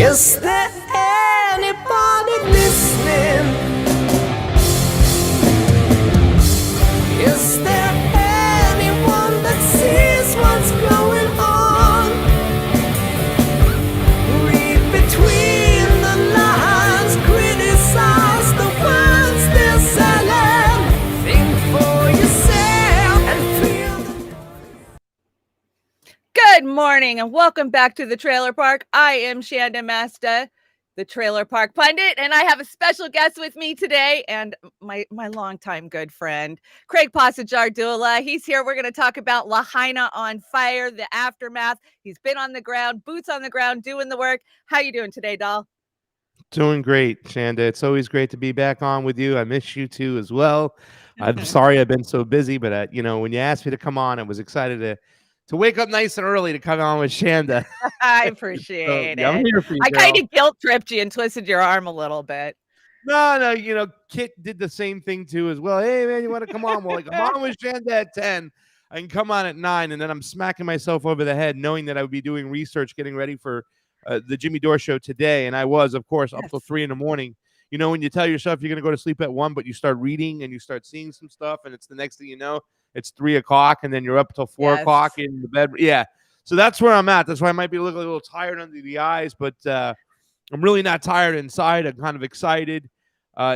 Is there anybody listening? Is there anyone that sees what's going on? Read between the lines, criticize the words they're selling. Think for yourself and feel the Good morning and welcome back to the Trailer Park. I am Chanda-Masta, the Trailer Park Pundit, and I have a special guest with me today and my longtime good friend, Craig Pasta Jardula. He's here. We're going to talk about Lahaina on fire, the aftermath. He's been on the ground, boots on the ground, doing the work. How you doing today, doll? Doing great, Chanda. It's always great to be back on with you. I miss you too as well. I'm sorry I've been so busy, but when you asked me to come on, I was excited to wake up nice and early to come on with Chanda. I appreciate it. I'm here for you, I girl. kind of guilt tripped you and twisted your arm a little bit. No, Kit did the same thing too as well. Hey man, you want to come on? Well, like, I'm on with Chanda at 10. I can come on at 9, and then I'm smacking myself over the head knowing that I would be doing research, getting ready for the Jimmy Dore show today. And I was, of course, up till 3 in the morning. When you tell yourself you're going to go to sleep at 1, but you start reading and you start seeing some stuff, and it's the next thing you know, it's 3 o'clock, and then you're up till 4 o'clock in the bed. Yeah. So that's where I'm at. That's why I might be looking a little tired under the eyes, but I'm really not tired inside. I'm kind of excited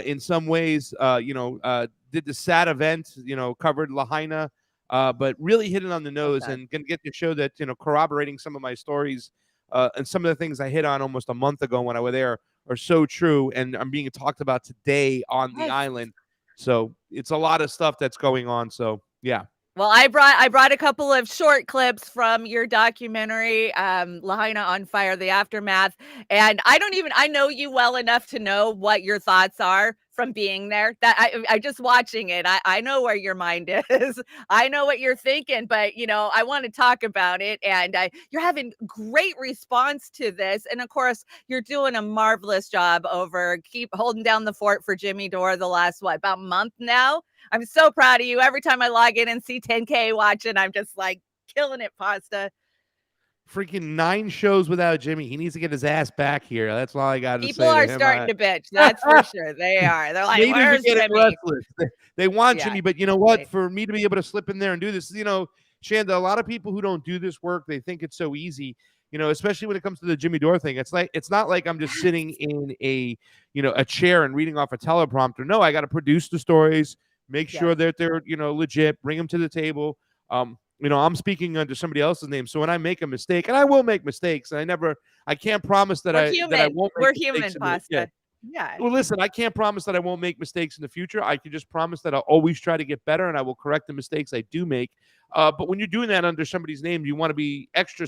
in some ways. Did the sad event, covered Lahaina, but really hit it on the nose and going to get to show that, corroborating some of my stories and some of the things I hit on almost a month ago when I was there are so true, and I'm being talked about today on the island. So it's a lot of stuff that's going on. So yeah. Well, I brought a couple of short clips from your documentary, Lahaina on Fire, the aftermath. And I know you well enough to know what your thoughts are from being there. That I just watching it. I know where your mind is. I know what you're thinking, but I want to talk about it. And you're having great response to this. And of course, you're doing a marvelous job keep holding down the fort for Jimmy Dore the last, about month now. I'm so proud of you. Every time I log in and see 10K watching, I'm just like killing it, Pasta. Freaking 9 shows without Jimmy. He needs to get his ass back here. That's all I got to say. People are starting to bitch. That's for sure. They are. They're like, where's Jimmy? They want Jimmy, but you know what? Right. For me to be able to slip in there and do this, Chanda, a lot of people who don't do this work, they think it's so easy. Especially when it comes to the Jimmy Dore thing. It's not like I'm just sitting in a chair and reading off a teleprompter. No, I got to produce the stories. Make sure that they're, legit, bring them to the table. I'm speaking under somebody else's name. So when I make a mistake, and I will make mistakes, and I can't promise that I won't make We're human, Pasta. Yeah. Well, listen, I can't promise that I won't make mistakes in the future. I can just promise that I'll always try to get better, and I will correct the mistakes I do make. But when you're doing that under somebody's name, you want to be extra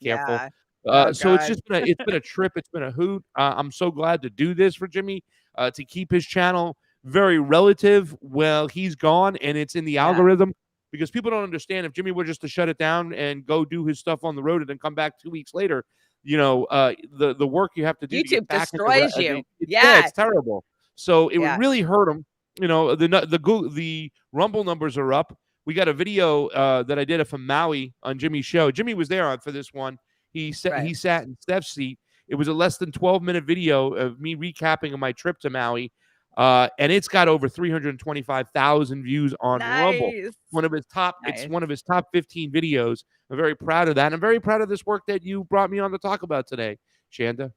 careful. Yeah. So it's been a trip. It's been a hoot. I'm so glad to do this for Jimmy, to keep his channel very relative. Well, he's gone, and it's in the algorithm, because people don't understand. If Jimmy were just to shut it down and go do his stuff on the road and then come back 2 weeks later, the work you have to do YouTube to get back destroys you. It's terrible. So it would really hurt him. The Rumble numbers are up. We got a video that I did from Maui on Jimmy's show. Jimmy was there for this one. He sat in Steph's seat. It was a less than 12-minute video of me recapping my trip to Maui. And it's got over 325,000 views on Rumble. It's one of his top 15 videos. I'm very proud of that. And I'm very proud of this work that you brought me on to talk about today, Chanda.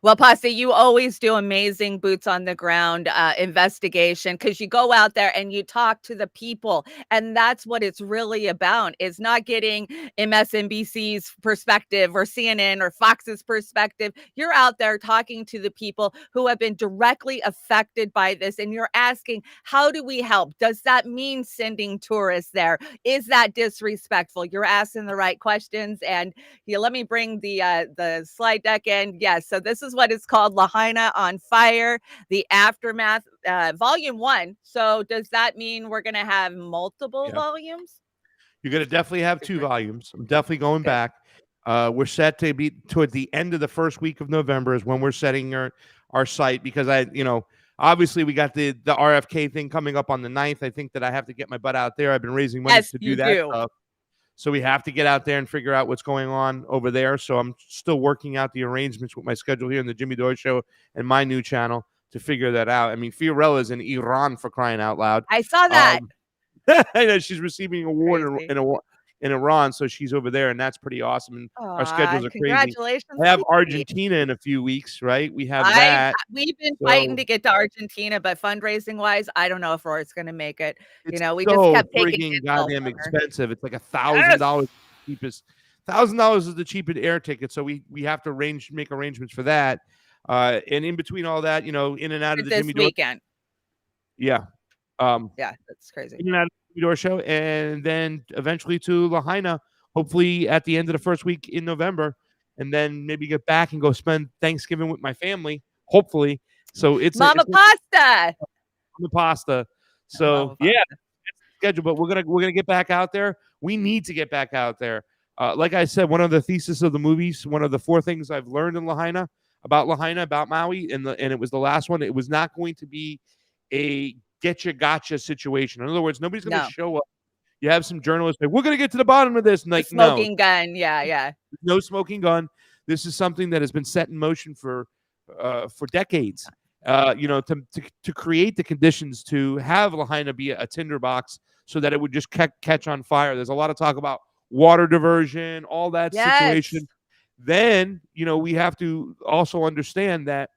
Well, Pasta, you always do amazing boots on the ground investigation, because you go out there and you talk to the people. And that's what it's really about. It's not getting MSNBC's perspective or CNN or Fox's perspective. You're out there talking to the people who have been directly affected by this. And you're asking, how do we help? Does that mean sending tourists there? Is that disrespectful? You're asking the right questions. And let me bring the slide deck in. Yes. So this is what it's called, Lahaina on Fire, the aftermath, volume 1. So does that mean we're going to have multiple volumes? You're going to definitely have 2 volumes. I'm definitely going back. We're set to be towards the end of the first week of November is when we're setting our site, because obviously we got the RFK thing coming up on the 9th. I think that I have to get my butt out there. I've been raising money to do that stuff. So we have to get out there and figure out what's going on over there. So I'm still working out the arrangements with my schedule here in the Jimmy Dore Show and my new channel to figure that out. I mean, Fiorella's in Iran, for crying out loud. I saw that. I know she's receiving an award Crazy. in Iran, so she's over there, and that's pretty awesome. And our schedules are crazy. Congratulations. I have Pete. Argentina in a few weeks, right? We have that. We've been fighting to get to Argentina, but fundraising wise, I don't know if Roy's going to make it. It's We so just kept taking frigging it all goddamn summer. expensive. It's like $1,000 cheapest. $1,000 is the cheapest air ticket, so we have to make arrangements for that. And in between all that, in and out of the This Jimmy Dore. weekend. Yeah. Yeah, that's crazy. In and out of the Jimmy Dore Show, and then eventually to Lahaina, hopefully at the end of the first week in November, and then maybe get back and go spend Thanksgiving with my family, hopefully. So it's Mama Pasta. Mama Pasta. So yeah, that's the schedule. But we're gonna get back out there. We need to get back out there. Like I said, one of the thesis of the movies, one of the 4 things I've learned in Lahaina, about Maui, and it was the last one. It was not going to be a get you gotcha situation. In other words, nobody's going to show up. You have some journalists say, we're going to get to the bottom of this. And like, smoking gun. Yeah. No smoking gun. This is something that has been set in motion for decades. To create the conditions to have Lahaina be a tinderbox so that it would just catch on fire. There's a lot of talk about water diversion, all that situation. Then, we have to also understand that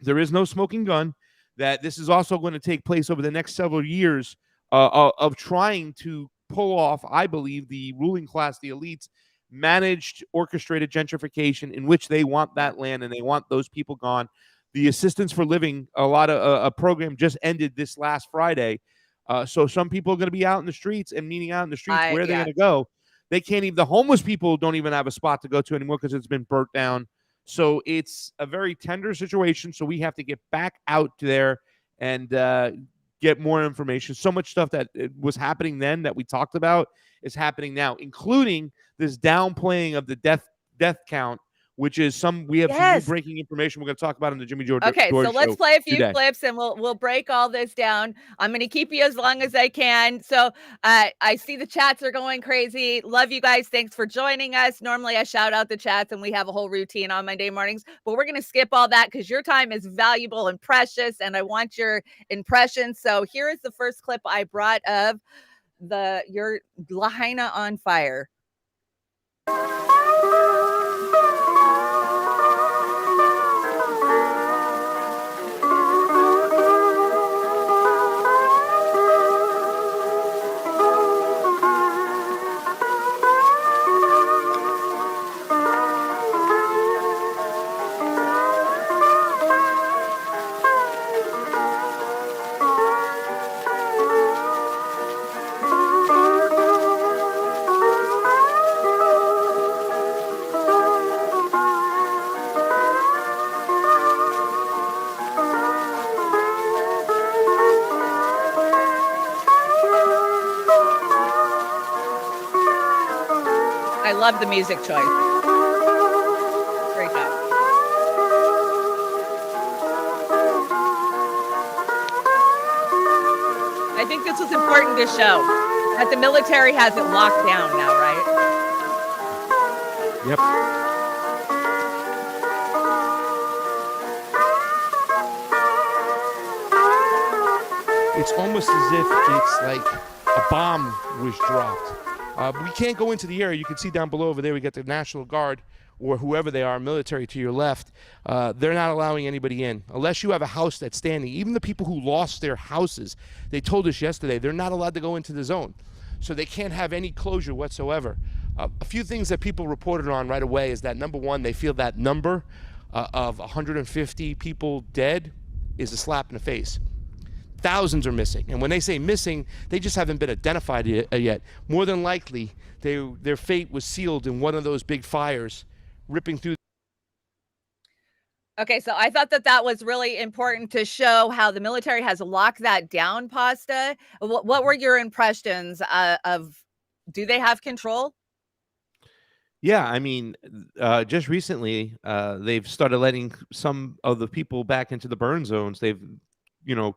there is no smoking gun, that this is also going to take place over the next several years of trying to pull off, I believe, the ruling class, the elites, managed, orchestrated gentrification in which they want that land and they want those people gone. The assistance for living, a program just ended this last Friday. So some people are going to be out in the streets, and meaning out in the streets, where are they going to go? They can't even, the homeless people don't even have a spot to go to anymore because it's been burnt down. So it's a very tender situation. So we have to get back out there and get more information. So much stuff that was happening then that we talked about is happening now, including this downplaying of the death count, which is we have some new breaking information we're going to talk about in the Jimmy Dore Okay, Dore so let's play a few today. clips and we'll break all this down. I'm going to keep you as long as I can. So I see the chats are going crazy. Love you guys. Thanks for joining us. Normally I shout out the chats and we have a whole routine on Monday mornings, but we're going to skip all that because your time is valuable and precious and I want your impressions. So here is the first clip I brought of your Lahaina on fire. I love the music choice. Great job. I think this was important to show that the military has it locked down now, right? Yep. It's almost as if it's like a bomb was dropped. We can't go into the area. You can see down below over there, we got the National Guard or whoever they are, military to your left. They're not allowing anybody in unless you have a house that's standing. Even the people who lost their houses, they told us yesterday, they're not allowed to go into the zone. So they can't have any closure whatsoever. A few things that people reported on right away is that, number one, they feel that number of 150 people dead is a slap in the face. Thousands are missing. And when they say missing, they just haven't been identified yet. More than likely, their fate was sealed in one of those big fires ripping through. Okay, so I thought that was really important to show how the military has locked that down, Pasta. What were your impressions of, do they have control? Yeah, I mean, just recently, they've started letting some of the people back into the burn zones. They've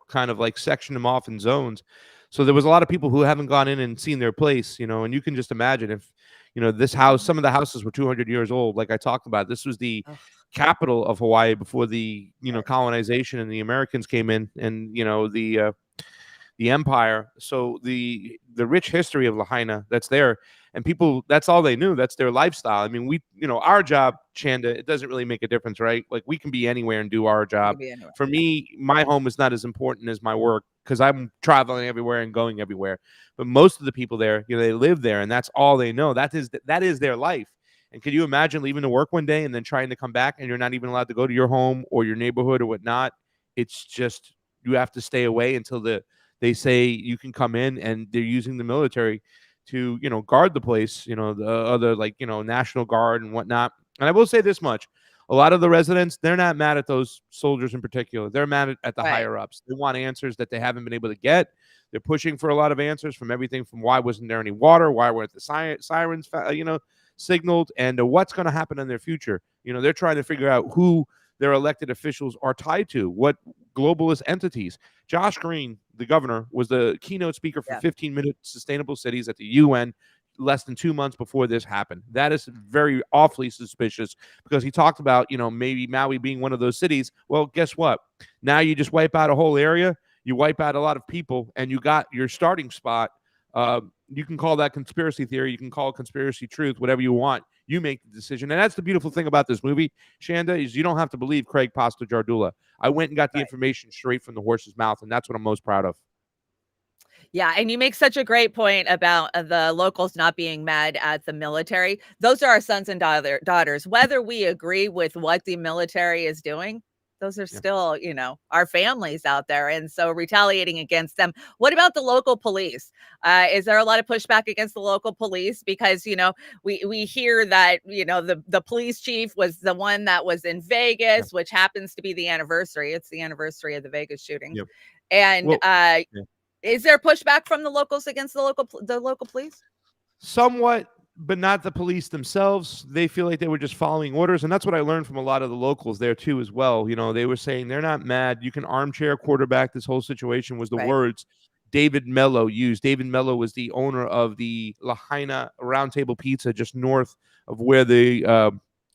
kind of like section them off in zones. So there was a lot of people who haven't gone in and seen their place, and you can just imagine if, this house, some of the houses were 200 years old. Like I talked about, this was the Ugh, capital of Hawaii before the, right. colonization and the Americans came in, and, the empire. So the rich history of Lahaina that's there, and people, that's all they knew. That's their lifestyle. I mean, our job, Chanda, it doesn't really make a difference, right? Like we can be anywhere and do our It job. could be anywhere. For me, my home is not as important as my work because I'm traveling everywhere and going everywhere. But most of the people there, they live there, and that's all they know. That is their life. And could you imagine leaving to work one day and then trying to come back and you're not even allowed to go to your home or your neighborhood or whatnot? It's just, you have to stay away until they say you can come in, and they're using the military to, guard the place, the other, like, National Guard and whatnot. And I will say this much. A lot of the residents, they're not mad at those soldiers in particular. They're mad at the Right. higher ups. They want answers that they haven't been able to get. They're pushing for a lot of answers from everything from why wasn't there any water, why weren't the sirens, signaled, and what's going to happen in their future. They're trying to figure out who their elected officials are tied to, what globalist entities. Josh Green, the governor, was the keynote speaker for Yeah. 15-minute sustainable cities at the UN less than 2 months before this happened. That is very awfully suspicious because he talked about, maybe Maui being one of those cities. Well, guess what? Now you just wipe out a whole area, you wipe out a lot of people, and you got your starting spot. You can call that conspiracy theory. You can call it conspiracy truth, whatever you want. You make the decision. And that's the beautiful thing about this movie, Chanda, is you don't have to believe Craig Pasta Jardula. I went and got the Right. information straight from the horse's mouth, and that's what I'm most proud of. Yeah, and you make such a great point about the locals not being mad at the military. Those are our sons and daughters. Whether we agree with what the military is doing, those are Yeah. still, our families out there. And so retaliating against them. What about the local police? Is there a lot of pushback against the local police? Because, we hear that, the police chief was the one that was in Yeah. Vegas, which happens to be the anniversary. It's the anniversary of the Vegas shooting. Yep. And Well, yeah. is there pushback from the locals against the local police? Somewhat, but not the police themselves. They feel like they were just following orders, and that's what I learned from a lot of the locals there too as well. They were saying they're not mad. You can armchair quarterback this whole situation, was the Right. words David Mello used. David Mello was the owner of the Lahaina Roundtable Pizza just north of where the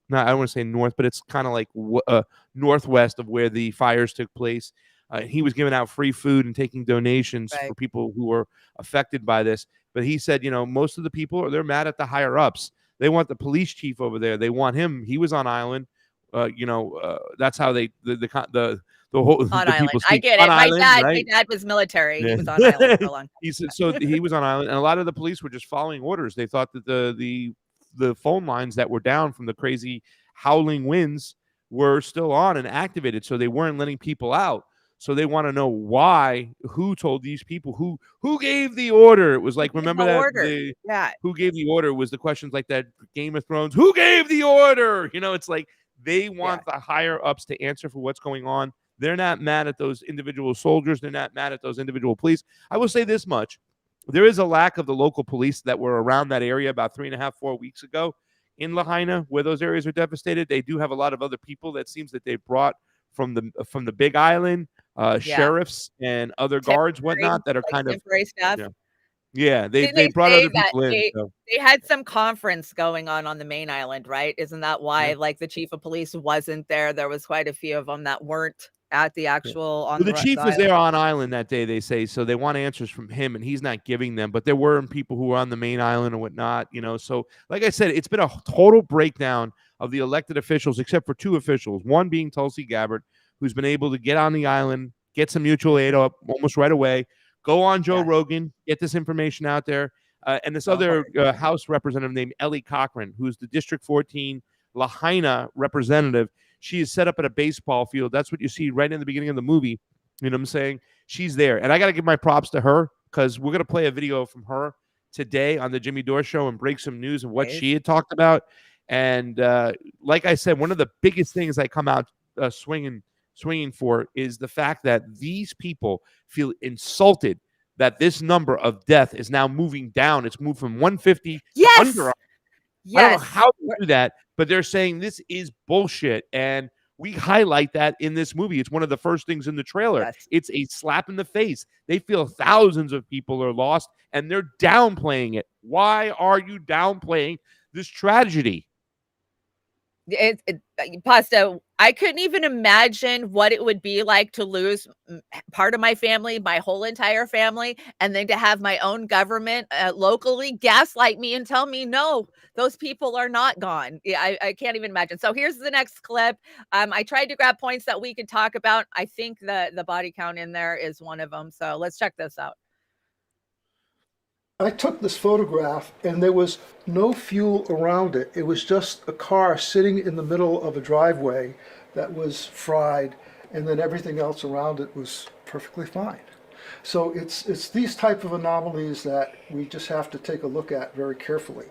no, I don't want to say north, but it's kind of like northwest of where the fires took place. He was giving out free food and taking donations Right. for people who were affected by this. But he said, most of the people they're mad at the higher ups. They want the police chief over there. They want him. He was on island. That's how the whole On the island. people I speak get on it. My island, dad right? my dad was military. He Yeah. was on island for a long time. He said so he was on island, and a lot of the police were just following orders. They thought that the phone lines that were down from the crazy howling winds were still on and activated, so they weren't letting people out. So they want to know why, who told these people, who gave the order. It was like, Who gave remember the that order? the Yeah. who gave the order was the questions like that Game of Thrones, who gave the order? It's like they want the higher ups to answer for what's going on. They're not mad at those individual soldiers. They're not mad at those individual police. I will say this much. There is a lack of the local police that were around that area about 3.5, 4 weeks ago in Lahaina, where those areas are devastated. They do have a lot of other people that seems that they brought from the Big Island, Yeah. sheriffs and other guards, whatnot, that are kind of, temporary stuff. yeah, they Didn't they brought say other that people in. So. they had some conference going on the main island, right? Isn't that why, Yeah. like, the chief of police wasn't there? There was quite a few of them that weren't at the Yeah. actual on Well, the the chief was island. there on island that day, they say, so they want answers from him, and he's not giving them. But there were people who were on the main island and whatnot, So, like I said, it's been a total breakdown of the elected officials, except for two officials. One being Tulsi Gabbard, who's been able to get on the island, get some mutual aid up almost right away, go on Joe Yeah. Rogan, get this information out there, and this other House representative named Ellie Cochran, who's the District 14 Lahaina representative. She is set up at a baseball field. That's what you see right in the beginning of the movie. You know what I'm saying? She's there. And I got to give my props to her because we're going to play a video from her today on the Jimmy Dore Show and break some news of what she had talked about. And like I said, one of the biggest things I come out swinging for is the fact that these people feel insulted that this number of death is now moving down. It's moved from 150 Yes. to under. Yes. I don't know how they do that, but they're saying this is bullshit. And We highlight that in this movie. It's one of the first things in the trailer. Yes. It's a slap in the face. They feel thousands of people are lost, and they're downplaying it. Why are you downplaying this tragedy? Pasta, I couldn't even imagine what it would be like to lose part of my family, my whole entire family, and then to have my own government locally gaslight me and tell me, no, those people are not gone. Yeah, I can't even imagine. So here's the next clip. I tried to grab points that we could talk about. I think the body count in there is one of them. So let's check this out. I took this photograph and there was no fuel around it. It was just a car sitting in the middle of a driveway that was fried, and then everything else around it was perfectly fine. So it's these type of anomalies that we just have to take a look at very carefully.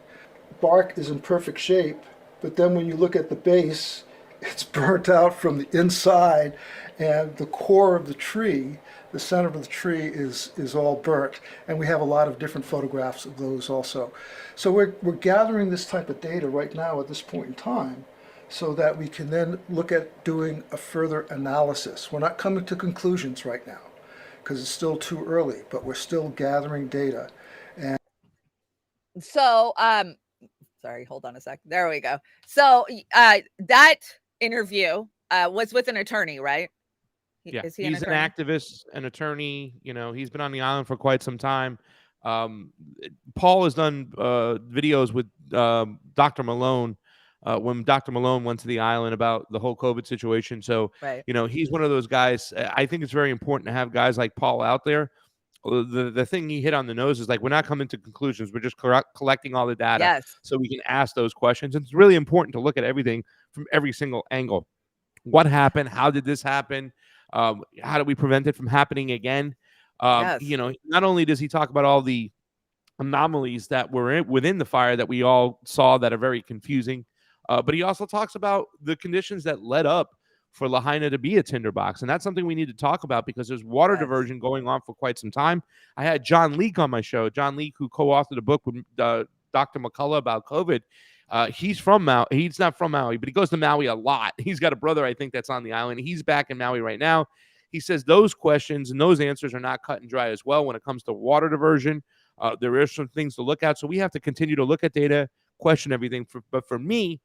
Bark is in perfect shape, but then when you look at the base, it's burnt out from the inside, and the core of the tree, the center of the tree is all burnt, and we have a lot of different photographs of those also. So we're gathering this type of data right now at this point in time so that we can then look at doing a further analysis. We're not coming to conclusions right now because it's still too early, but we're still gathering data. So, sorry, hold on a sec. There we go. So, that interview was with an attorney, right? Yeah, Is he he's an an attorney? activist, an attorney. He's been on the island for quite some time. Paul has done videos with Dr. Malone when Dr. Malone went to the island about the whole COVID situation. So, Right. he's one of those guys. I think it's very important to have guys like Paul out there. The thing he hit on the nose is like, we're not coming to conclusions. We're just collecting all the data Yes. so we can ask those questions. And it's really important to look at everything from every single angle. What happened? How did this happen? How do we prevent it from happening again? Yes. Not only does he talk about all the anomalies that were within the fire that we all saw that are very confusing, but he also talks about the conditions that led up for Lahaina to be a tinderbox. And that's something we need to talk about because there's water Yes. diversion going on for quite some time. I had John Leake on my show, John Leake, who co-authored a book with Dr. McCullough about COVID. He's from Maui. He's not from Maui, but he goes to Maui a lot. He's got a brother, I think, that's on the island. He's back in Maui right now. He says those questions and those answers are not cut and dry as well when it comes to water diversion. There are some things to look at. So we have to continue to look at data, question everything. But for me,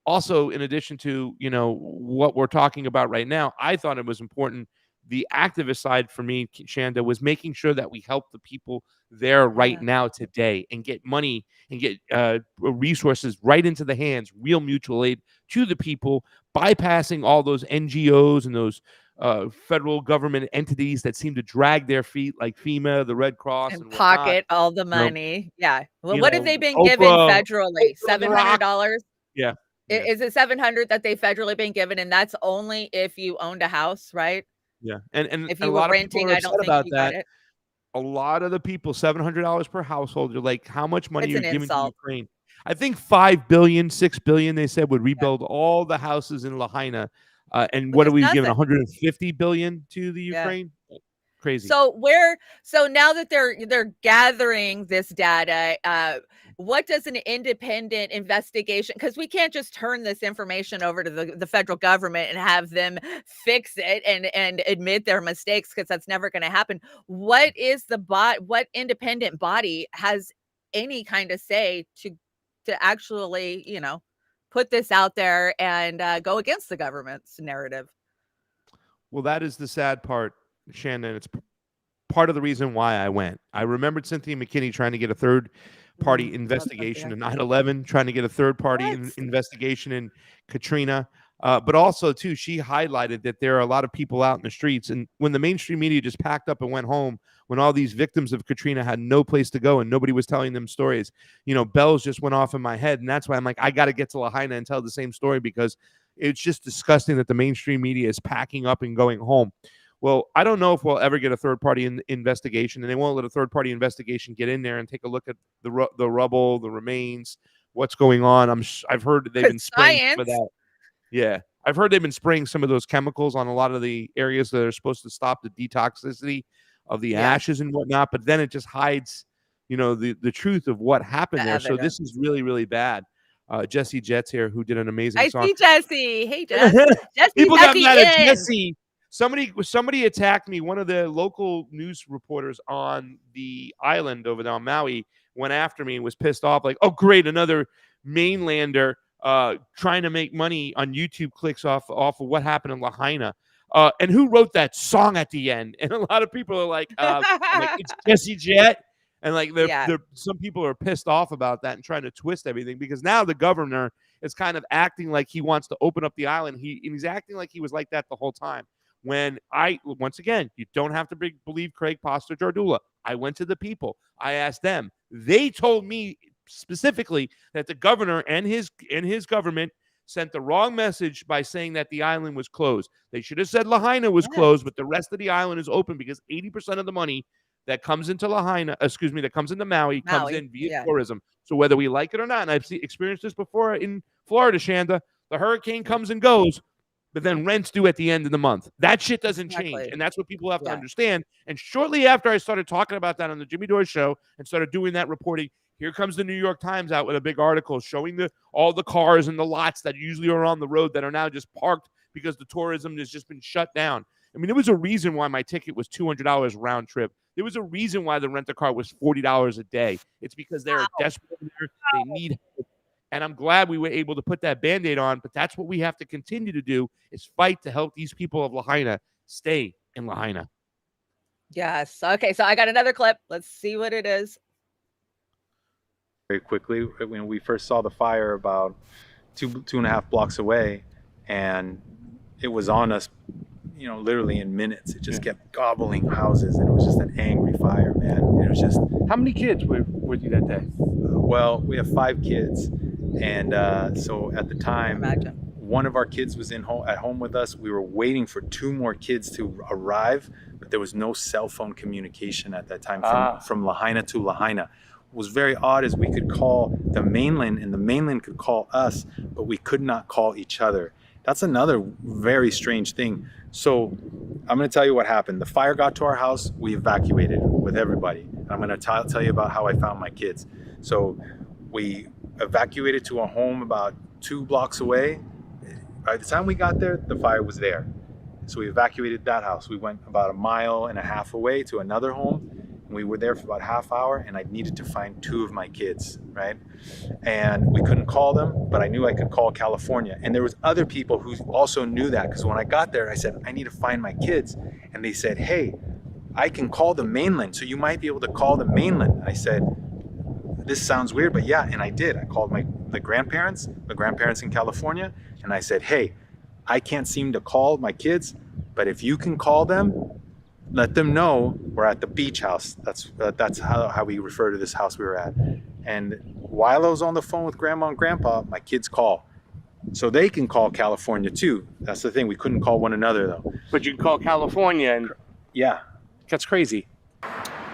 also, in addition to, what we're talking about right now, I thought it was important. The activist side for me, Chanda, was making sure that we help the people there right now today and get money and get resources right into the hands, real mutual aid to the people, bypassing all those NGOs and those federal government entities that seem to drag their feet, like FEMA, the Red Cross, And and whatnot. pocket all the You know, money. Yeah. Well, what have they been given Oprah, federally? The Rock. $700? Yeah. Yeah. Is it 700 that they federally been given? And that's only if you owned a house, right? Yeah. And If a you were lot of people renting, are I upset don't think about you got that. it. A lot of the people, $700 per household, you're like, how much money It's are an you giving to insult. Ukraine? I think 5 billion, 6 billion, they said, would rebuild all the houses in Lahaina. And Which what are is we giving? nothing. 150 billion to the Yeah. Ukraine? Crazy. So now that they're gathering this data, what does an independent investigation, because we can't just turn this information over to the federal government and have them fix it and admit their mistakes, because that's never going to happen. What independent body has any kind of say to actually, put this out there and go against the government's narrative? Well, that is the sad part, Shannon. It's part of the reason why I went. I remembered Cynthia McKinney trying to get a third-party investigation in 9/11, trying to get a third-party What? investigation in Katrina. But also, too, she highlighted that there are a lot of people out in the streets. And when the mainstream media just packed up and went home, when all these victims of Katrina had no place to go and nobody was telling them stories, bells just went off in my head. And that's why I'm like, I got to get to Lahaina and tell the same story, because it's just disgusting that the mainstream media is packing up and going home. Well, I don't know if we'll ever get a third-party investigation, and they won't let a third-party investigation get in there and take a look at the rubble, the remains, what's going on. I've heard that they've been spraying some of that. Yeah, I've heard they've been spraying some of those chemicals on a lot of the areas that are supposed to stop the detoxicity of the ashes and whatnot. But then it just hides, the truth of what happened there. So this is really, really bad. Jesse Jets here, who did an amazing I song. see Jesse. Hey, Jess. Jesse, People got mad at in. Jesse. Somebody attacked me. One of the local news reporters on the island over there on Maui went after me and was pissed off, like, oh, great, another mainlander trying to make money on YouTube clicks off of what happened in Lahaina. And who wrote that song at the end? And a lot of people are like, I'm like, it's Jesse Jet. And like some people are pissed off about that and trying to twist everything, because now the governor is kind of acting like he wants to open up the island. He's acting like he was like that the whole time. When once again, you don't have to believe Craig Pasta Jardula. I went to the people. I asked them. They told me specifically that the governor and his government sent the wrong message by saying that the island was closed. They should have said Lahaina was closed, but the rest of the island is open, because 80% of the money that comes into that comes into Maui comes in via tourism. So whether we like it or not, and I've experienced this before in Florida, Chanda, the hurricane comes and goes, but then rent's due at the end of the month. That shit doesn't change, and that's what people have to understand. And shortly after I started talking about that on the Jimmy Dore Show and started doing that reporting, here comes the New York Times out with a big article showing all the cars and the lots that usually are on the road that are now just parked because the tourism has just been shut down. I mean, there was a reason why my ticket was $200 round trip. There was a reason why the rent-a-car was $40 a day. It's because they're desperate. They need help. And I'm glad we were able to put that Band-Aid on, but that's what we have to continue to do, is fight to help these people of Lahaina stay in Lahaina. Yes. Okay, so I got another clip. Let's see what it is. Very quickly, when we first saw the fire about two and a half blocks away, and it was on us, literally in minutes. It just kept gobbling houses, and it was just an angry fire, man. It was just. How many kids were with you that day? Well, we have 5 kids, and so at the time, one of our kids was at home with us. We were waiting for 2 more kids to arrive, but there was no cell phone communication at that time from Lahaina to Lahaina. What was very odd is we could call the mainland, and the mainland could call us, but we could not call each other. That's another very strange thing. So I'm going to tell you what happened. The fire got to our house. We evacuated with everybody. I'm going to tell you about how I found my kids. So we evacuated to a home about 2 blocks away. By the time we got there, the fire was there. So we evacuated that house. We went about 1.5 miles away to another home. We were there for about half hour, and I needed to find 2 of my kids, right? And we couldn't call them, but I knew I could call California. And there was other people who also knew that, because when I got there, I said, I need to find my kids. And they said, hey, I can call the mainland, so you might be able to call the mainland. And I said, this sounds weird, but yeah, and I did. I called the grandparents in California, and I said, hey, I can't seem to call my kids, but if you can call them, let them know we're at the beach house. That's how we refer to this house we were at. And while I was on the phone with Grandma and Grandpa, my kids call. So they can call California too. That's the thing. We couldn't call one another though. But you can call California, and yeah, that's crazy.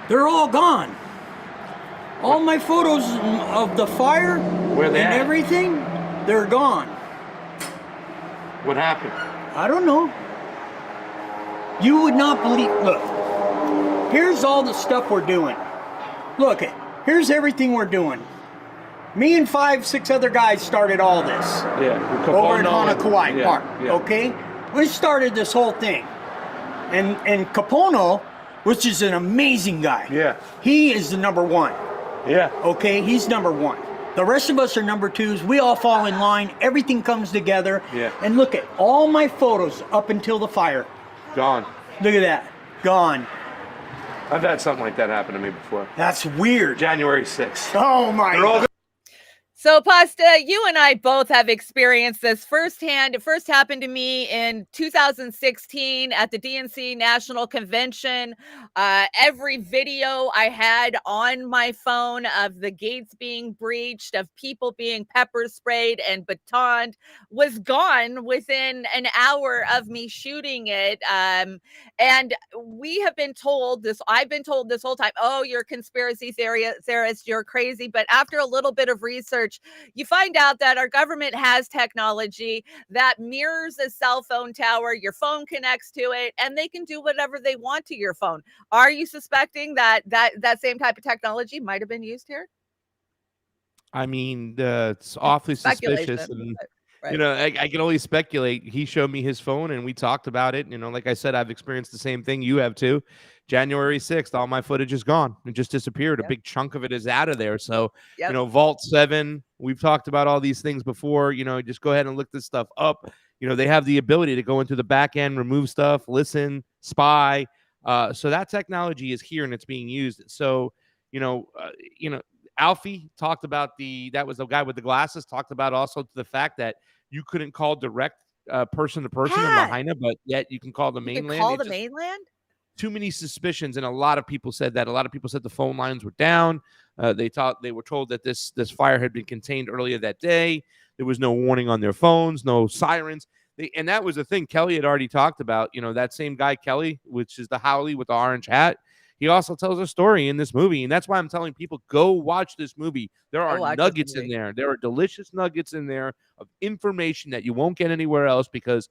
They're all gone. All my photos of the fire and everything, they're gone. What happened? I don't know. You would not believe. Look, here's all the stuff we're doing. Look, here's everything we're doing. Me and 5, 6 other guys started all this. Yeah. Over in Hanakauai Park. Yeah. Okay? We started this whole thing. And Kapono, which is an amazing guy. Yeah. He is the number 1. Yeah. Okay? He's number 1. The rest of us are number 2s. We all fall in line. Everything comes together. Yeah. And look at all my photos up until the fire. Gone. Look at that. Gone. I've had something like that happen to me before. That's weird. January 6th. Oh my God. So, Pasta, you and I both have experienced this firsthand. It first happened to me in 2016 at the DNC National Convention. Every video I had on my phone of the gates being breached, of people being pepper sprayed and batoned, was gone within an hour of me shooting it. And we have been told this, I've been told this whole time, oh, you're a conspiracy theorist, you're crazy. But after a little bit of research, you find out that our government has technology that mirrors a cell phone tower. Your phone connects to it, and they can do whatever they want to your phone. Are you suspecting that same type of technology might have been used here? I mean, it's awfully suspicious, Speculation, and right. I can only speculate. He showed me his phone, and we talked about it. Like I said, I've experienced the same thing you have too. January 6th, all my footage is gone. It just disappeared. A Yep. big chunk of it is out of there. So, Yep. Vault 7, we've talked about all these things before. Just go ahead and look this stuff up. They have the ability to go into the back end, remove stuff, listen, spy. So that technology is here and it's being used. So, Alfie talked about that was the guy with the glasses, talked about also the fact that you couldn't call direct person to person in Yeah. Lahaina, but yet you can call the You could mainland. call the mainland? Too many suspicions, and a lot of people said that. A lot of people said the phone lines were down. They were told that this fire had been contained earlier that day. There was no warning on their phones, no sirens. And that was the thing Kelly had already talked about. That same guy, Kelly, which is the Howley with the orange hat. He also tells a story in this movie, and that's why I'm telling people, go watch this movie. There are nuggets in there. There are delicious nuggets in there of information that you won't get anywhere else because,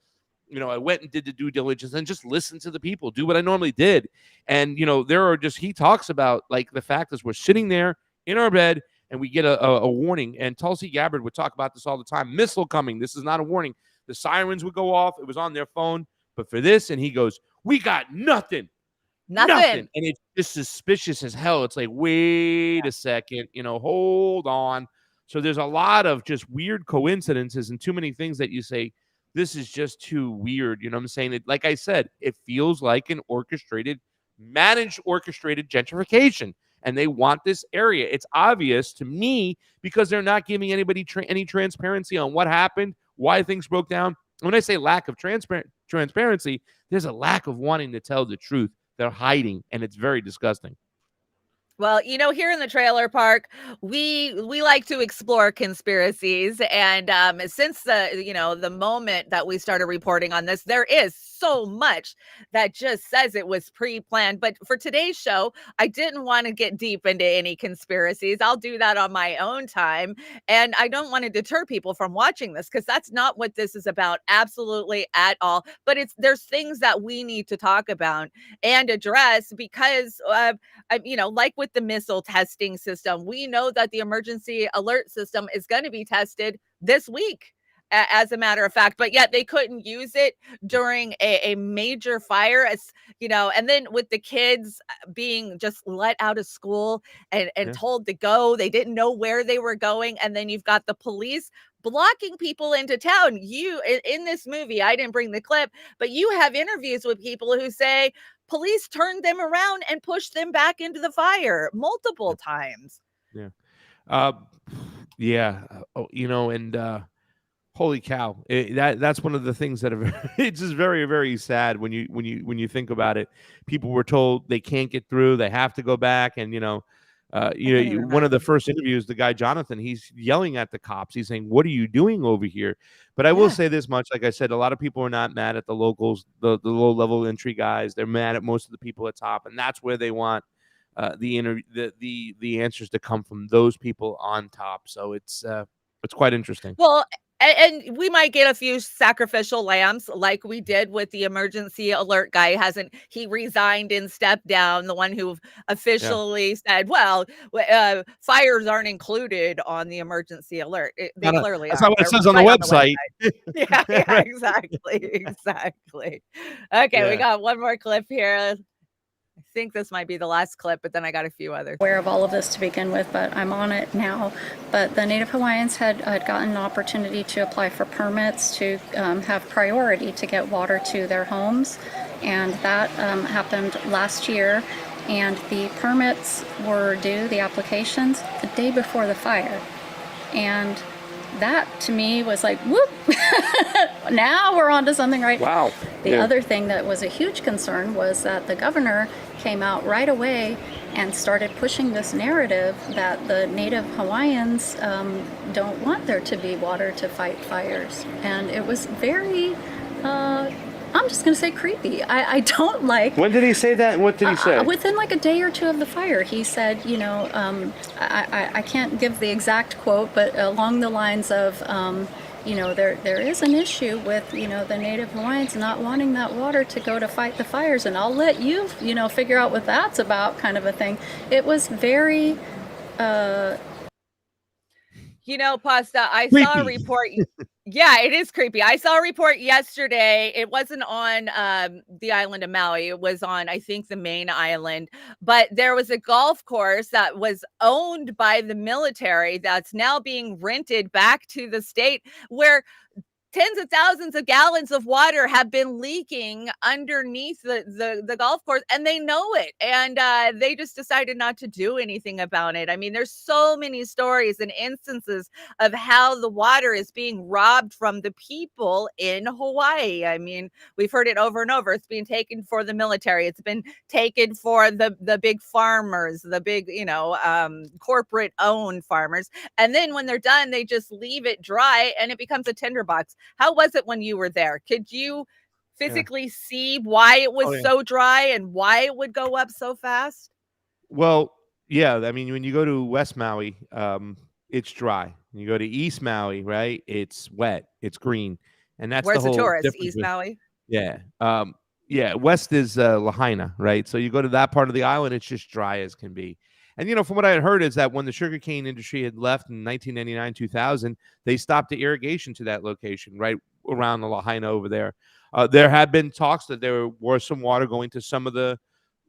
I went and did the due diligence and just listened to the people, do what I normally did. And, he talks about, like, the fact is we're sitting there in our bed and we get a warning. And Tulsi Gabbard would talk about this all the time. Missile coming. This is not a warning. The sirens would go off. It was on their phone. But for this, and he goes, we got nothing. Nothing. And it's just suspicious as hell. It's like, wait a second, hold on. So there's a lot of just weird coincidences and too many things that you say, this is just too weird. You know what I'm saying? Like I said, it feels like an managed orchestrated gentrification. And they want this area. It's obvious to me because they're not giving anybody any transparency on what happened, why things broke down. When I say lack of transparency, there's a lack of wanting to tell the truth. They're hiding, and it's very disgusting. Well, here in the trailer park, we like to explore conspiracies, and since the moment that we started reporting on this, there is so much that just says it was pre-planned. But for today's show, I didn't want to get deep into any conspiracies. I'll do that on my own time, and I don't want to deter people from watching this because that's not what this is about, absolutely at all. But there's things that we need to talk about and address because like with the missile testing system, we know that the emergency alert system is going to be tested this week, as a matter of fact, but yet they couldn't use it during a major fire, and then with the kids being just let out of school and told to go, they didn't know where they were going. And then you've got the police blocking people into town. In this movie, I didn't bring the clip, but you have interviews with people who say police turned them around and pushed them back into the fire multiple times. Holy cow! That's one of the things that it's just very, very sad when you think about it. People were told they can't get through; they have to go back, and one of the first interviews, the guy Jonathan, he's yelling at the cops. He's saying, "What are you doing over here?" But I will say this much: like I said, a lot of people are not mad at the locals, the low level entry guys. They're mad at most of the people at top, and that's where they want the answers to come from, those people on top. So it's quite interesting. Well, and we might get a few sacrificial lambs like we did with the emergency alert guy. He resigned and stepped down, the one who officially said, well, fires aren't included on the emergency alert. They clearly that's are. not what it says on the website. Yeah, exactly. Okay, we got one more clip here. I think this might be the last clip, but then I got a few others. Aware of all of this to begin with, but I'm on it now. But the Native Hawaiians had gotten an opportunity to apply for permits to have priority to get water to their homes, and that happened last year. And the permits were due, the applications, the day before the fire. And that to me was like, whoop, now we're on to something, right? Wow. The other thing that was a huge concern was that the governor came out right away and started pushing this narrative that the Native Hawaiians don't want there to be water to fight fires. And it was very, I'm just going to say creepy. I don't like... When did he say that? What did he say? Within like a day or two of the fire, he said, I can't give the exact quote, but along the lines of, there is an issue with, the Native Hawaiians not wanting that water to go to fight the fires, and I'll let you, figure out what that's about, kind of a thing. It was very... Pasta, I saw a Creepy. report. Yeah, it is creepy. I saw a report yesterday. It wasn't on the island of Maui. It was on, I think, the main island. But there was a golf course that was owned by the military that's now being rented back to the state, where tens of thousands of gallons of water have been leaking underneath the golf course, and they know it, and they just decided not to do anything about it. I mean, there's so many stories and instances of how the water is being robbed from the people in Hawaii. I mean, we've heard it over and over. It's being taken for the military. It's been taken for the big farmers, the big, corporate owned farmers. And then when they're done, they just leave it dry and it becomes a tinderbox. How was it when you were there? Could you physically see why it was so dry and why it would go up so fast? Well, yeah. I mean, when you go to West Maui, it's dry. You go to East Maui, right? It's wet. It's green, and that's Where's the the whole tourist? difference East with- Maui? Yeah. Yeah. West is Lahaina, right? So you go to that part of the island, it's just dry as can be. And from what I had heard is that when the sugarcane industry had left in 1999, 2000, they stopped the irrigation to that location, right around the Lahaina over there. There had been talks that there was some water going to some of the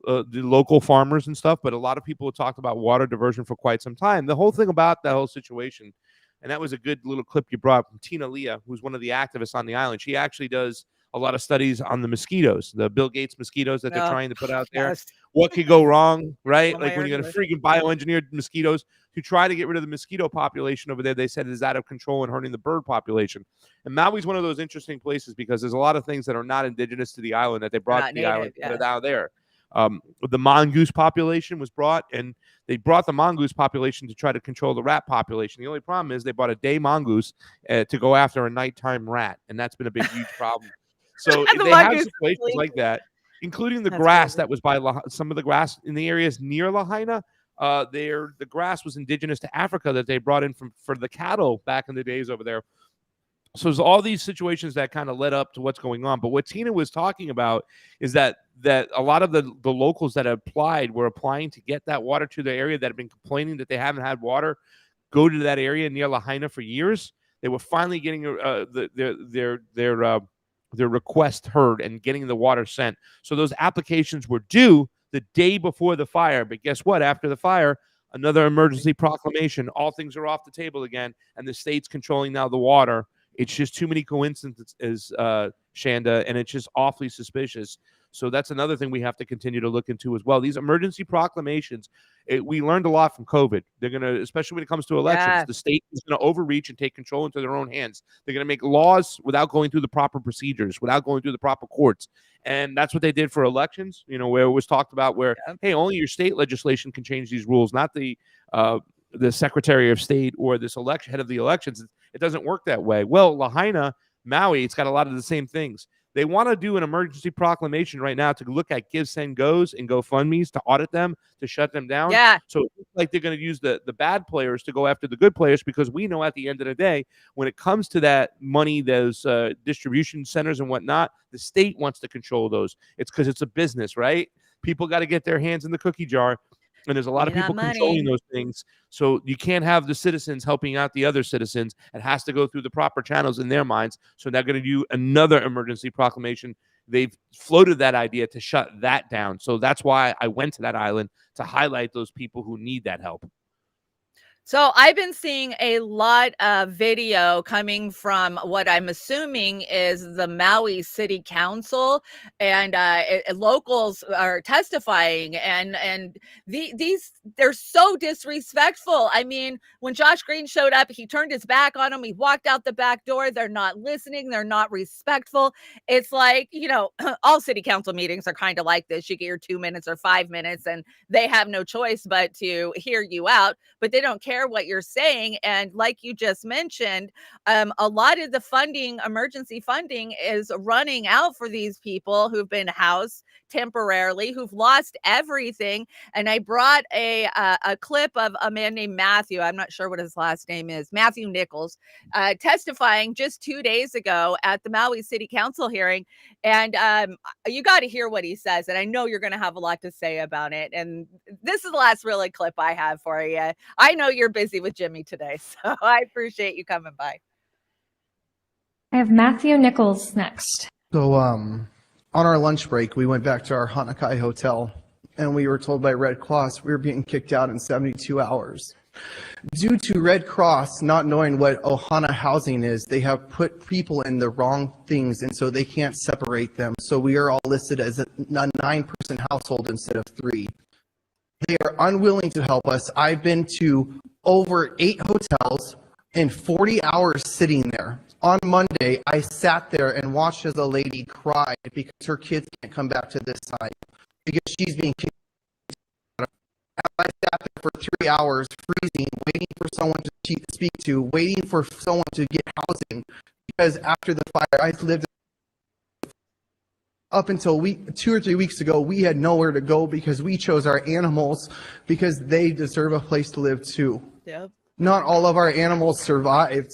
local farmers and stuff, but a lot of people talked about water diversion for quite some time. The whole thing about that whole situation, and that was a good little clip you brought from Tina Leah, who's one of the activists on the island. She actually does a lot of studies on the mosquitoes, the Bill Gates mosquitoes that they're trying to put out there. Yes. What could go wrong, right? Oh, Like my when you're going to argument. freaking bioengineer mosquitoes to try to get rid of the mosquito population over there, they said is out of control and hurting the bird population. And Maui's one of those interesting places because there's a lot of things that are not indigenous to the island that they brought Not to the native, island that yeah. are now there. The mongoose population was brought, and they brought the mongoose population to try to control the rat population. The only problem is they brought a day mongoose to go after a nighttime rat, and that's been a big, huge problem. So The they have mongoose situations sleep. like that, including the That's grass crazy. that was by some of the grass in the areas near Lahaina. The grass was indigenous to Africa that they brought in for the cattle back in the days over there. So there's all these situations that kind of led up to what's going on. But what Tina was talking about is that a lot of the locals that applied were applying to get that water to the area that have been complaining that they haven't had water go to that area near Lahaina for years. They were finally getting their request heard and getting the water sent. So those applications were due the day before the fire. But guess what? After the fire, another emergency proclamation. All things are off the table again, and the state's controlling now the water. It's just too many coincidences, Chanda, and it's just awfully suspicious. So that's another thing we have to continue to look into as well. These emergency proclamations, we learned a lot from COVID. They're going to, especially when it comes to elections, Yeah. the state is going to overreach and take control into their own hands. They're going to make laws without going through the proper procedures, without going through the proper courts. And that's what they did for elections, where it was talked about where, hey, only your state legislation can change these rules, not the Secretary of State or this head of the elections. It doesn't work that way. Well, Lahaina, Maui, it's got a lot of the same things. They want to do an emergency proclamation right now to look at Give, Send, Goes and GoFundMe's to audit them, to shut them down. Yeah. So it's like they're going to use the bad players to go after the good players, because we know at the end of the day, when it comes to that money, those distribution centers and whatnot, the state wants to control those. It's because it's a business, right? People got to get their hands in the cookie jar. And there's a lot of Give me that people controlling money. those things. So you can't have the citizens helping out the other citizens. It has to go through the proper channels in their minds. So they're going to do another emergency proclamation. They've floated that idea to shut that down. So that's why I went to that island, to highlight those people who need that help. So I've been seeing a lot of video coming from what I'm assuming is the Maui City Council, and locals are testifying, and these they're so disrespectful. I mean, when Josh Green showed up, he turned his back on them. He walked out the back door. They're not listening. They're not respectful. It's like, all city council meetings are kind of like this. You get your 2 minutes or 5 minutes, and they have no choice but to hear you out, but they don't care what you're saying. And like you just mentioned, a lot of the emergency funding is running out for these people who've been housed temporarily, who've lost everything. And I brought a clip of a man named Matthew. I'm not sure what his last name is, Matthew Nichols, testifying just 2 days ago at the Maui City Council hearing. And you got to hear what he says. And I know you're going to have a lot to say about it. And this is the last really clip I have for you. I know you're busy with Jimmy today, so I appreciate you coming by. I have Matthew Nichols next. So, on our lunch break, we went back to our Hanakai hotel, and we were told by Red Cross we were being kicked out in 72 hours. Due to Red Cross not knowing what Ohana housing is, they have put people in the wrong things, and so they can't separate them. So we are all listed as a 9-person household instead of 3. They are unwilling to help us. I've been to over 8 hotels and 40 hours sitting there. On Monday, I sat there and watched as a lady cried because her kids can't come back to this side because she's being kicked out. I sat there for 3 hours, freezing, waiting for someone to speak to, waiting for someone to get housing, because after the fire, I lived up until 2 or 3 weeks ago, we had nowhere to go because we chose our animals because they deserve a place to live too. Yep. Not all of our animals survived.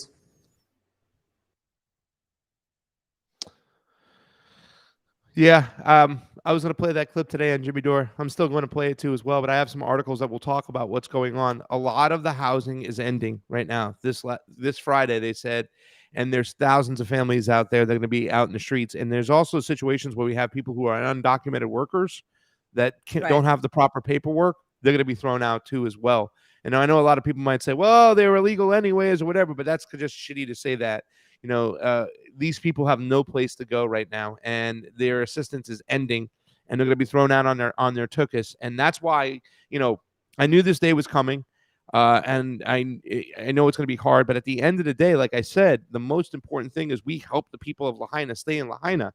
Yeah, I was going to play that clip today on Jimmy Dore. I'm still going to play it too as well, but I have some articles that will talk about what's going on. A lot of the housing is ending right now. This Friday, they said, and there's thousands of families out there that are going to be out in the streets. And there's also situations where we have people who are undocumented workers that don't have the proper paperwork. They're going to be thrown out too as well. And I know a lot of people might say, well, they were illegal anyways or whatever, but that's just shitty to say that. You know, these people have no place to go right now, and their assistance is ending, and they're going to be thrown out on their tuchus. And that's why, you know, I knew this day was coming, and I know it's going to be hard. But at the end of the day, like I said, the most important thing is we help the people of Lahaina stay in Lahaina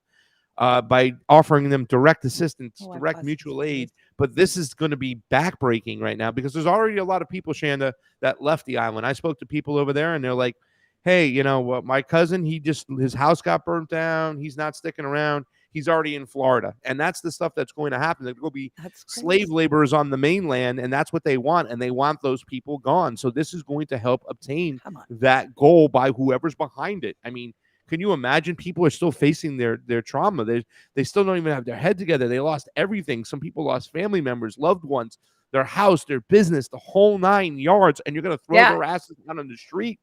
by offering them direct assistance, direct mutual aid. But this is going to be backbreaking right now because there's already a lot of people, Chanda, that left the island. I spoke to people over there, and they're like, hey, you know, my cousin, his house got burnt down. He's not sticking around. He's already in Florida. And that's the stuff that's going to happen. There will be slave laborers on the mainland, and that's what they want. And they want those people gone. So this is going to help obtain that goal by whoever's behind it. I mean, can you imagine? People are still facing their trauma. They still don't even have their head together. They lost everything. Some people lost family members, loved ones, their house, their business, the whole 9 yards. And you're going to throw their asses out on the street.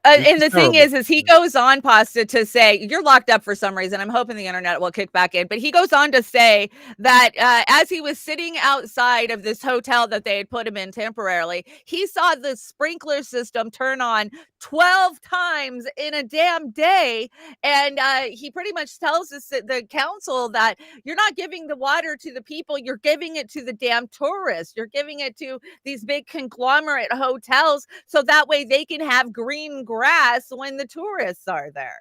And the thing is he goes on, Pasta, to say, you're locked up for some reason. I'm hoping the internet will kick back in. But he goes on to say that as he was sitting outside of this hotel that they had put him in temporarily, he saw the sprinkler system turn on 12 times in a damn day. And he pretty much tells us that the council that you're not giving the water to the people, you're giving it to the damn tourists. You're giving it to these big conglomerate hotels so that way they can have green grass when the tourists are there.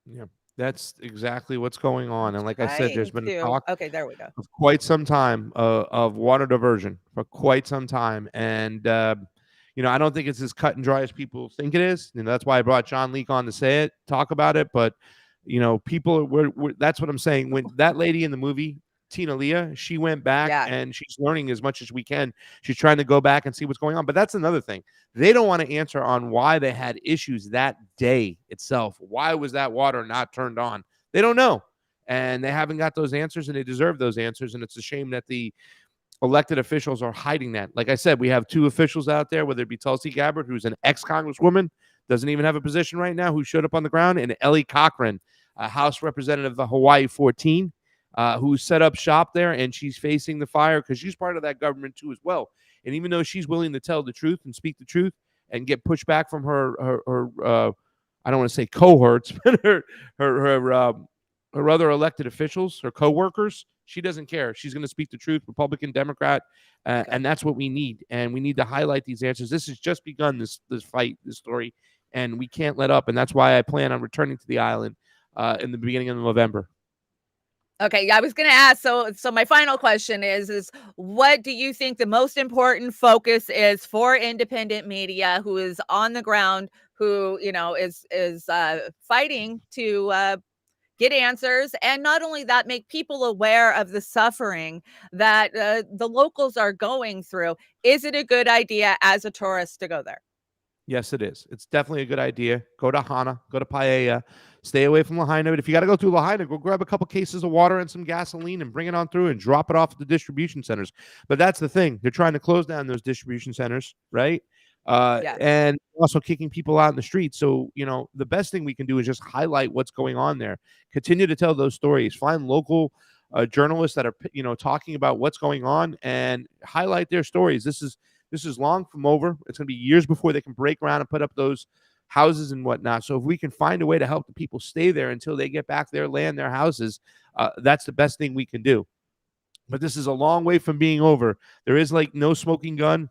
Yeah, that's exactly what's going on. And like I said, there's been a talk there we go. of quite some time of water diversion for quite some time. And, you know, I don't think it's as cut and dry as people think it is. You know, that's why I brought John Leake on to talk about it. But, you know, that's what I'm saying. When that lady in the movie, Tina Leah, she went back and she's learning as much as we can. She's trying to go back and see what's going on. But that's another thing. They don't want to answer on why they had issues that day itself. Why was that water not turned on? They don't know. And they haven't got those answers, and they deserve those answers. And it's a shame that the elected officials are hiding that. Like I said, we have 2 officials out there, whether it be Tulsi Gabbard, who's an ex-congresswoman, doesn't even have a position right now, who showed up on the ground, and Ellie Cochran, a House representative of the Hawaii 14, who set up shop there, and she's facing the fire because she's part of that government too as well. And even though she's willing to tell the truth and speak the truth and get pushback from her I don't want to say cohorts, but her other elected officials, her coworkers, she doesn't care. She's going to speak the truth, Republican, Democrat, and that's what we need. And we need to highlight these answers. This has just begun, this fight, this story, and we can't let up. And that's why I plan on returning to the island in the beginning of November. Okay, I was going to ask, so my final question is what do you think the most important focus is for independent media who is on the ground, who, you know, is fighting to get answers, and not only that, make people aware of the suffering that the locals are going through? Is it a good idea as a tourist to go there? Yes, it is. It's definitely a good idea. Go to Hana, go to Paella, stay away from Lahaina. But if you got to go through Lahaina, go grab a couple cases of water and some gasoline and bring it on through and drop it off at the distribution centers. But that's the thing. They're trying to close down those distribution centers, right? Yes. and also kicking people out in the street. So, the best thing we can do is just highlight what's going on there. Continue to tell those stories. Find local journalists that are, talking about what's going on and highlight their stories. This is long from over. It's going to be years before they can break around and put up those houses and whatnot. So if we can find a way to help the people stay there until they get back their land, their houses, that's the best thing we can do. But this is a long way from being over. There is no smoking gun.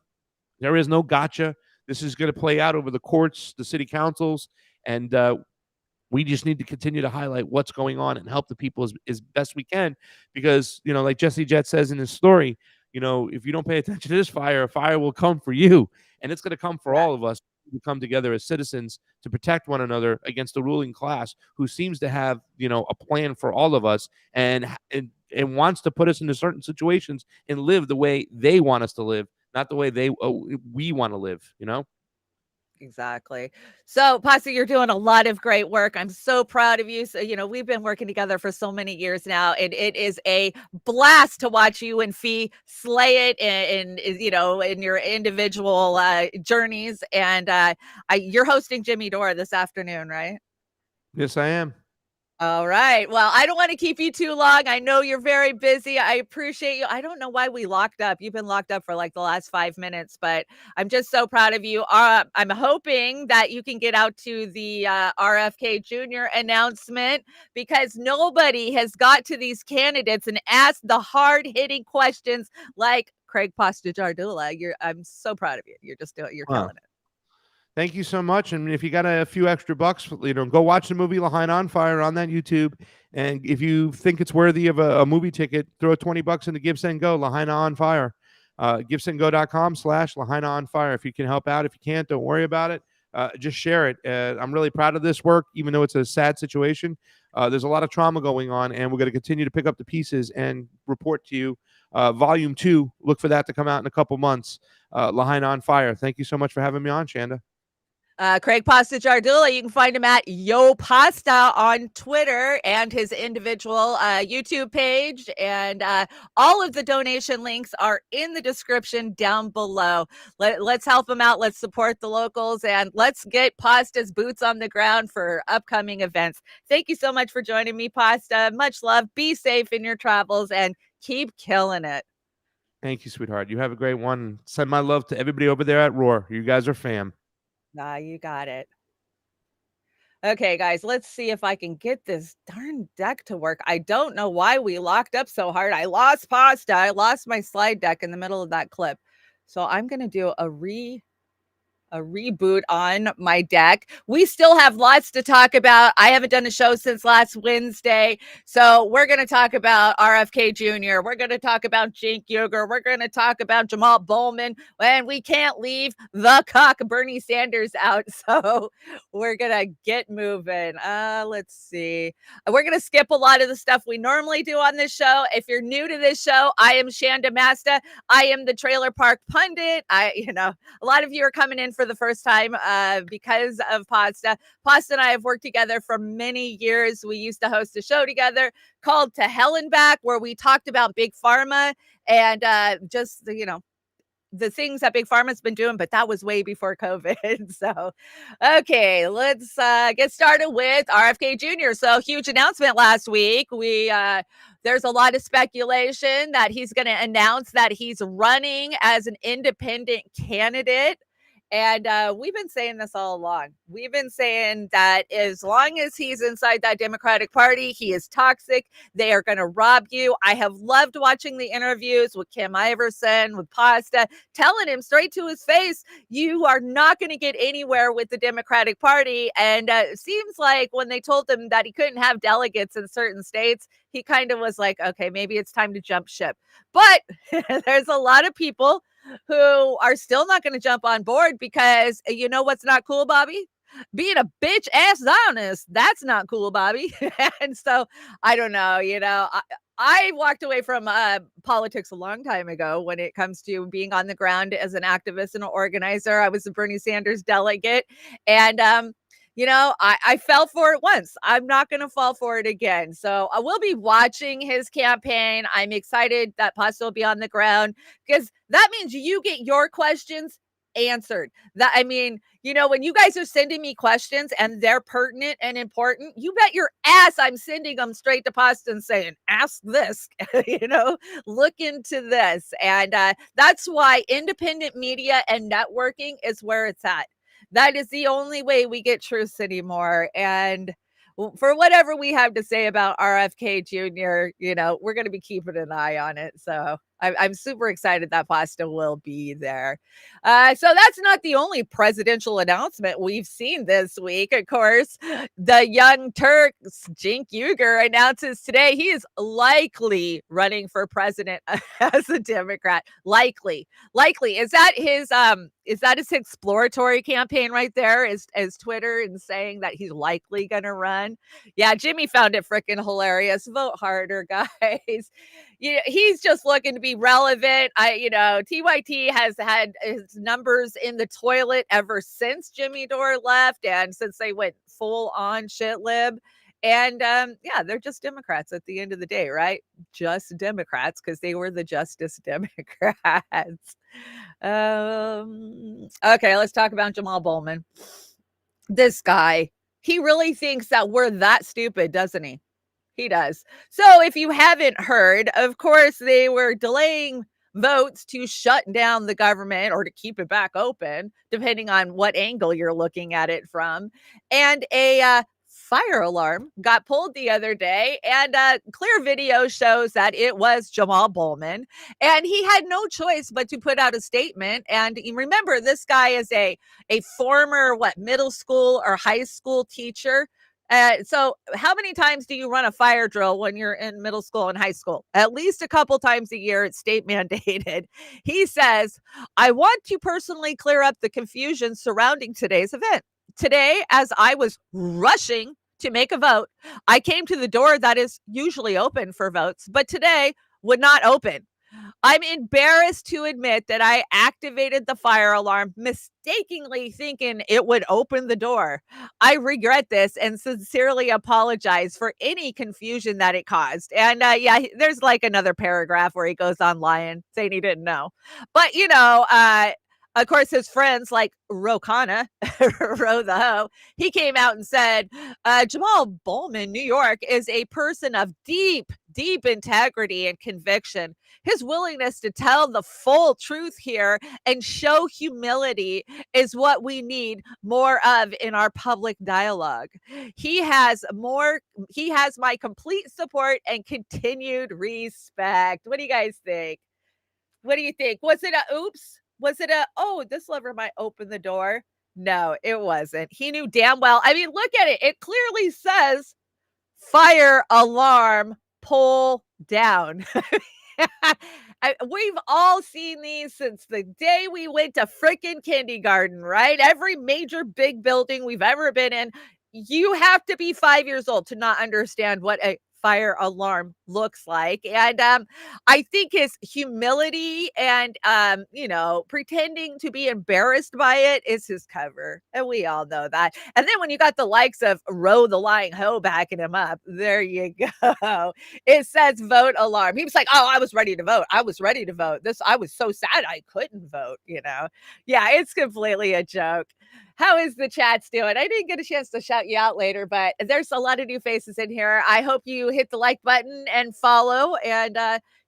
There is no gotcha. This is going to play out over the courts, the city councils, and we just need to continue to highlight what's going on and help the people as best we can. Because, like Jesse Jet says in his story, if you don't pay attention to this fire, a fire will come for you. And it's going to come for all of us. We come together as citizens to protect one another against the ruling class who seems to have, a plan for all of us and wants to put us into certain situations and live the way they want us to live, not the way we want to live, Exactly. So, Pasta, you're doing a lot of great work. I'm so proud of you. So, we've been working together for so many years now, and it is a blast to watch you and Fee slay it in your individual journeys. And you're hosting Jimmy Dore this afternoon, right? Yes, I am. All right. Well, I don't want to keep you too long. I know you're very busy. I appreciate you. I don't know why we locked up. You've been locked up for the last 5 minutes, but I'm just so proud of you. I'm hoping that you can get out to the RFK Jr. announcement, because nobody has got to these candidates and asked the hard-hitting questions like Craig Pasta Jardula. I'm so proud of you. You're killing it. Thank you so much. And if you got a few extra bucks, go watch the movie Lahaina on Fire on that YouTube. And if you think it's worthy of a movie ticket, throw $20 into Give Send Go, Lahaina on Fire. GiveSendGo.com/Lahaina on Fire. If you can help out, if you can't, don't worry about it. Just share it. I'm really proud of this work, even though it's a sad situation. There's a lot of trauma going on, and we're going to continue to pick up the pieces and report to you. Volume 2, look for that to come out in a couple months. Lahaina on Fire. Thank you so much for having me on, Chanda. Craig Pasta Jardula, you can find him at Yo Pasta on Twitter and his individual YouTube page. And all of the donation links are in the description down below. Let's help him out. Let's support the locals, and let's get Pasta's boots on the ground for upcoming events. Thank you so much for joining me, Pasta. Much love. Be safe in your travels and keep killing it. Thank you, sweetheart. You have a great one. Send my love to everybody over there at Roar. You guys are fam. You got it. Okay, guys, let's see if I can get this darn deck to work. I don't know why we locked up so hard. I lost Pasta. I lost my slide deck in the middle of that clip. So I'm going to do a reboot on my deck. We still have lots to talk about. I haven't done a show since last Wednesday. So we're going to talk about RFK Jr. We're going to talk about Cenk Uygur. We're going to talk about Jamal Bowman. And we can't leave the cock Bernie Sanders out. So we're going to get moving. Let's see. We're going to skip a lot of the stuff we normally do on this show. If you're new to this show, I am Chanda-Masta. I am the Trailer Park Pundit. A lot of you are coming in for the first time because of Pasta. Pasta and I have worked together for many years. We used to host a show together called To Hell and Back, where we talked about Big Pharma and just, the things that Big Pharma's been doing, but that was way before COVID. So, okay, let's get started with RFK Jr. So, huge announcement last week. There's a lot of speculation that he's going to announce that he's running as an independent candidate. And we've been saying this all along. We've been saying that as long as he's inside that Democratic Party, he is toxic. They are going to rob you. I have loved watching the interviews with Kim Iverson, with Pasta, telling him straight to his face, you are not going to get anywhere with the Democratic Party. And it seems like when they told him that he couldn't have delegates in certain states, he kind of was like, okay, maybe it's time to jump ship. But there's a lot of people who are still not going to jump on board because you know what's not cool, Bobby? Being a bitch ass Zionist. That's not cool, Bobby. And so I don't know, I walked away from politics a long time ago when it comes to being on the ground as an activist and an organizer. I was a Bernie Sanders delegate, and I fell for it once. I'm not going to fall for it again. So I will be watching his campaign. I'm excited that Pasta will be on the ground because that means you get your questions answered. That, I mean, when you guys are sending me questions and they're pertinent and important, you bet your ass I'm sending them straight to Pasta and saying, ask this, look into this. And that's why independent media and networking is where it's at. That is the only way we get truths anymore. And for whatever we have to say about RFK Jr., we're going to be keeping an eye on it. So I'm super excited that Pasta will be there. So that's not the only presidential announcement we've seen this week. Of course, the Young Turks, Cenk Uygur, announces today he is likely running for president as a Democrat. Likely. Is that his exploratory campaign right there? Is Twitter and saying that he's likely gonna run? Yeah, Jimmy found it freaking hilarious. Vote harder, guys. He's just looking to be relevant. TYT has had his numbers in the toilet ever since Jimmy Dore left and since they went full on shit lib. And they're just Democrats at the end of the day, right? Just Democrats, because they were the Justice Democrats. Okay, let's talk about Jamal Bowman. This guy, he really thinks that we're that stupid, doesn't he? He does. So if you haven't heard, of course, they were delaying votes to shut down the government or to keep it back open, depending on what angle you're looking at it from. And a fire alarm got pulled the other day, and clear video shows that it was Jamal Bowman, and he had no choice but to put out a statement. And you remember, this guy is a former middle school or high school teacher. So how many times do you run a fire drill when you're in middle school and high school? At least a couple times a year. It's state mandated. He says, I want to personally clear up the confusion surrounding today's event. Today, as I was rushing to make a vote, I came to the door that is usually open for votes, but today would not open. I'm embarrassed to admit that I activated the fire alarm, mistakenly thinking it would open the door. I regret this and sincerely apologize for any confusion that it caused. And there's another paragraph where he goes on lying, saying he didn't know. But, of course, his friends like Rokana, Ro the Ho, he came out and said, Jamal Bowman, New York, is a person of deep integrity and conviction. His willingness to tell the full truth here and show humility is what we need more of in our public dialogue. He has my complete support and continued respect. What do you guys think? What do you think? Was it a oops? Was it this lever might open the door? No, it wasn't. He knew damn well. I mean, look at it. It clearly says fire alarm, pull down. We've all seen these since the day we went to freaking kindergarten, right? Every major big building we've ever been in, you have to be 5 years old to not understand what a fire alarm looks like. And I think his humility and pretending to be embarrassed by it is his cover, and we all know that. And then when you got the likes of Ro the Lying Ho backing him up, there you go. It says vote alarm. He was like, I was ready to vote. I was so sad I couldn't vote. Yeah, it's completely a joke. How is the chats doing? I didn't get a chance to shout you out later, but there's a lot of new faces in here. I hope you hit the like button and follow and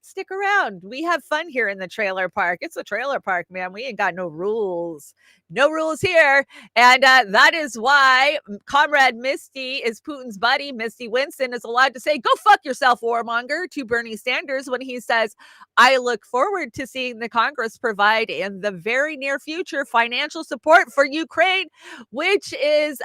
stick around. We have fun here in the trailer park. It's a trailer park, man. We ain't got no rules. No rules here. And that is why Comrade Misty is Putin's buddy. Misty Winston is allowed to say, go fuck yourself, warmonger, to Bernie Sanders when he says, I look forward to seeing the Congress provide in the very near future financial support for Ukraine, which is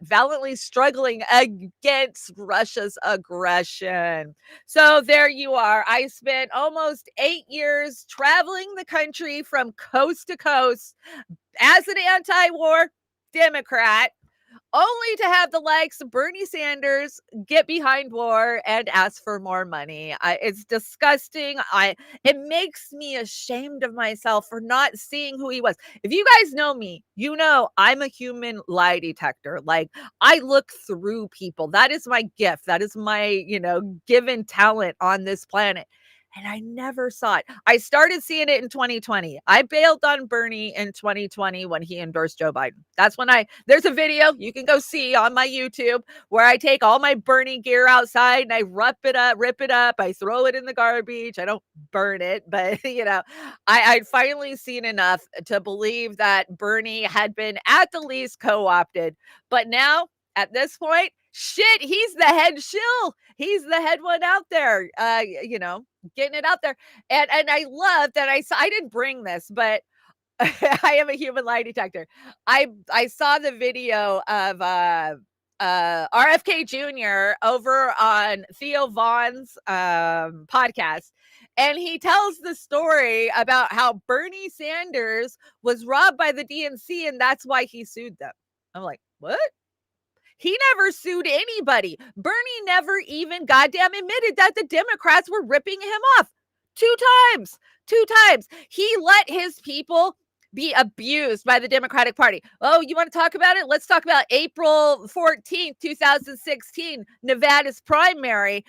valiantly struggling against Russia's aggression. So there you are. I spent almost 8 years traveling the country from coast to coast as an anti-war Democrat, only to have the likes of Bernie Sanders get behind war and ask for more money. It's disgusting. It makes me ashamed of myself for not seeing who he was. If you guys know me, you know I'm a human lie detector. Like, I look through people. That is my gift. That is my, given talent on this planet. and I never saw it. I started seeing it in 2020. I bailed on Bernie in 2020 when he endorsed Joe Biden. That's when there's a video you can go see on my YouTube where I take all my Bernie gear outside and I rip it up. I throw it in the garbage. I don't burn it, but I'd finally seen enough to believe that Bernie had been at the least co-opted. But now at this point, shit, he's the head shill. He's the head one out there, getting it out there. And I love that I didn't bring this, but I am a human lie detector. I saw the video of RFK Jr. over on Theo Vaughn's podcast. And he tells the story about how Bernie Sanders was robbed by the DNC and that's why he sued them. I'm like, what? He never sued anybody. Bernie never even goddamn admitted that the Democrats were ripping him off. Two times. He let his people be abused by the Democratic Party. Oh, you want to talk about it? Let's talk about April 14th, 2016, Nevada's primary,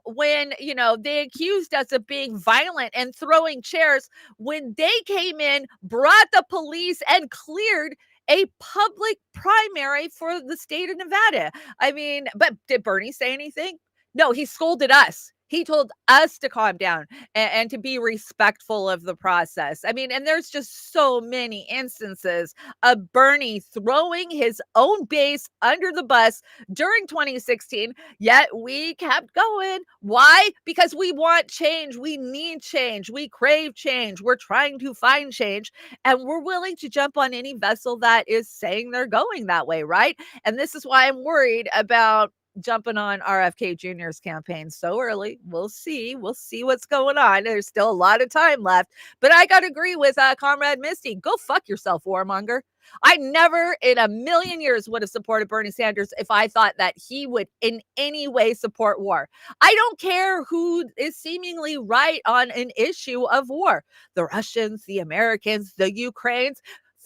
when, they accused us of being violent and throwing chairs when they came in, brought the police and cleared a public primary for the state of Nevada. I mean, but did Bernie say anything? No, he scolded us. He told us to calm down and to be respectful of the process. I mean, and there's just so many instances of Bernie throwing his own base under the bus during 2016, yet we kept going. Why? Because we want change. We need change. We crave change. We're trying to find change, and we're willing to jump on any vessel that is saying they're going that way, right? And this is why I'm worried about jumping on RFK Jr.'s campaign so early. We'll see what's going on. There's still a lot of time left, but I gotta agree with Comrade Misty. Go fuck yourself, warmonger. I never in a million years would have supported Bernie Sanders if I thought that he would in any way support war. I don't care who is seemingly right on an issue of war. The Russians, the Americans, the Ukrainians.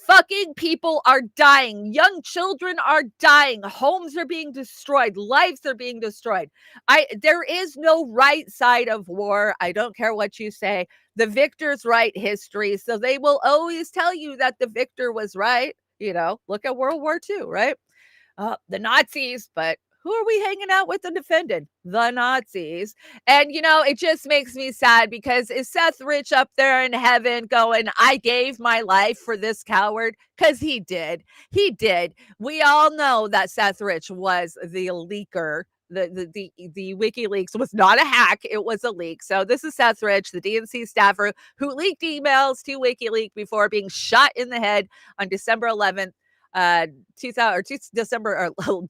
Fucking people are dying. Young children are dying. Homes are being destroyed. Lives are being destroyed. There is no right side of war. I don't care what you say. The victors write history. So they will always tell you that the victor was right. Look at World War II, right? The Nazis, but who are we hanging out with and defending? The Nazis. And, it just makes me sad because is Seth Rich up there in heaven going, I gave my life for this coward? Because he did. He did. We all know that Seth Rich was the leaker. The WikiLeaks was not a hack. It was a leak. So this is Seth Rich, the DNC staffer who leaked emails to WikiLeaks before being shot in the head on December 11th,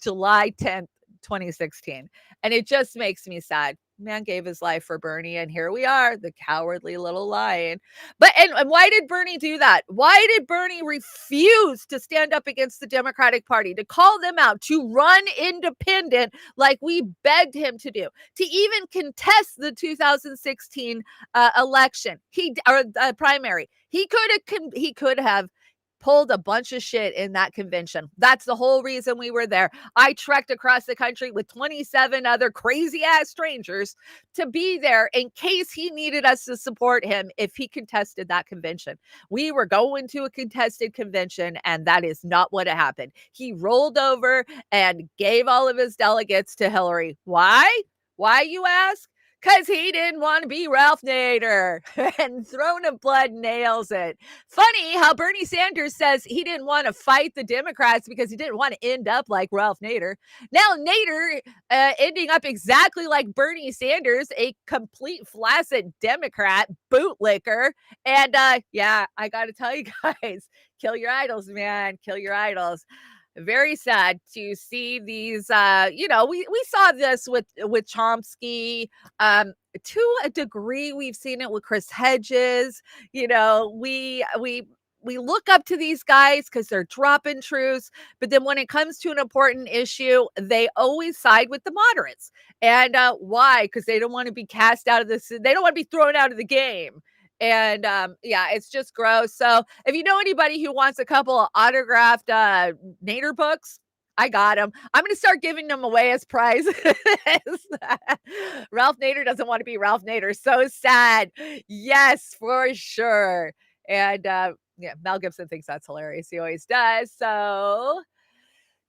July 10th, 2016. And it just makes me sad. Man gave his life for Bernie, and here we are, the cowardly little lion. But and why did Bernie do that? Why did Bernie refuse to stand up against the Democratic Party, to call them out, to run independent like we begged him to do, to even contest the 2016 election, primary? He could have pulled a bunch of shit in that convention. That's the whole reason we were there. I trekked across the country with 27 other crazy ass strangers to be there in case he needed us to support him if he contested that convention. We were going to a contested convention, and that is not what happened. He rolled over and gave all of his delegates to Hillary. Why? Why, you ask? Because he didn't want to be Ralph Nader. And Throne of Blood nails it. Funny how Bernie Sanders says he didn't want to fight the Democrats because he didn't want to end up like Ralph Nader. Now Nader ending up exactly like Bernie Sanders, a complete flaccid Democrat bootlicker. And yeah, I got to tell you guys, kill your idols, man. Kill your idols. Very sad to see these, we saw this with Chomsky, to a degree. We've seen it with Chris Hedges. We look up to these guys because they're dropping truths, but then when it comes to an important issue, they always side with the moderates. And why? Because they don't want to be cast out of this. They don't want to be thrown out of the game. And yeah, it's just gross. So if you know anybody who wants a couple of autographed Nader books, I got them. I'm going to start giving them away as prizes. Ralph Nader doesn't want to be Ralph Nader. So sad. Yes, for sure. And yeah, Mel Gibson thinks that's hilarious. He always does. So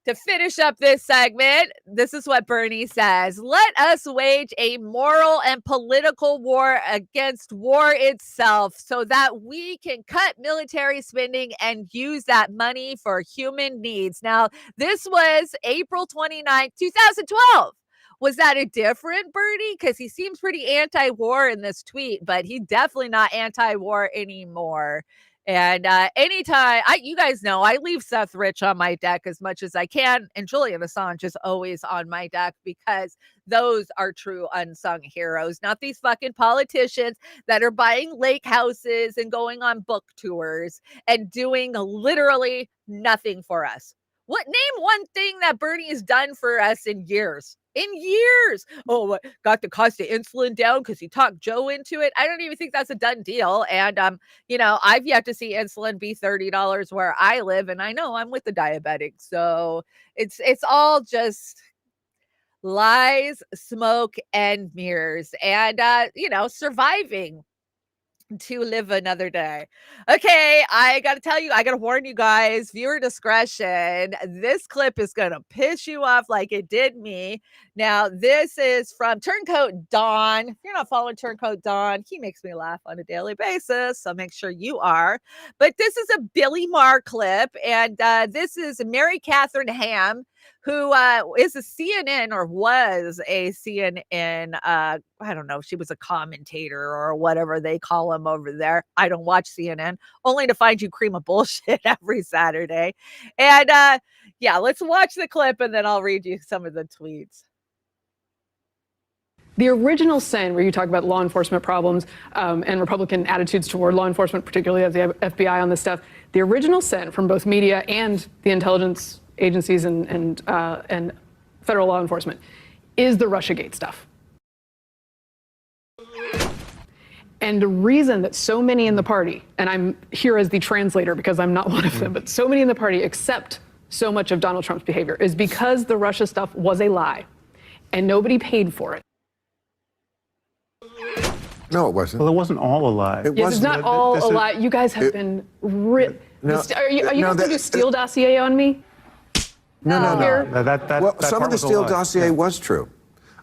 to finish up this segment, this is what Bernie says. Let us wage a moral and political war against war itself so that we can cut military spending and use that money for human needs. Now, this was April 29th, 2012. Was that a different Bernie? Because he seems pretty anti-war in this tweet, but he's definitely not anti-war anymore. And anytime, you guys know, I leave Seth Rich on my deck as much as I can. And Julian Assange is always on my deck because those are true unsung heroes, not these fucking politicians that are buying lake houses and going on book tours and doing literally nothing for us. Name one thing that Bernie has done for us in years. In years. Oh, got the cost of insulin down because he talked Joe into it. I don't even think that's a done deal. And I've yet to see insulin be $30 where I live, and I know I'm with the diabetics. So it's all just lies, smoke, and mirrors, and surviving to live another day. Okay, I gotta tell you, I gotta warn you guys, viewer discretion. This clip is gonna piss you off like it did me. Now, this is from Turncoat Don. If you're not following Turncoat Don, he makes me laugh on a daily basis, so make sure you are. But this is a Billy Maher clip, and this is Mary Catherine Ham, who is a CNN or was a CNN, I don't know, she was a commentator or whatever they call them over there. I don't watch CNN, only to find you cream of bullshit every Saturday. And yeah, let's watch the clip and then I'll read you some of the tweets. The original sin where you talk about law enforcement problems and Republican attitudes toward law enforcement, particularly as the FBI on this stuff, the original sin from both media and the intelligence agencies and federal law enforcement is the Russiagate stuff. And the reason that so many in the party, and I'm here as the translator because I'm not one of them, but so many in the party accept so much of Donald Trump's behavior is because the Russia stuff was a lie and nobody paid for it. No, it wasn't. Well, it wasn't all a lie. Yes, it's not all a lie. You guys have been ripped. Are you going to do Steele dossier on me? No. Well, some of the Steele dossier was true.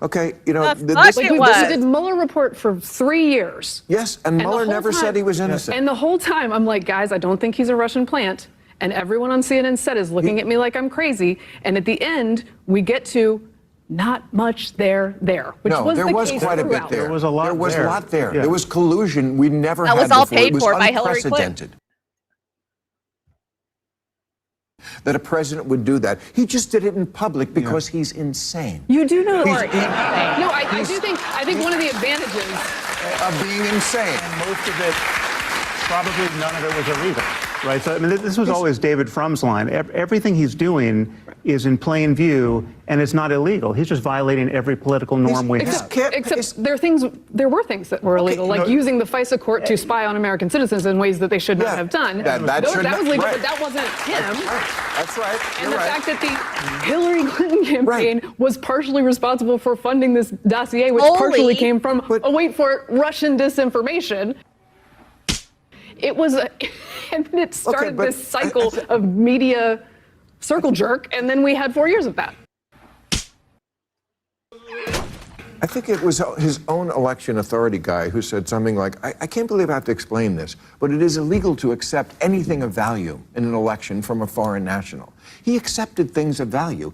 Okay, this did Mueller report for 3 years. Yes, and Mueller never said he was innocent. And the whole time, I'm like, guys, I don't think he's a Russian plant. And everyone on CNN set is looking at me like I'm crazy. And at the end, we get to not much there, which was the case. There was quite a bit there. There was a lot there. There was a lot there. Yeah. There was collusion we never had before. That was all paid for by Hillary Clinton. That a president would do that. He just did it in public because he's insane. You do know that. No, I think one of the advantages of being insane. And most of it, probably none of it was illegal, right? So I mean, this was always David Frum's line. Everything he's doing is in plain view, and it's not illegal. He's just violating every political norm we have. Except there were things that were illegal, like using the FISA court to spy on American citizens in ways that they should not have done. That was legal, but that wasn't him. That's right. And the fact that the Hillary Clinton campaign was partially responsible for funding this dossier, which partially came from, wait for it, Russian disinformation. It was, and then it started this cycle of media circle jerk, and then we had 4 years of that. I think it was his own election authority guy who said something like, I can't believe I have to explain this, but it is illegal to accept anything of value in an election from a foreign national. He accepted things of value.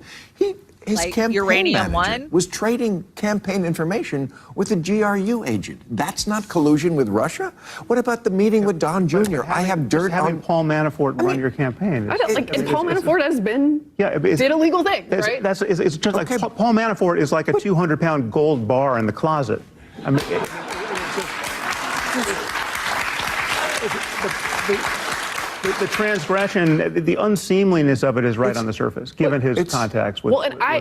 His like campaign Uranium manager One? was trading campaign information with a GRU agent. That's not collusion with Russia? What about the meeting with Don Jr.? I have dirt having Paul Manafort run your campaign. I don't, Paul Manafort has been did illegal things, right? It's just like Paul Manafort is like a 200-pound gold bar in the closet. I mean, the transgression, the unseemliness of it is right on the surface, given his contacts with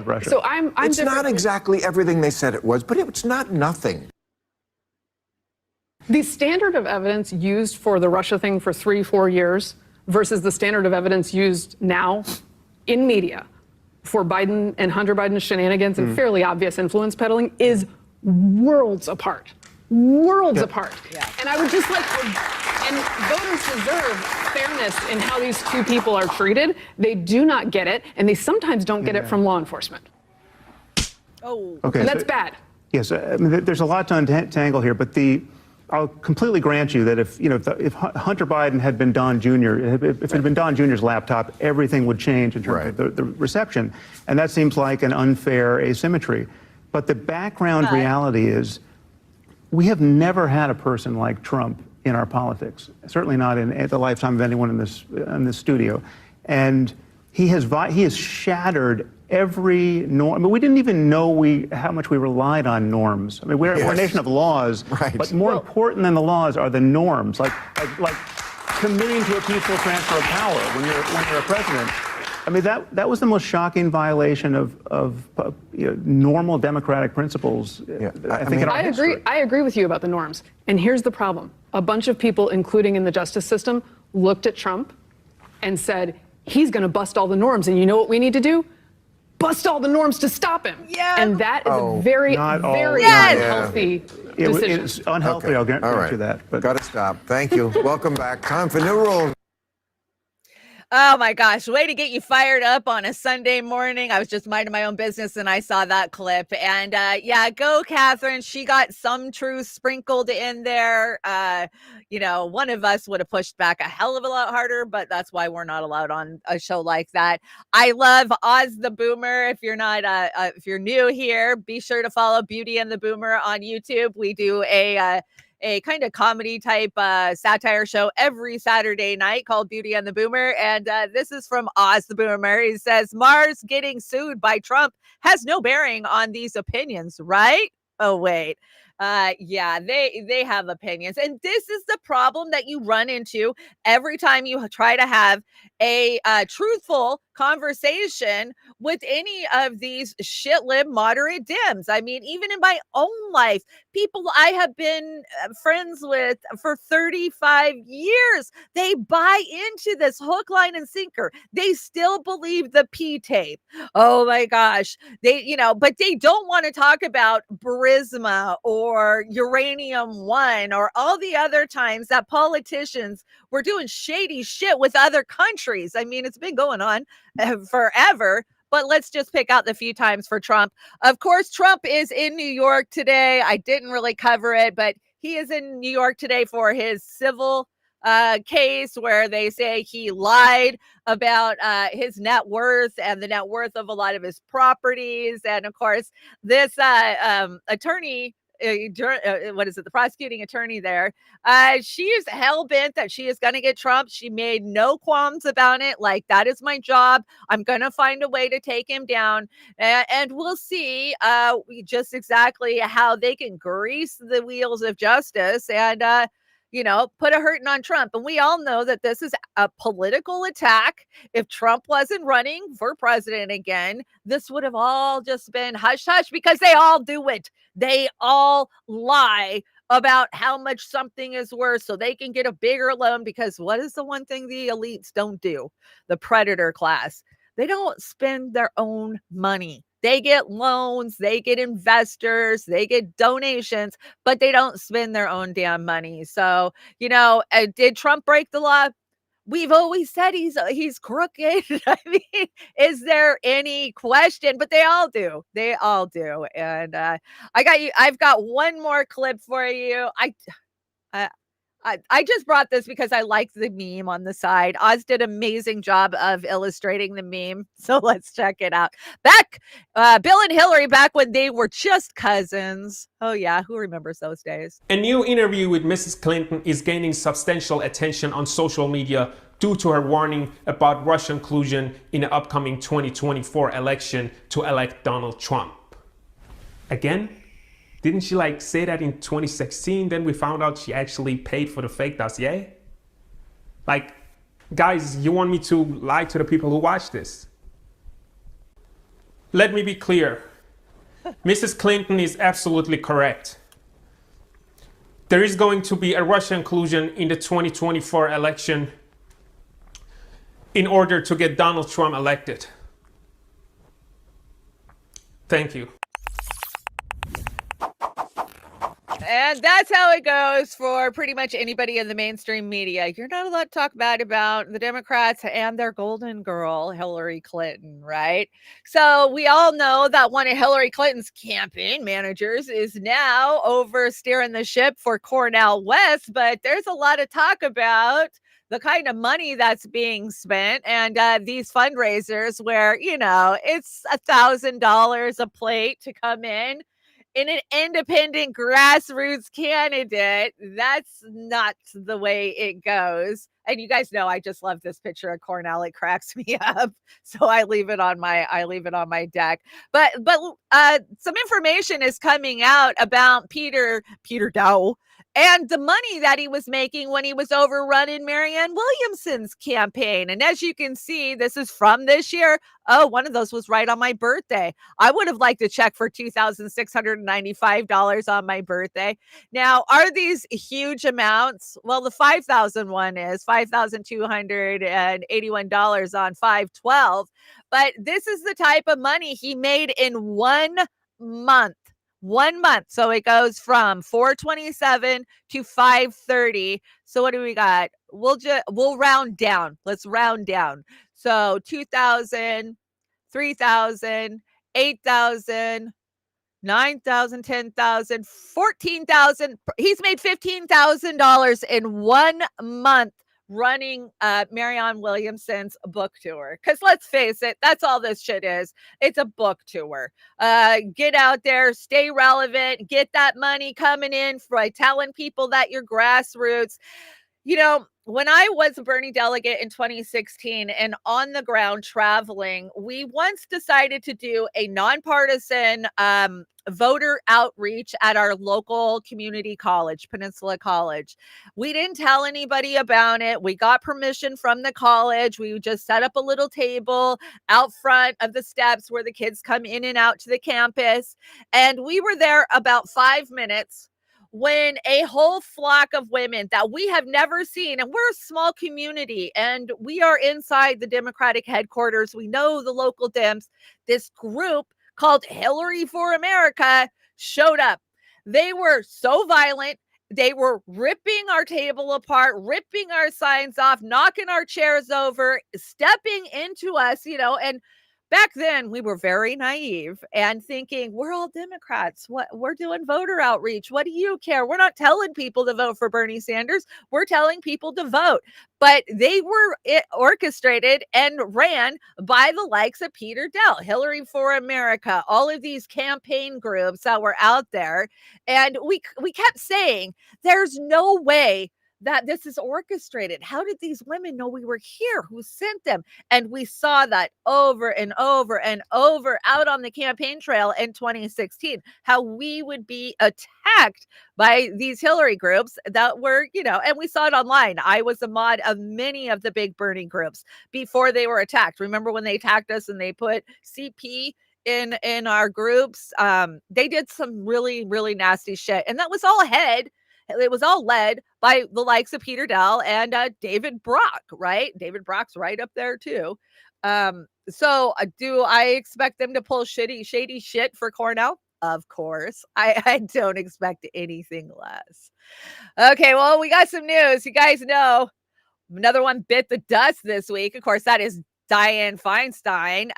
Russia. So I'm it's not exactly everything they said it was, but it's not nothing. The standard of evidence used for the Russia thing for 3-4 years versus the standard of evidence used now in media for Biden and Hunter Biden's shenanigans and fairly obvious influence peddling is worlds apart. Worlds apart. Yeah. And I would just like, and voters deserve fairness in how these two people are treated. They do not get it, and they sometimes don't get it from law enforcement. Oh, okay. And that's bad. Yes, I mean, there's a lot to untangle here, but I'll completely grant you that if Hunter Biden had been Don Jr., if it had been Don Jr.'s laptop, everything would change in terms of the reception, and that seems like an unfair asymmetry. But the background reality is, we have never had a person like Trump in our politics, certainly not in the lifetime of anyone in this studio, and he has shattered every norm. I mean, we didn't even know how much we relied on norms. I mean, we're a nation of laws, but more important than the laws are the norms, like committing to a peaceful transfer of power when you're a president. I mean, that was the most shocking violation of normal democratic principles. I think in our history. I agree with you about the norms. And here's the problem: a bunch of people, including in the justice system, looked at Trump and said, he's going to bust all the norms. And you know what we need to do? Bust all the norms to stop him. Yeah. And that is a very, very unhealthy decision. It's unhealthy, I'll grant you that. But got to stop. Thank you. Welcome back. Time for new rules. Oh my gosh, way to get you fired up on a Sunday morning. I was just minding my own business and I saw that clip. And yeah, go Catherine. She got some truth sprinkled in there. One of us would have pushed back a hell of a lot harder, but that's why we're not allowed on a show like that. I love Oz the Boomer. If you're not, if you're new here, be sure to follow Beauty and the Boomer on YouTube. We do a kind of comedy type satire show every Saturday night called Beauty and the Boomer. And this is from Oz the Boomer. He says, Mars getting sued by Trump has no bearing on these opinions, right? Oh, wait. Yeah, they have opinions. And this is the problem that you run into every time you try to have a truthful conversation with any of these shit-lib moderate Dems. I mean, even in my own life, people I have been friends with for 35 years, they buy into this hook, line, and sinker. They still believe the P-tape. Oh my gosh. But they don't want to talk about Burisma or Uranium One or all the other times that politicians were doing shady shit with other countries. I mean, it's been going on forever, but let's just pick out the few times for Trump. Of course, Trump is in New York today. I didn't really cover it, but he is in New York today for his civil case where they say he lied about his net worth and the net worth of a lot of his properties. And of course, this attorney, the prosecuting attorney there, she is hell-bent that she is going to get Trump. She made no qualms about it. Like, that is my job. I'm going to find a way to take him down. And we'll see just exactly how they can grease the wheels of justice and, put a hurting on Trump. And we all know that this is a political attack. If Trump wasn't running for president again, this would have all just been hush hush because they all do it. They all lie about how much something is worth so they can get a bigger loan, because what is the one thing the elites don't do? The predator class. They don't spend their own money. They get loans, they get investors, they get donations, but they don't spend their own damn money. So, did Trump break the law? We've always said he's crooked. I mean, is there any question? But they all do. They all do. And I've got one more clip for you. I just brought this because I like the meme on the side. Oz did an amazing job of illustrating the meme. So let's check it out. Bill and Hillary back when they were just cousins. Oh yeah, who remembers those days? A new interview with Mrs. Clinton is gaining substantial attention on social media due to her warning about Russian collusion in the upcoming 2024 election to elect Donald Trump. Again? Didn't she say that in 2016? Then we found out she actually paid for the fake dossier? Guys, you want me to lie to the people who watch this? Let me be clear. Mrs. Clinton is absolutely correct. There is going to be a Russian collusion in the 2024 election in order to get Donald Trump elected. Thank you. And that's how it goes for pretty much anybody in the mainstream media. You're not allowed to talk bad about the Democrats and their golden girl, Hillary Clinton, right? So we all know that one of Hillary Clinton's campaign managers is now over steering the ship for Cornell West, but there's a lot of talk about the kind of money that's being spent and these fundraisers where, it's $1,000 a plate to come in an independent grassroots candidate. That's not the way it goes. And you guys know I just love this picture of Cornell. It cracks me up. So I leave it on my deck. But some information is coming out about Peter Dow and the money that he was making when he was over running Marianne Williamson's campaign. And as you can see, this is from this year. Oh, one of those was right on my birthday. I would have liked a check for $2,695 on my birthday. Now, are these huge amounts? Well, the $5,000 one is $5,281 on 5/12. But this is the type of money he made in 1 month. 1 month. So it goes from 427 to 530. So what do we got? We'll round down. Let's round down. So 2,000, 3,000, 8,000, 9,000, 10,000, 14,000. He's made $15,000 in 1 month running Marianne Williamson's book tour. Because let's face it, that's all this shit is. It's a book tour. Get out there, stay relevant, get that money coming in by telling people that you're grassroots. When I was a Bernie delegate in 2016 and on the ground traveling, we once decided to do a nonpartisan voter outreach at our local community college, Peninsula College. We didn't tell anybody about it. We got permission from the college. We just set up a little table out front of the steps where the kids come in and out to the campus. And we were there about 5 minutes when a whole flock of women that we have never seen, and we're a small community and we are inside the Democratic headquarters. We know the local Dems. This group called Hillary for America showed up. They were so violent. They were ripping our table apart, ripping our signs off, knocking our chairs over, stepping into us, and back then, we were very naive and thinking, we're all Democrats. We're doing voter outreach. What do you care? We're not telling people to vote for Bernie Sanders. We're telling people to vote. But they were orchestrated and ran by the likes of Peter Dell, Hillary for America, all of these campaign groups that were out there. And we kept saying, there's no way that this is orchestrated. How did these women know we were here? Who sent them? And we saw that over and over and over out on the campaign trail in 2016, how we would be attacked by these Hillary groups that were, and we saw it online. I was a mod of many of the big Bernie groups before they were attacked. Remember when they attacked us and they put CP in our groups? They did some really, really nasty shit. And that was all it was all led by the likes of Peter Dell and David Brock, right? David Brock's right up there too. So do I expect them to pull shady shit for Cornell? Of course. I don't expect anything less. Okay, well, we got some news. You guys know another one bit the dust this week. Of course, that is Dianne Feinstein.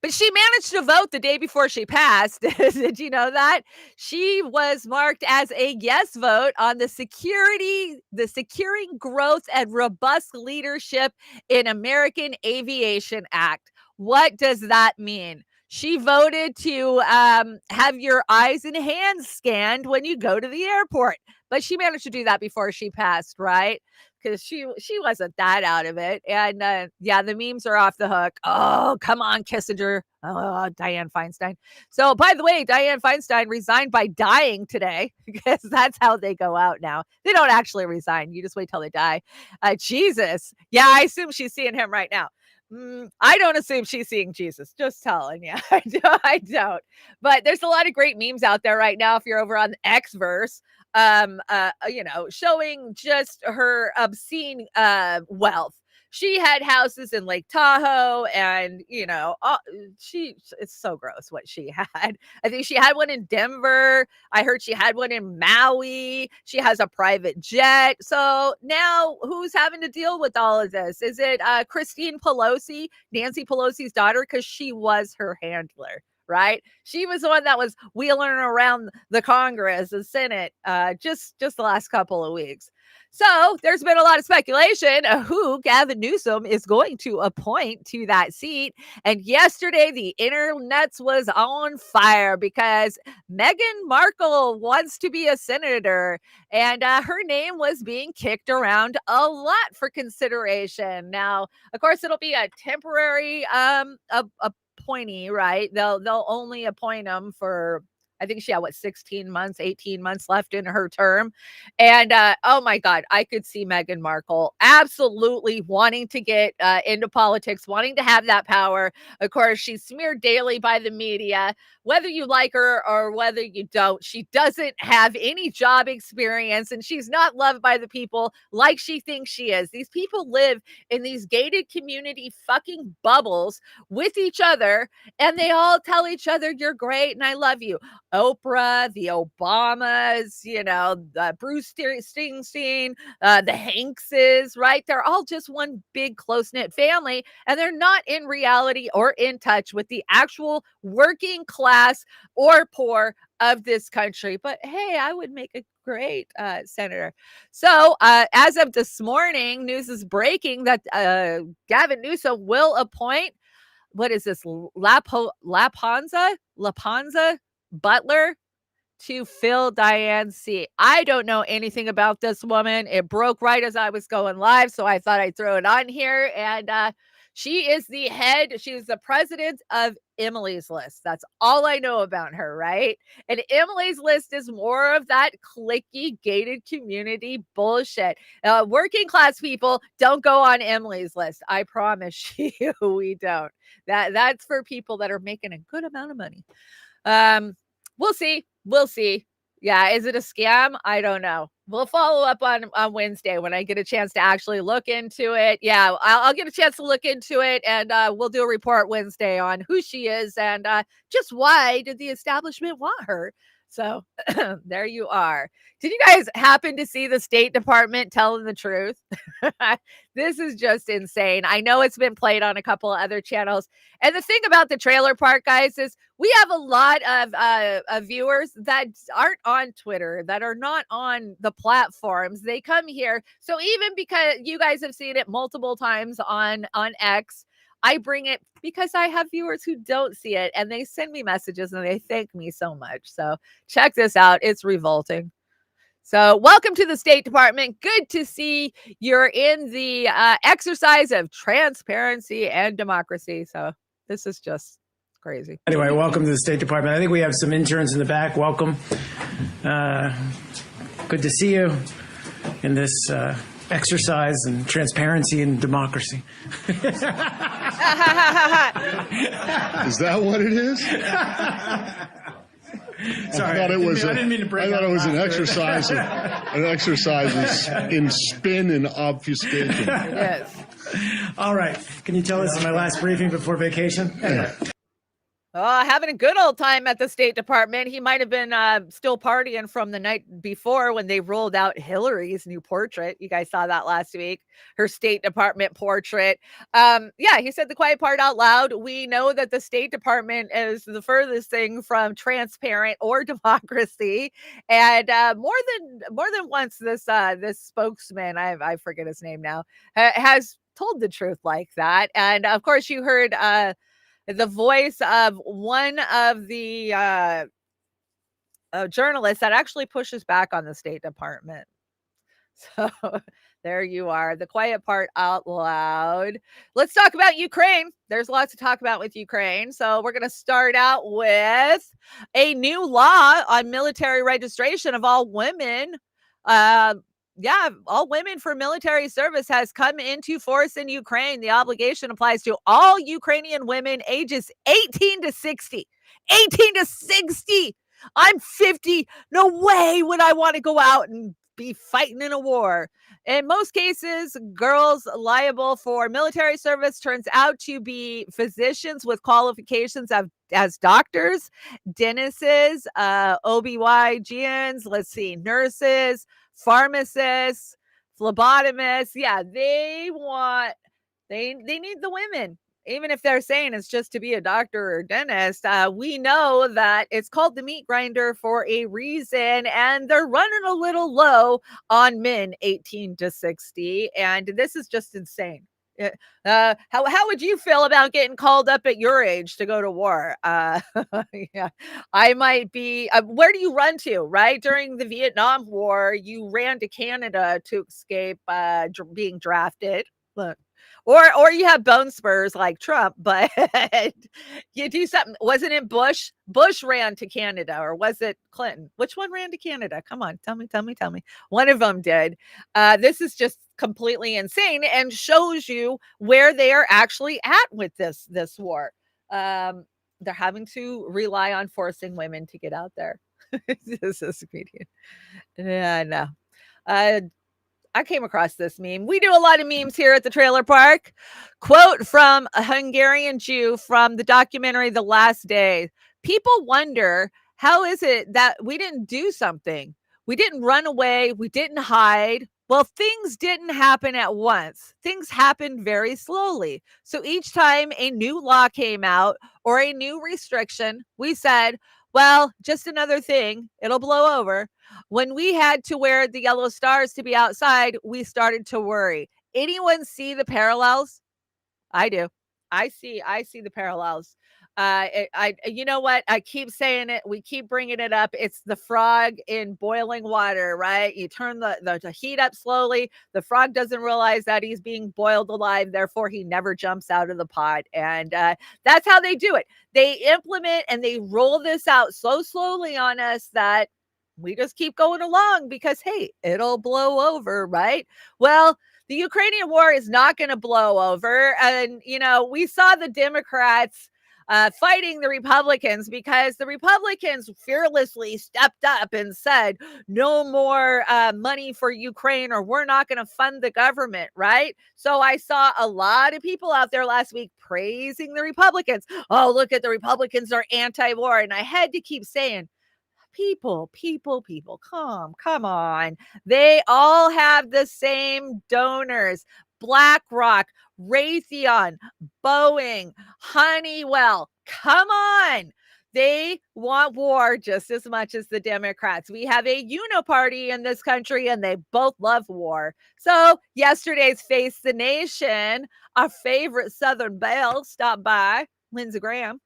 But she managed to vote the day before she passed. Did you know that? She was marked as a yes vote on the Securing Growth and Robust Leadership in American Aviation Act. What does that mean? She voted to have your eyes and hands scanned when you go to the airport. But she managed to do that before she passed, right? Because she wasn't that out of it. And the memes are off the hook. Oh, come on, Kissinger. Oh, Dianne Feinstein. So, by the way, Dianne Feinstein resigned by dying today, because that's how they go out now. They don't actually resign. You just wait till they die. Jesus. Yeah, I assume she's seeing him right now. I don't assume she's seeing Jesus. Just telling you. I don't. But there's a lot of great memes out there right now if you're over on Xverse. Showing just her obscene wealth. she had houses in Lake Tahoe, and it's so gross what she had. I think she had one in Denver. I heard she had one in Maui. She has a private jet. So now who's having to deal with all of this? Is it Christine Pelosi, Nancy Pelosi's daughter? Because she was her handler. Right? She was the one that was wheeling around the Congress and Senate just the last couple of weeks. So there's been a lot of speculation of who Gavin Newsom is going to appoint to that seat. And yesterday, the internets was on fire because Meghan Markle wants to be a senator, and her name was being kicked around a lot for consideration. Now, of course, it'll be a temporary appointee, right? They'll only appoint them for, I think she had 16 months, 18 months left in her term. And oh my God, I could see Meghan Markle absolutely wanting to get into politics, wanting to have that power. Of course, she's smeared daily by the media. Whether you like her or whether you don't, she doesn't have any job experience, and she's not loved by the people like she thinks she is. These people live in these gated community fucking bubbles with each other, and they all tell each other, "You're great and I love you." Oprah, the Obamas, Bruce Springsteen, the Hankses, right? They're all just one big close-knit family, and they're not in reality or in touch with the actual working class or poor of this country. But hey, I would make a great senator. So as of this morning, news is breaking that Gavin Newsom will appoint, what is this, Lapanza Butler to fill Diane's seat. I don't know anything about this woman. It broke right as I was going live, so I thought I'd throw it on here. And she is the president of Emily's List. That's all I know about her, right? And Emily's List is more of that cliquey, gated community bullshit. Working class people don't go on Emily's List. I promise you, we don't. That's for people that are making a good amount of money. We'll see. Yeah, is it a scam? I don't know. We'll follow up on Wednesday when I get a chance to actually look into it. Yeah, I'll get a chance to look into it, and we'll do a report Wednesday on who she is and just why did the establishment want her. So there you are. Did you guys happen to see the State Department telling the truth? This is just insane. I know it's been played on a couple of other channels. And the thing about the trailer park, guys, is we have a lot of viewers that aren't on Twitter, that are not on the platforms. They come here. So even because you guys have seen it multiple times on X, I bring it because I have viewers who don't see it, and they send me messages and they thank me so much. So check this out. It's revolting. So welcome to the State Department. Good to see you're in the exercise of transparency and democracy. So this is just crazy. Anyway, welcome to the State Department. I think we have some interns in the back. Welcome. Good to see you in this exercise and transparency and democracy. Is that what it is? Sorry, I didn't mean to break. I thought it was an exercise. An exercise in spin and obfuscation. Yes. All right. Can you tell this is my last briefing before vacation? Anyway. Having a good old time at the State Department. He might have been still partying from the night before when they rolled out Hillary's new portrait. You guys saw that last week, her State Department portrait. Yeah, he said the quiet part out loud. We know that the State Department is the furthest thing from transparent or democracy. And more than once, this spokesman, I forget his name now, has told the truth like that. And of course, you heard the voice of one of the journalists that actually pushes back on the State Department. So there you are. The quiet part out loud. Let's talk about Ukraine. There's lots to talk about with Ukraine. So we're going to start out with a new law on military registration of all women. All women for military service has come into force in Ukraine. The obligation applies to all Ukrainian women ages 18 to 60. 18 to 60. I'm 50. No way would I want to go out and be fighting in a war. In most cases, girls liable for military service turns out to be physicians with qualifications as doctors, dentists, OB-GYNs, let's see, nurses, pharmacists, phlebotomists. Yeah, they need the women. Even if they're saying it's just to be a doctor or dentist, we know that it's called the meat grinder for a reason, and they're running a little low on men 18 to 60, and this is just insane. How would you feel about getting called up at your age to go to war? Yeah, I might be. Where do you run to? Right during the Vietnam War, you ran to Canada to escape being drafted. Look. Or you have bone spurs like Trump, but you do something. Wasn't it Bush? Bush ran to Canada, or was it Clinton? Which one ran to Canada? Come on, tell me. One of them did. This is just completely insane and shows you where they are actually at with this war. They're having to rely on forcing women to get out there. This is comedian. Yeah, no. I came across this meme. We do a lot of memes here at the trailer park. Quote from a Hungarian Jew from the documentary The Last Day. People wonder, how is it that we didn't do something? We didn't run away. We didn't hide. Well, things didn't happen at once. Things happened very slowly. So each time a new law came out or a new restriction, we said, well, just another thing. It'll blow over. When we had to wear the yellow stars to be outside, we started to worry. Anyone see the parallels? I do. I see the parallels. You know what? I keep saying it. We keep bringing it up. It's the frog in boiling water, right? You turn the heat up slowly. The frog doesn't realize that he's being boiled alive. Therefore, he never jumps out of the pot. And that's how they do it. They implement and they roll this out so slowly on us that we just keep going along because, hey, it'll blow over, right? Well, the Ukrainian war is not going to blow over. And, we saw the Democrats fighting the Republicans because the Republicans fearlessly stepped up and said, no more money for Ukraine, or we're not going to fund the government, right? So I saw a lot of people out there last week praising the Republicans. Oh, look at the Republicans are anti-war. And I had to keep saying, people, come on. They all have the same donors. BlackRock, Raytheon, Boeing, Honeywell. Come on. They want war just as much as the Democrats. We have a uniparty in this country and they both love war. So yesterday's Face the Nation, our favorite Southern belle, stopped by, Lindsey Graham.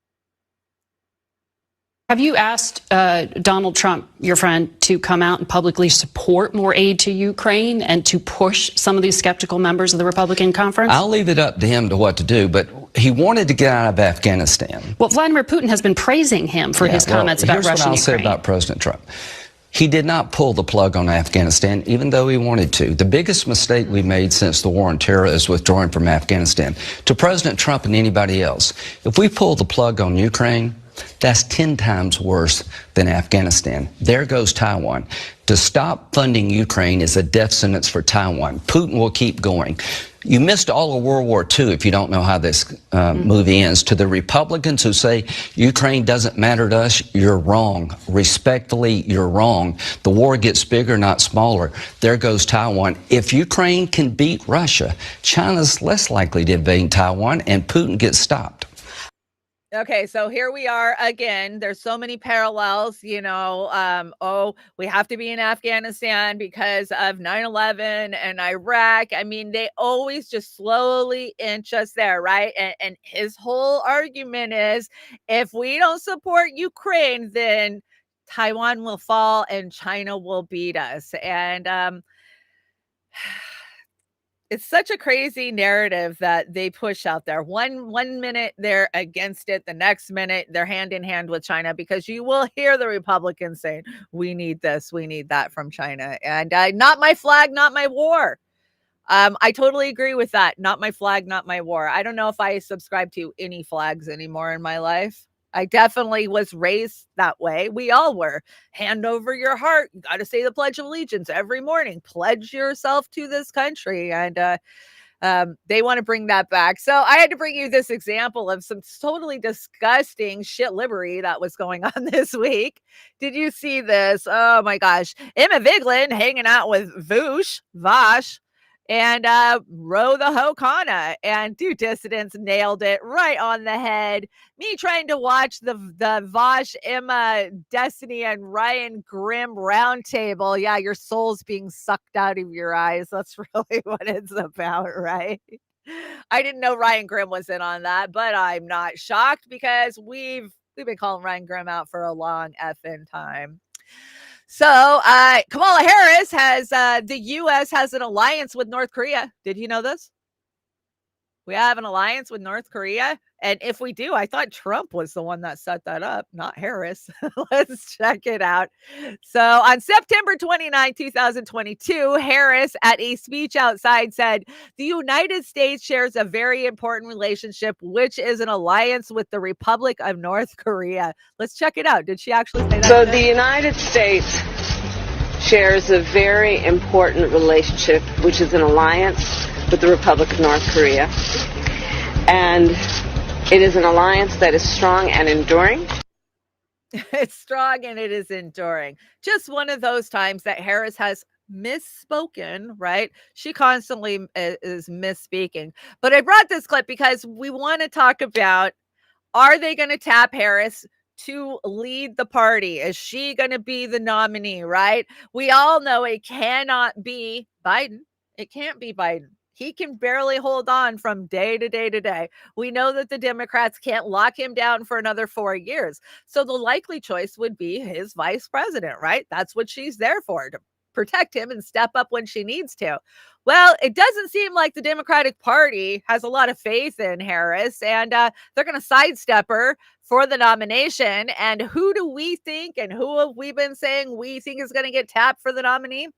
Have you asked Donald Trump, your friend, to come out and publicly support more aid to Ukraine and to push some of these skeptical members of the Republican conference? I'll leave it up to him to what to do, but he wanted to get out of Afghanistan. Well, Vladimir Putin has been praising him for his comments about Russia and Ukraine. Here's what I'll say about President Trump. He did not pull the plug on Afghanistan, even though he wanted to. The biggest mistake we made since the war on terror is withdrawing from Afghanistan. To President Trump and anybody else, if we pull the plug on Ukraine, that's 10 times worse than Afghanistan. There goes Taiwan. To stop funding Ukraine is a death sentence for Taiwan. Putin will keep going. You missed all of World War II if you don't know how this movie ends. To the Republicans who say Ukraine doesn't matter to us, you're wrong. Respectfully, you're wrong. The war gets bigger, not smaller. There goes Taiwan. If Ukraine can beat Russia, China's less likely to invade Taiwan, and Putin gets stopped. Okay, so here we are again. There's so many parallels, we have to be in Afghanistan because of 9/11 and Iraq. I mean, they always just slowly inch us there, right? And his whole argument is if we don't support Ukraine, then Taiwan will fall and China will beat us. And it's such a crazy narrative that they push out there. One minute they're against it, the next minute they're hand in hand with China, because you will hear the Republicans saying, we need this, we need that from China. And not my flag, not my war. I totally agree with that. Not my flag, not my war. I don't know if I subscribe to any flags anymore in my life. I definitely was raised that way. We all were. Hand over your heart. You got to say the Pledge of Allegiance every morning. Pledge yourself to this country. And they want to bring that back. So I had to bring you this example of some totally disgusting shit livery that was going on this week. Did you see this? Oh my gosh. Emma Vigeland hanging out with Vash, and Ro the Hokana, and Two Dissidents nailed it right on the head. Me trying to watch the Vosh, Emma, Destiny, and Ryan Grimm roundtable. Yeah, your soul's being sucked out of your eyes. That's really what it's about, right? I didn't know Ryan Grimm was in on that, but I'm not shocked because we've been calling Ryan Grimm out for a long effing time. So Kamala Harris has the U.S. has an alliance with North Korea. Did you know this? We have an alliance with North Korea. And if we do, I thought Trump was the one that set that up, not Harris. Let's check it out. So on September 29, 2022, Harris at a speech outside said, the United States shares a very important relationship, which is an alliance with the Republic of North Korea. Let's check it out. Did she actually say that? So the United States shares a very important relationship, which is an alliance with the Republic of North Korea. And it is an alliance that is strong and enduring. It's strong and it is enduring. Just one of those times that Harris has misspoken, right? She constantly is misspeaking. But I brought this clip because we want to talk about, are they going to tap Harris to lead the party? Is she going to be the nominee, right? We all know it cannot be Biden. It can't be Biden. He can barely hold on from day to day to day. We know that the Democrats can't lock him down for another 4 years. So the likely choice would be his vice president, right? That's what she's there for, to protect him and step up when she needs to. Well, it doesn't seem like the Democratic Party has a lot of faith in Harris, and they're going to sidestep her for the nomination. And who do we think, and who have we been saying we think is going to get tapped for the nominee?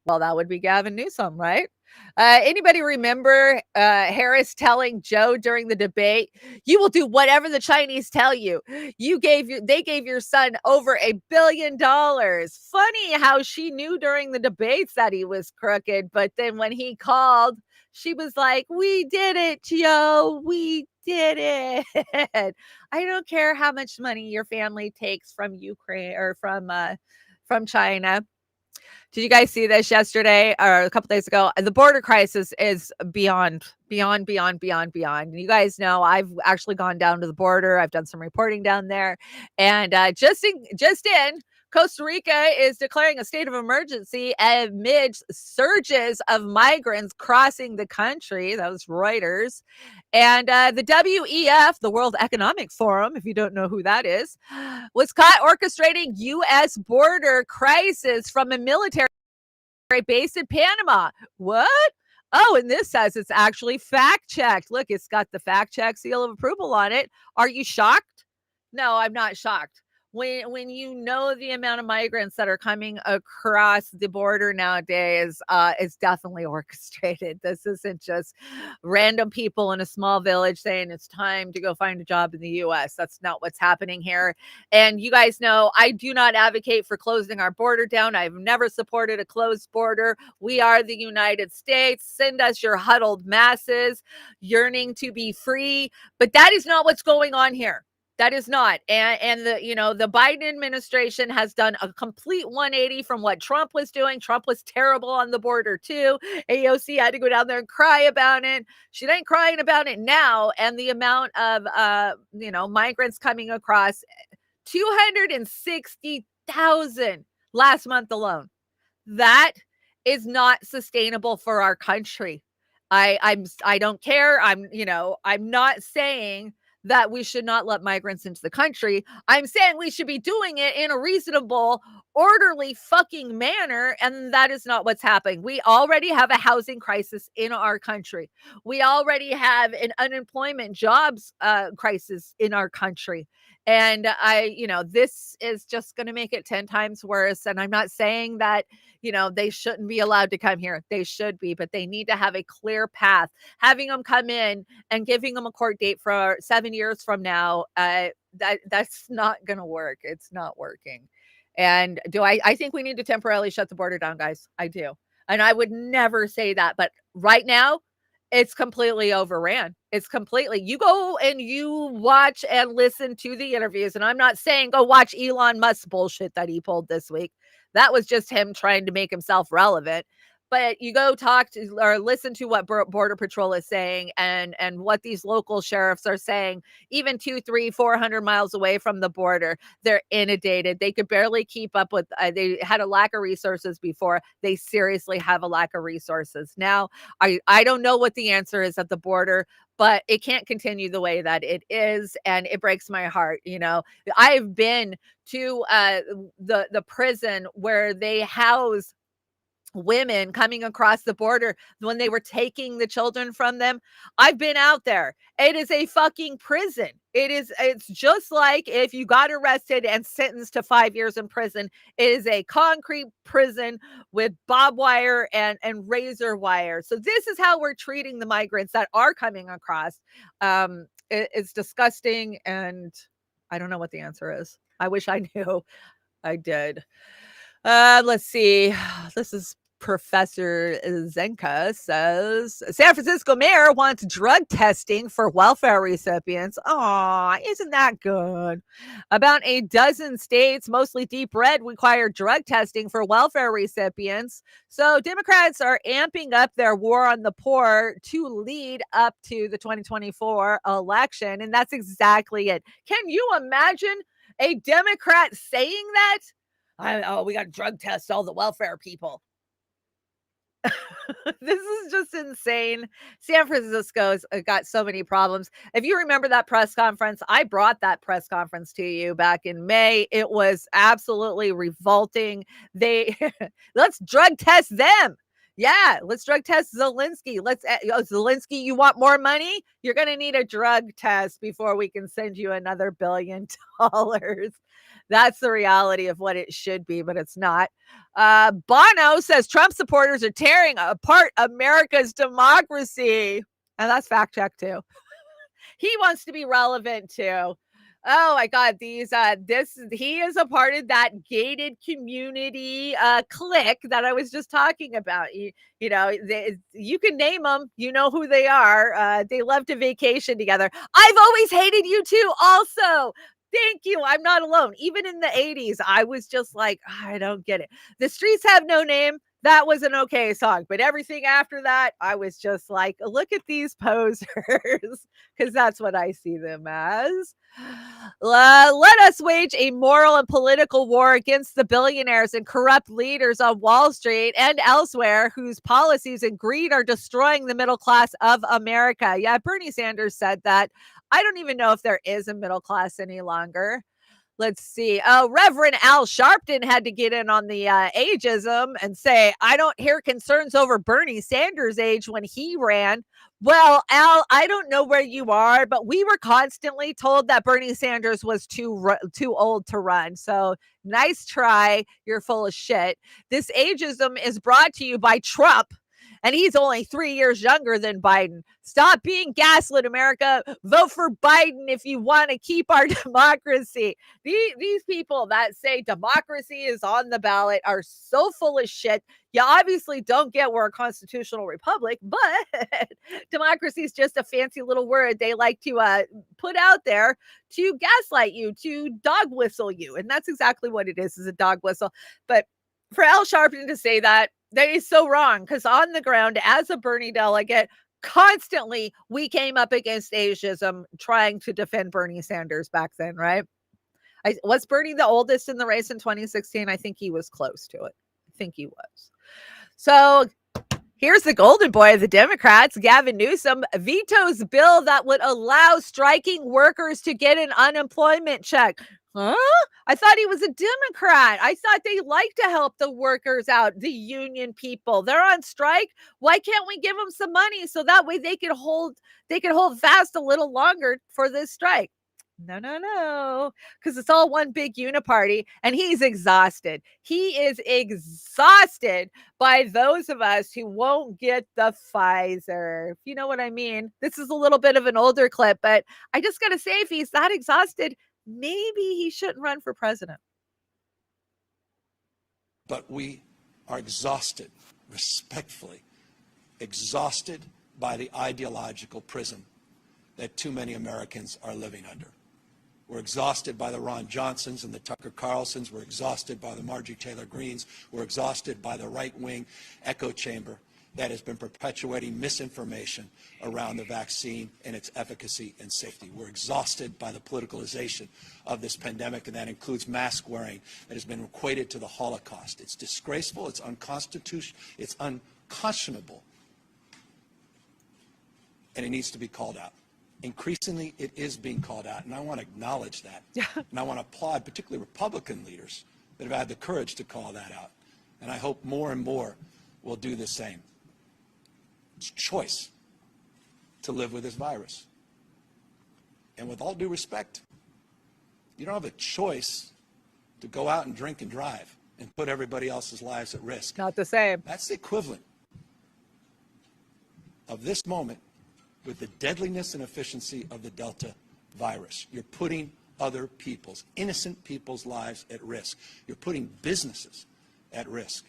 Well, that would be Gavin Newsom, right? Anybody remember Harris telling Joe during the debate, you will do whatever the Chinese tell you. They gave your son over $1 billion. Funny how she knew during the debates that he was crooked, but then when he called, she was like, we did it, Joe. We did it. I don't care how much money your family takes from Ukraine or from China. Did you guys see this yesterday or a couple days ago? The border crisis is beyond. And you guys know I've actually gone down to the border. I've done some reporting down there. And just in, Costa Rica is declaring a state of emergency amid surges of migrants crossing the country. That was Reuters. And the WEF, the World Economic Forum, if you don't know who that is, was caught orchestrating U.S. border crisis from a military base in Panama. What? Oh, and this says it's actually fact-checked. Look, it's got the fact-check seal of approval on it. Are you shocked? No, I'm not shocked. When you know the amount of migrants that are coming across the border nowadays, it's definitely orchestrated. This isn't just random people in a small village saying it's time to go find a job in the U.S. That's not what's happening here. And you guys know I do not advocate for closing our border down. I've never supported a closed border. We are the United States. Send us your huddled masses yearning to be free. But that is not what's going on here. That is not. And the Biden administration has done a complete 180 from what Trump was doing. Trump was terrible on the border too. AOC had to go down there and cry about it. She ain't crying about it now. And the amount of migrants coming across, 260,000 last month alone. That is not sustainable for our country. I don't care. I'm not saying that we should not let migrants into the country. I'm saying we should be doing it in a reasonable, orderly fucking manner. And that is not what's happening. We already have a housing crisis in our country. We already have an unemployment jobs crisis in our country. And this is just going to make it 10 times worse. And I'm not saying that, they shouldn't be allowed to come here. They should be, but they need to have a clear path. Having them come in and giving them a court date for 7 years from now, that's not gonna work. It's not working. And I think we need to temporarily shut the border down, guys. I do. And I would never say that, but right now it's completely overran. It's completely, you go and you watch and listen to the interviews. And I'm not saying go watch Elon Musk's bullshit that he pulled this week. That was just him trying to make himself relevant. But you go talk to or listen to what Border Patrol is saying and what these local sheriffs are saying, even 200, 300, 400 miles away from the border. They're inundated. They could barely keep up with, they had a lack of resources before. They seriously have a lack of resources. Now, I don't know what the answer is at the border, but it can't continue the way that it is. And it breaks my heart. You know, I've been to the prison where they house women coming across the border when they were taking the children from them. I've been out there. It is a fucking prison. It's just like if you got arrested and sentenced to 5 years in prison. It is a concrete prison with barbed wire and razor wire. So this is how we're treating the migrants that are coming across. It's disgusting, and I don't know what the answer is. I wish I knew. I did. Let's see. This is Professor Zenka says San Francisco mayor wants drug testing for welfare recipients. Aw, isn't that good? About a dozen states, mostly deep red, require drug testing for welfare recipients. So Democrats are amping up their war on the poor to lead up to the 2024 election. And that's exactly it. Can you imagine a Democrat saying that? We got to drug test all the welfare people. This is just insane. San Francisco's got so many problems. If you remember that press conference, I brought that press conference to you back in May. It was absolutely revolting. Let's drug test them. Yeah, let's drug test Zelensky. Zelensky, you want more money? You're going to need a drug test before we can send you another $1 billion. That's the reality of what it should be, but it's not. Bono says Trump supporters are tearing apart America's democracy. And that's fact check too. He wants to be relevant too. Oh my God, he is a part of that gated community clique that I was just talking about. You can name them, you know who they are. They love to vacation together. I've always hated you too, also. Thank you. I'm not alone. Even in the 80s, I was just like, I don't get it. The Streets Have No Name. That was an okay song. But everything after that, I was just like, look at these posers. Because that's what I see them as. Let us wage a moral and political war against the billionaires and corrupt leaders on Wall Street and elsewhere whose policies and greed are destroying the middle class of America. Yeah, Bernie Sanders said that. I don't even know if there is a middle class any longer. Let's see. Reverend Al Sharpton had to get in on the ageism and say, I don't hear concerns over Bernie Sanders' age when he ran. Well, Al, I don't know where you are, but we were constantly told that Bernie Sanders was too old to run. So nice try. You're full of shit. This ageism is brought to you by Trump. And he's only 3 years younger than Biden. Stop being gaslit, America. Vote for Biden if you want to keep our democracy. These people that say democracy is on the ballot are so full of shit. You obviously don't get we're a constitutional republic, but democracy is just a fancy little word they like to put out there to gaslight you, to dog whistle you. And that's exactly what it is a dog whistle. But for Al Sharpton to say that is so wrong, because on the ground, as a Bernie delegate, constantly we came up against ageism trying to defend Bernie Sanders back then, right? Was Bernie the oldest in the race in 2016? I think he was close to it. I think he was. So here's the golden boy of the Democrats. Gavin Newsom vetoes bill that would allow striking workers to get an unemployment check. Huh? I thought he was a Democrat. I thought they like to help the workers out, the union people. They're on strike. Why can't we give them some money so that way they could hold fast a little longer for this strike? No, because it's all one big uniparty, and he's exhausted. He is exhausted by those of us who won't get the Pfizer. If you know what I mean. This is a little bit of an older clip, but I just got to say, if he's that exhausted, maybe he shouldn't run for president. But we are exhausted, respectfully, exhausted by the ideological prison that too many Americans are living under. We're exhausted by the Ron Johnsons and the Tucker Carlsons. We're exhausted by the Marjorie Taylor Greens. We're exhausted by the right-wing echo chamber that has been perpetuating misinformation around the vaccine and its efficacy and safety. We're exhausted by the politicalization of this pandemic, and that includes mask wearing that has been equated to the Holocaust. It's disgraceful, it's unconstitutional, it's unconscionable, and it needs to be called out. Increasingly, it is being called out, and I want to acknowledge that. And I want to applaud particularly Republican leaders that have had the courage to call that out. And I hope more and more will do the same. It's choice to live with this virus. And with all due respect, you don't have a choice to go out and drink and drive and put everybody else's lives at risk. Not the same. That's the equivalent of this moment with the deadliness and efficiency of the Delta virus. You're putting other people's, innocent people's lives at risk. You're putting businesses at risk.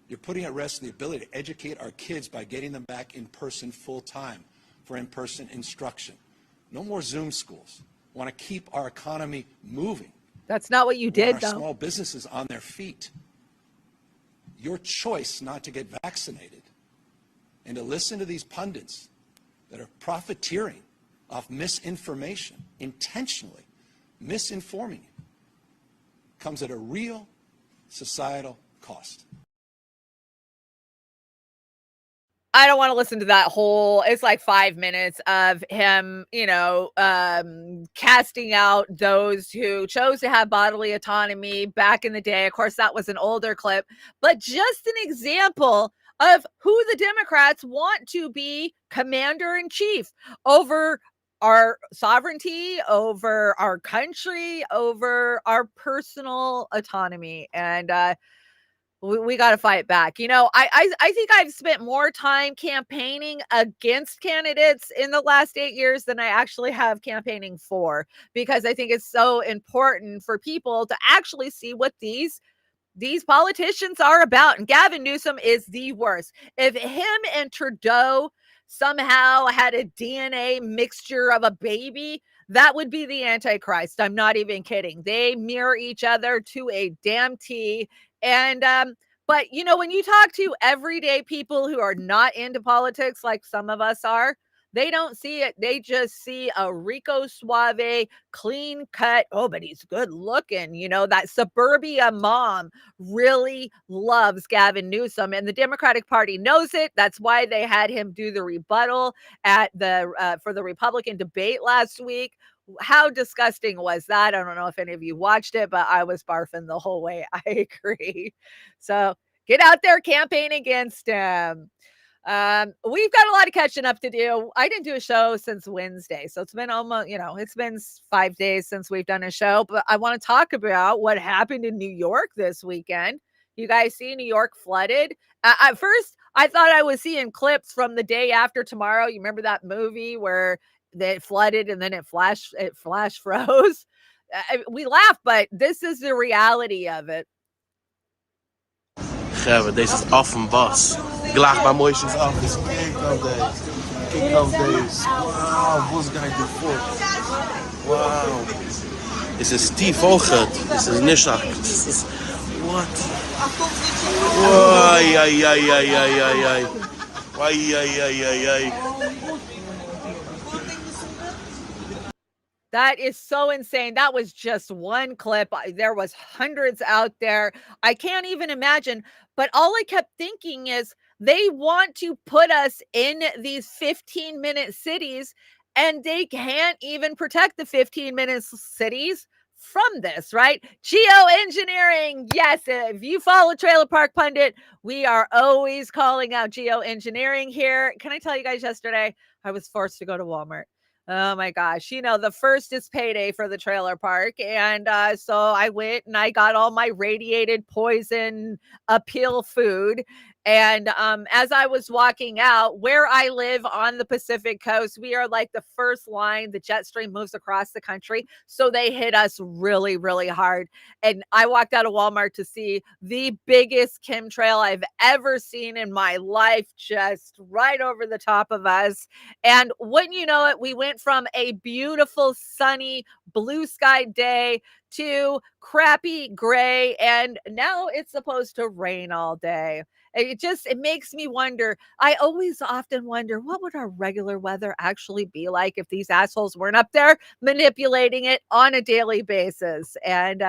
You're putting at risk the ability to educate our kids by getting them back in person full time for in-person instruction. No more Zoom schools. We want to keep our economy moving. That's not what you did, though. Small businesses on their feet. Your choice not to get vaccinated and to listen to these pundits that are profiteering off misinformation, intentionally misinforming you, comes at a real societal cost. I don't want to listen to that whole, it's like 5 minutes of him, casting out those who chose to have bodily autonomy back in the day. Of course, that was an older clip, but just an example of who the Democrats want to be commander in chief over our sovereignty, over our country, over our personal autonomy. And, we got to fight back. I think I've spent more time campaigning against candidates in the last 8 years than I actually have campaigning for, because I think it's so important for people to actually see what these politicians are about. And Gavin Newsom is the worst. If him and Trudeau somehow had a DNA mixture of a baby, that would be the Antichrist. I'm not even kidding. They mirror each other to a damn T. And, but when you talk to everyday people who are not into politics, like some of us are, they don't see it. They just see a Rico Suave, clean cut. Oh, but he's good looking. That suburbia mom really loves Gavin Newsom, and the Democratic Party knows it. That's why they had him do the rebuttal for the Republican debate last week. How disgusting was that? I don't know if any of you watched it, but I was barfing the whole way. I agree. So get out there, campaign against him. We've got a lot of catching up to do. I didn't do a show since Wednesday, so it's been almost, it's been 5 days since we've done a show, but I want to talk about what happened in New York this weekend. You guys see New York flooded? At first, I thought I was seeing clips from The Day After Tomorrow. You remember that movie where they flooded and then it flash froze? We laugh, but this is the reality of it. Gerben, deze is af van Bas. Ik laag mijn mooisjes af, dus kijk op deze. Kijk op deze. Wauw, Bos ga je ervoor. Wauw. Dit is Steve Ogert. Dit is Nishak. Dit is... What? Ai, ai, ai, ai, ai, ai, ai. Ai, ai, ai, ai, ai. That is so insane. That was just one clip. There was hundreds out there. I can't even imagine. But all I kept thinking is they want to put us in these 15-minute cities, and they can't even protect the 15-minute cities from this, right? Geoengineering. Yes, if you follow Trailer Park Pundit, we are always calling out geoengineering here. Can I tell you guys, yesterday I was forced to go to Walmart. Oh my gosh. The first is payday for the trailer park. And so I went and I got all my radiated poison appeal food. And as I was walking out, where I live on the Pacific coast, we are like the first line. The jet stream moves across the country. So they hit us really, really hard. And I walked out of Walmart to see the biggest chemtrail I've ever seen in my life, just right over the top of us. And wouldn't you know it, we went from a beautiful, sunny, blue sky day to crappy gray. And now it's supposed to rain all day. It makes me wonder. I always often wonder, what would our regular weather actually be like if these assholes weren't up there manipulating it on a daily basis? And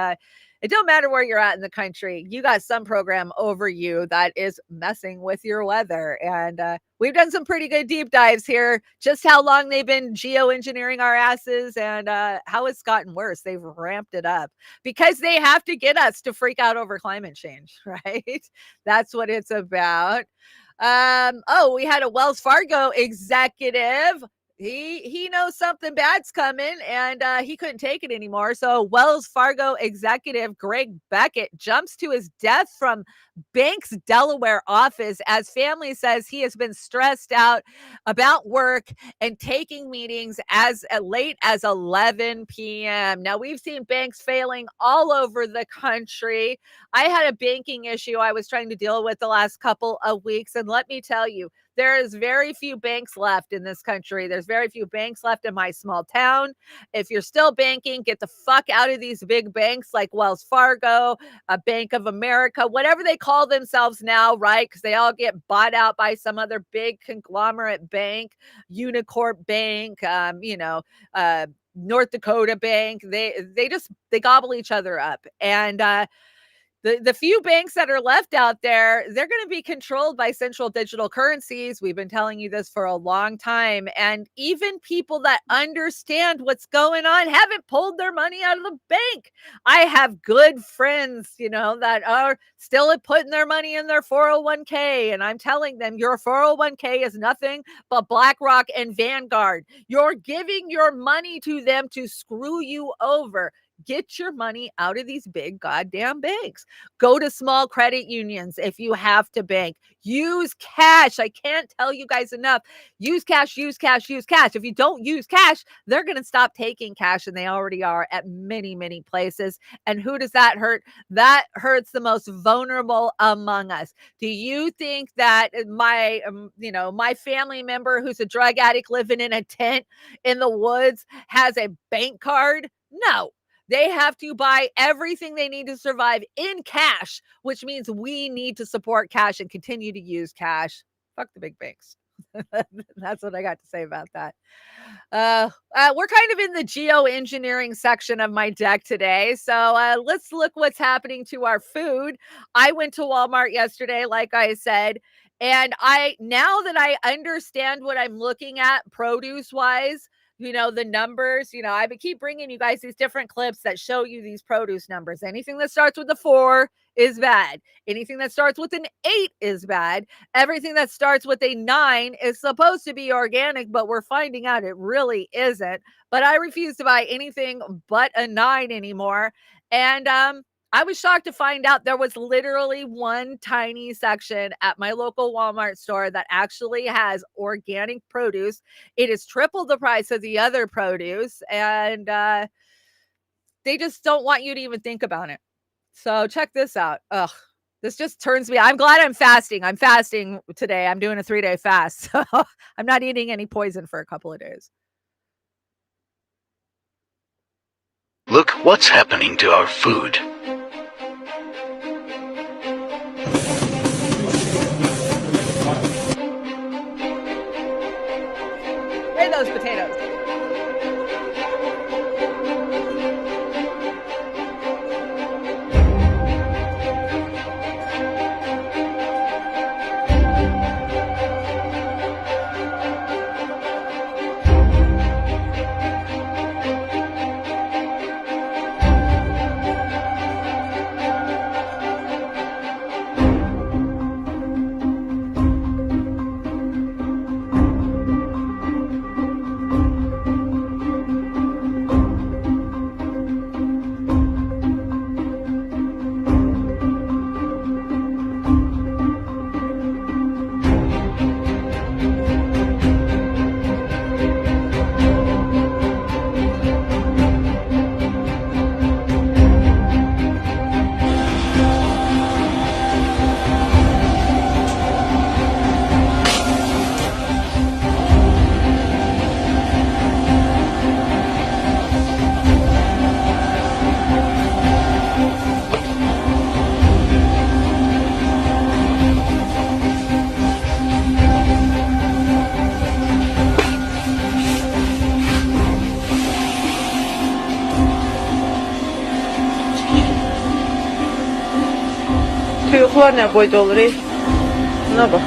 it don't matter where you're at in the country. You got some program over you that is messing with your weather. And we've done some pretty good deep dives here, just how long they've been geoengineering our asses and how it's gotten worse. They've ramped it up because they have to get us to freak out over climate change, right? That's what it's about. We had a Wells Fargo executive. He knows something bad's coming and he couldn't take it anymore. So Wells Fargo executive Greg Beckett jumps to his death from bank's Delaware office as family says he has been stressed out about work and taking meetings as late as 11 p.m. Now, we've seen banks failing all over the country. I had a banking issue I was trying to deal with the last couple of weeks. And let me tell you, there is very few banks left in this country. There's very few banks left in my small town. If you're still banking, get the fuck out of these big banks like Wells Fargo, Bank of America, whatever they call themselves now, right? Because they all get bought out by some other big conglomerate bank, Unicorp Bank, North Dakota Bank. They gobble each other up. And the few banks that are left out there, they're going to be controlled by central digital currencies. We've been telling you this for a long time. And even people that understand what's going on haven't pulled their money out of the bank. I have good friends, that are still putting their money in their 401k. And I'm telling them, your 401k is nothing but BlackRock and Vanguard. You're giving your money to them to screw you over. Get your money out of these big goddamn banks. Go to small credit unions if you have to bank. Use cash. I can't tell you guys enough. Use cash, use cash, use cash. If you don't use cash, they're going to stop taking cash, and they already are at many, many places. And who does that hurt? That hurts the most vulnerable among us. Do you think that my family member who's a drug addict living in a tent in the woods has a bank card? No. They have to buy everything they need to survive in cash, which means we need to support cash and continue to use cash. Fuck the big banks. That's what I got to say about that. We're kind of in the geoengineering section of my deck today. So let's look what's happening to our food. I went to Walmart yesterday, like I said, and now that I understand what I'm looking at produce-wise, the numbers, I keep bringing you guys these different clips that show you these produce numbers. Anything that starts with a 4 is bad. Anything that starts with an 8 is bad. Everything that starts with a 9 is supposed to be organic, but we're finding out it really isn't. But I refuse to buy anything but a 9 anymore. And I was shocked to find out there was literally one tiny section at my local Walmart store that actually has organic produce. It is triple the price of the other produce, and they just don't want you to even think about it. So check this out. Ugh, this just turns me. I'm glad I'm fasting. I'm fasting today. I'm doing a 3-day fast. So I'm not eating any poison for a couple of days. Look what's happening to our food. Hey, those potatoes. Toyuqlar nə boyda olur? Buna bax.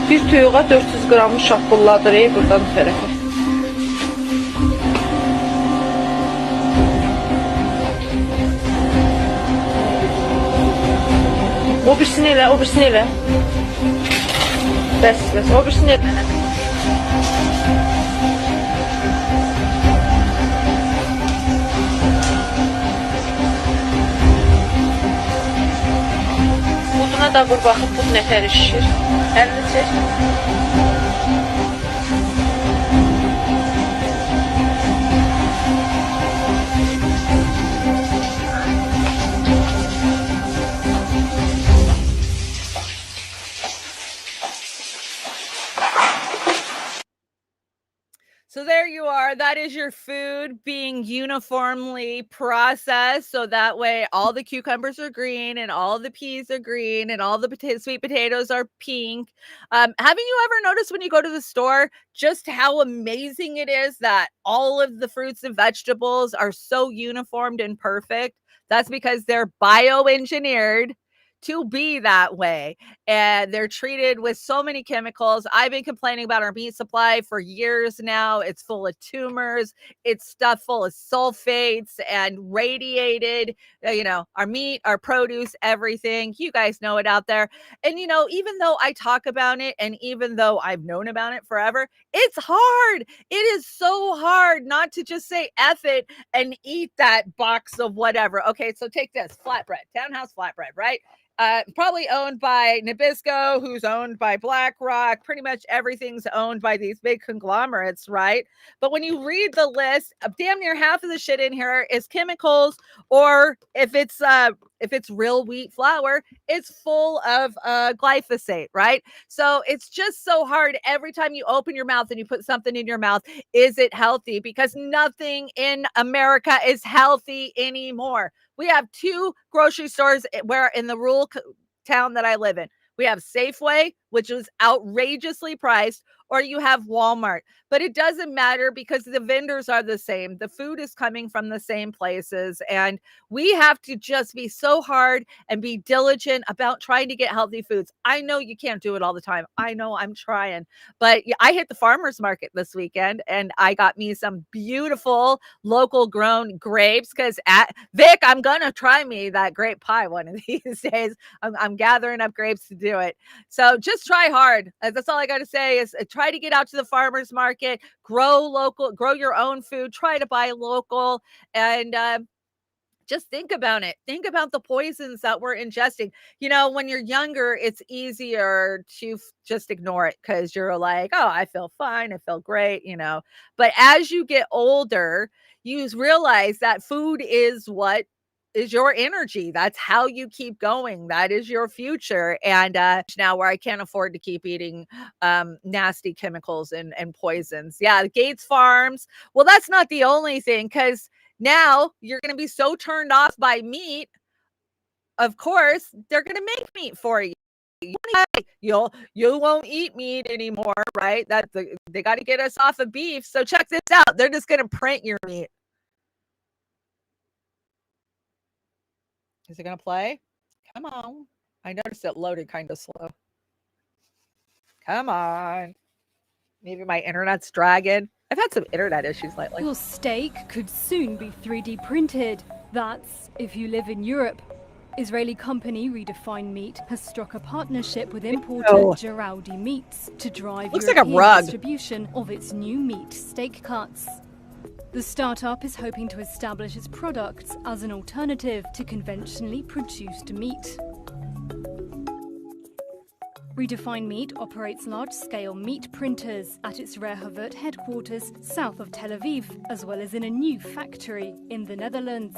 Bir toyuğa 400 qramı şapbulladır buradan tərəfə. O birisini elə, o birisini elə. Bəs, o birisini elə. Buduna da vur baxıb, bud nətəri şişir. Əlini çək. So there you are. That is your food being uniformly processed. So that way all the cucumbers are green and all the peas are green and all the sweet potatoes are pink. Haven't you ever noticed when you go to the store just how amazing it is that all of the fruits and vegetables are so uniformed and perfect? That's because they're bioengineered to be that way, and they're treated with so many chemicals. I've been complaining about our meat supply for years now. It's full of tumors, it's stuff full of sulfates and radiated, our meat, our produce, everything. You guys know it out there. And even though I talk about it and even though I've known about it forever, it's hard. It is so hard not to just say F it and eat that box of whatever. Okay, so take this flatbread, Townhouse flatbread, right? Probably owned by Nabisco, who's owned by BlackRock. Pretty much everything's owned by these big conglomerates, right? But when you read the list, damn near half of the shit in here is chemicals, or if it's real wheat flour, it's full of glyphosate, right? So it's just so hard every time you open your mouth and you put something in your mouth. Is it healthy? Because nothing in America is healthy anymore. We have 2 grocery stores where in the rural town that I live in. We have Safeway, which is outrageously priced, or you have Walmart. But it doesn't matter because the vendors are the same. The food is coming from the same places. And we have to just be so hard and be diligent about trying to get healthy foods. I know you can't do it all the time. I know I'm trying. But I hit the farmer's market this weekend and I got me some beautiful local grown grapes because Vic, I'm going to try me that grape pie one of these days. I'm gathering up grapes to do it. So just try hard. That's all I got to say is try to get out to the farmer's market, grow local, grow your own food, try to buy local, and just think about it. Think about the poisons that we're ingesting. When you're younger, it's easier to just ignore it because you're like, oh, I feel fine. I feel great, But as you get older, you realize that food is what is your energy. That's how you keep going. That is your future. And now where I can't afford to keep eating nasty chemicals and poisons. Yeah, Gates Farms. Well, that's not the only thing because now you're going to be so turned off by meat. Of course, they're going to make meat for you. You won't eat meat anymore, right? They got to get us off of beef. So check this out. They're just going to print your meat. Is it going to play? Come on. I noticed it loaded kind of slow. Come on. Maybe my internet's dragging. I've had some internet issues lately. Your steak could soon be 3D printed. That's if you live in Europe. Israeli company Redefine Meat has struck a partnership with importer Geraldi Meats to drive European distribution of its new meat steak cuts. The startup is hoping to establish its products as an alternative to conventionally produced meat. Redefine Meat operates large-scale meat printers at its Rehovot headquarters south of Tel Aviv, as well as in a new factory in the Netherlands.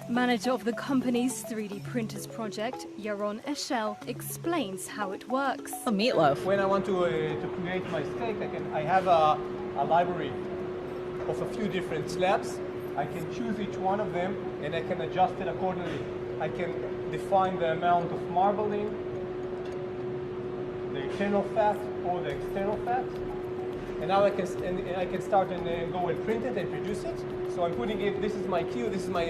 Manager of the company's 3D printers project, Yaron Eshel, explains how it works. Meatloaf. When I want to create my steak, I have a library of a few different slabs. I can choose each one of them and I can adjust it accordingly. I can define the amount of marbling, the internal fat or the external fat. And now I can start and go and print it and produce it. So I'm putting it, this is my queue, this is my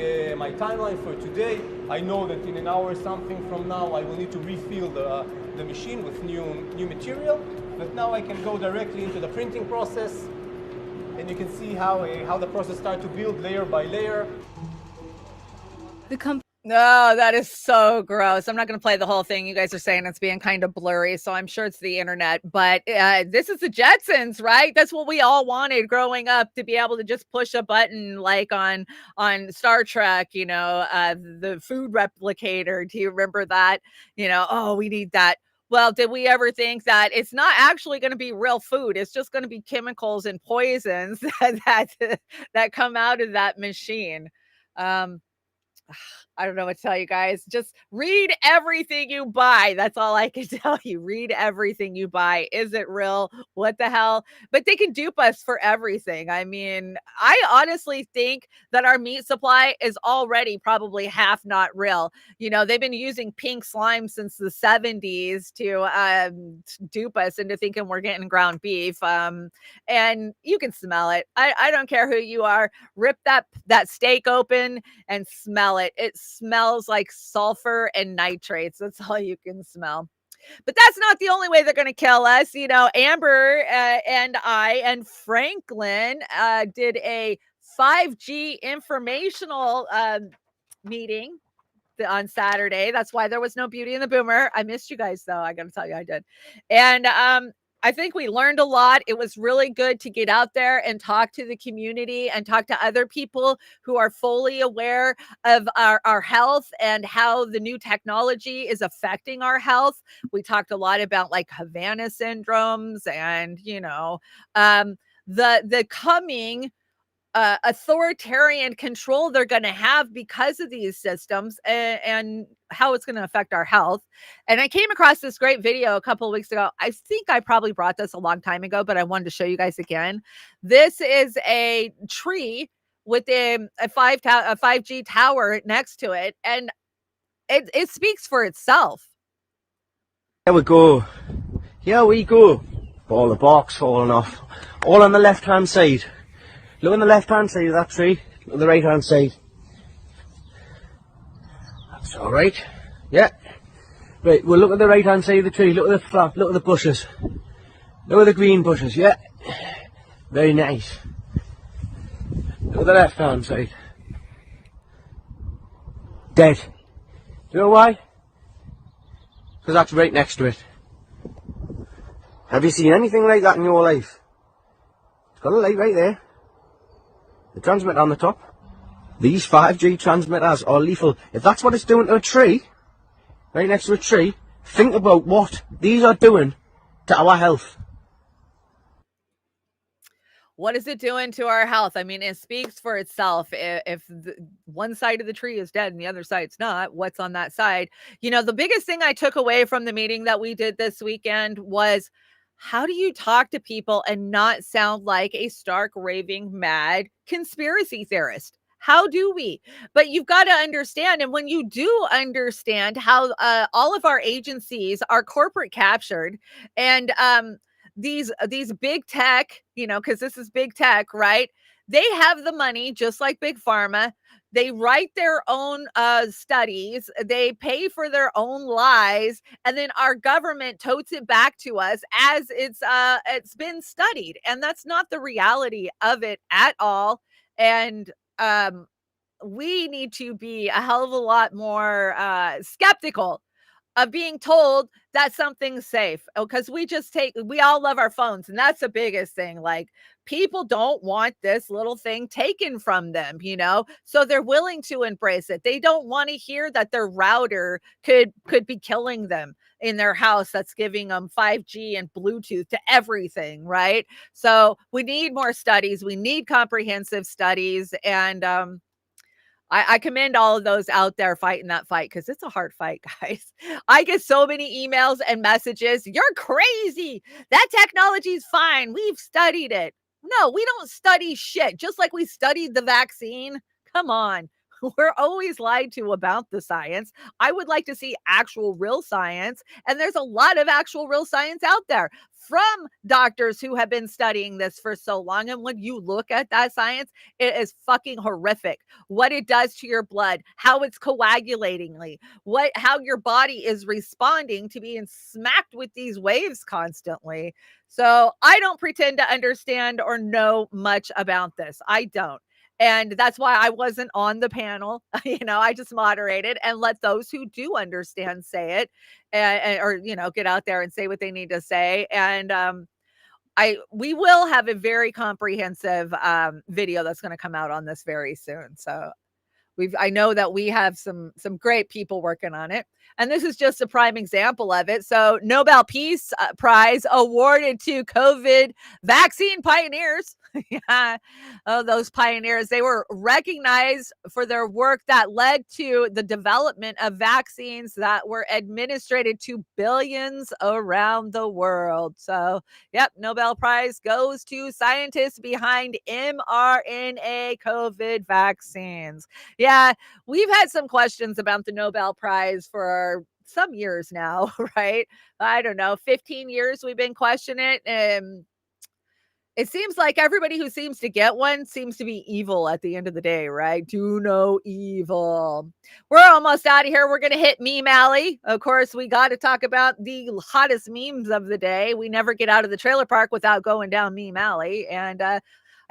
timeline for today. I know that in an hour or something from now, I will need to refill the machine with new material. But now I can go directly into the printing process, and you can see how the process starts to build layer by layer. No, that is so gross. I'm not going to play the whole thing. You guys are saying it's being kind of blurry, so I'm sure it's the internet. But this is the Jetsons, right? That's what we all wanted growing up, to be able to just push a button like on Star Trek, the food replicator. Do you remember that? Oh, we need that. Well, did we ever think that it's not actually going to be real food? It's just going to be chemicals and poisons that come out of that machine. I don't know what to tell you guys. Just read everything you buy. That's all I can tell you. Read everything you buy. Is it real? What the hell? But they can dupe us for everything. I mean, I honestly think that our meat supply is already probably half not real. They've been using pink slime since the 70s to dupe us into thinking we're getting ground beef. And you can smell it. I don't care who you are. Rip that steak open and smell it. It smells like sulfur and nitrates. That's all you can smell. But that's not the only way they're going to kill us. Amber and I and Franklin did a 5G informational meeting on Saturday. That's why there was no Beauty and the Boomer. I missed you guys, though. I got to tell you, I did. And I think we learned a lot. It was really good to get out there and talk to the community and talk to other people who are fully aware of our health and how the new technology is affecting our health. We talked a lot about like Havana syndromes and, the coming authoritarian control they're going to have because of these systems and how it's going to affect our health. And I came across this great video a couple of weeks ago. I think I probably brought this a long time ago, but I wanted to show you guys again. This is a tree with a 5G tower next to it, and it speaks for itself. Here we go. Here we go. All the bark's falling off. All on the left-hand side. Look on the left-hand side of that tree. Look on the right-hand side. That's all right. Yeah. Right, well, look at the right-hand side of the tree. Look at the flower. Look at the bushes. Look at the green bushes. Yeah. Very nice. Look at the left-hand side. Dead. Do you know why? Because that's right next to it. Have you seen anything like that in your life? It's got a light right there. The transmitter on the top. These 5G transmitters are lethal. If that's what it's doing to a tree, right next to a tree, think about what these are doing to our health. What is it doing to our health? I mean, it speaks for itself. If one side of the tree is dead and the other side's not, what's on that side? The biggest thing I took away from the meeting that we did this weekend was, how do you talk to people and not sound like a stark, raving, mad conspiracy theorist? How do we? But you've got to understand. And when you do understand how all of our agencies are corporate captured, and these big tech, because this is big tech, right? They have the money, just like big pharma. They write their own studies. They pay for their own lies, and then our government totes it back to us as it's been studied, and that's not the reality of it at all. And we need to be a hell of a lot more skeptical of being told that something's safe, because we all love our phones, and that's the biggest thing. Like, people don't want this little thing taken from them, so they're willing to embrace it. They don't want to hear that their router could be killing them in their house, that's giving them 5G and Bluetooth to everything, right? So we need more studies. We need comprehensive studies, and I commend all of those out there fighting that fight, because it's a hard fight, guys. I get so many emails and messages. You're crazy. That technology is fine. We've studied it. No, we don't study shit. Just like we studied the vaccine. Come on. We're always lied to about the science. I would like to see actual real science. And there's a lot of actual real science out there from doctors who have been studying this for so long. And when you look at that science, it is fucking horrific. What it does to your blood, how it's coagulatingly, how your body is responding to being smacked with these waves constantly. So I don't pretend to understand or know much about this. I don't. And that's why I wasn't on the panel. I just moderated and let those who do understand say it, or get out there and say what they need to say. And we will have a very comprehensive video that's going to come out on this very soon. So I know that we have some great people working on it. And this is just a prime example of it. So Nobel Peace Prize awarded to COVID vaccine pioneers. Yeah. Oh, those pioneers. They were recognized for their work that led to the development of vaccines that were administered to billions around the world. So, yep, Nobel Prize goes to scientists behind mRNA COVID vaccines. Yeah, we've had some questions about the Nobel Prize for some years now, right? I don't know, 15 years we've been questioning it. It seems like everybody who seems to get one seems to be evil at the end of the day, right? Do no evil. We're almost out of here. We're going to hit Meme Alley. Of course, we got to talk about the hottest memes of the day. We never get out of the trailer park without going down Meme Alley. And I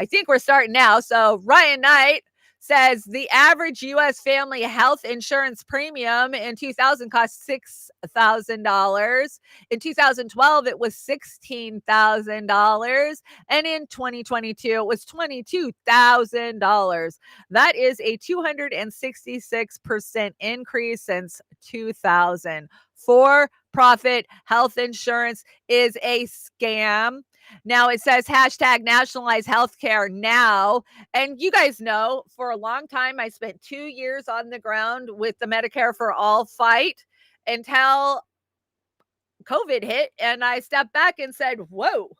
think we're starting now. So Ryan Knight says the average U.S. family health insurance premium in 2000 cost $6,000. In 2012, it was $16,000. And in 2022, it was $22,000. That is a 266% increase since 2000. For-profit health insurance is a scam. Now it says hashtag nationalize healthcare now. And you guys know, for a long time, I spent 2 years on the ground with the Medicare for All fight until COVID hit. And I stepped back and said, whoa,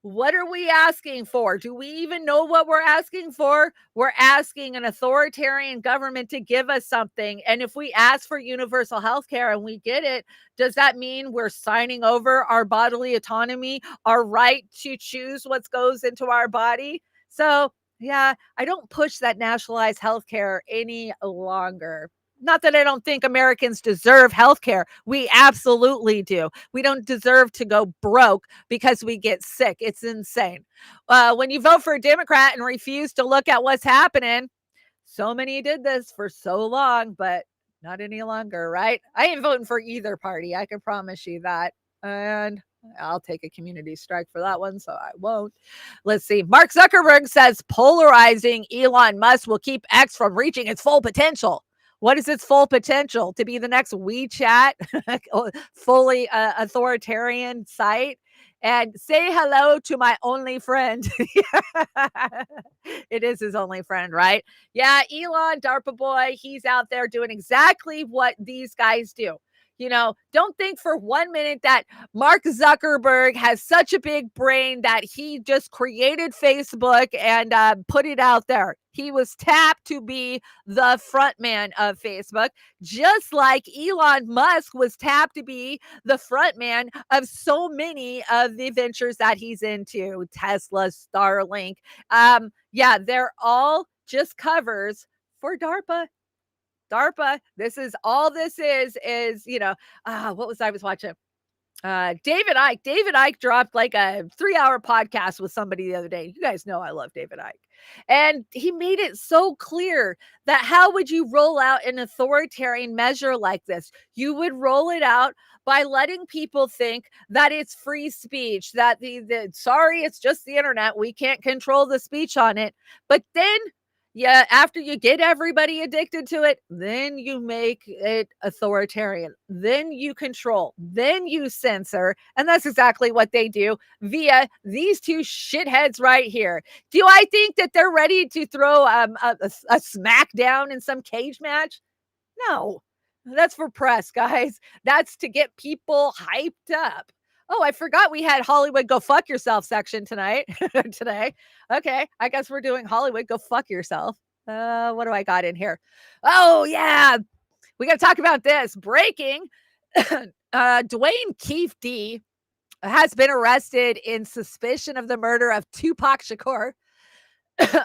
what are we asking for? Do we even know what we're asking for? We're asking an authoritarian government to give us something. And if we ask for universal health care and we get it, does that mean we're signing over our bodily autonomy, our right to choose what goes into our body? So, yeah, I don't push that nationalized health care any longer. Not that I don't think Americans deserve health care. We absolutely do. We don't deserve to go broke because we get sick. It's insane. When you vote for a Democrat and refuse to look at what's happening, so many did this for so long, but not any longer, right? I ain't voting for either party. I can promise you that. And I'll take a community strike for that one, so I won't. Let's see. Mark Zuckerberg says polarizing Elon Musk will keep X from reaching its full potential. What is its full potential? To be the next WeChat, fully authoritarian site? And say hello to my only friend. It is his only friend, right? Yeah, Elon, DARPA boy, he's out there doing exactly what these guys do. Don't think for 1 minute that Mark Zuckerberg has such a big brain that he just created Facebook and put it out there. He was tapped to be the front man of Facebook, just like Elon Musk was tapped to be the front man of so many of the ventures that he's into, Tesla, Starlink. Yeah, they're all just covers for DARPA. This is all this is, what was I was watching? David Icke dropped like a 3-hour podcast with somebody the other day. You guys know I love David Icke. And he made it so clear that how would you roll out an authoritarian measure like this? You would roll it out by letting people think that it's free speech, that sorry, it's just the internet. We can't control the speech on it. But then after you get everybody addicted to it, then you make it authoritarian. Then you control. Then you censor. And that's exactly what they do via these two shitheads right here. Do I think that they're ready to throw a smackdown in some cage match? No. That's for press, guys. That's to get people hyped up. Oh, I forgot we had Hollywood Go Fuck Yourself section today. Okay, I guess we're doing Hollywood Go Fuck Yourself. What do I got in here? Oh, yeah. We got to talk about this. Breaking. Dwayne Keefe D has been arrested in suspicion of the murder of Tupac Shakur.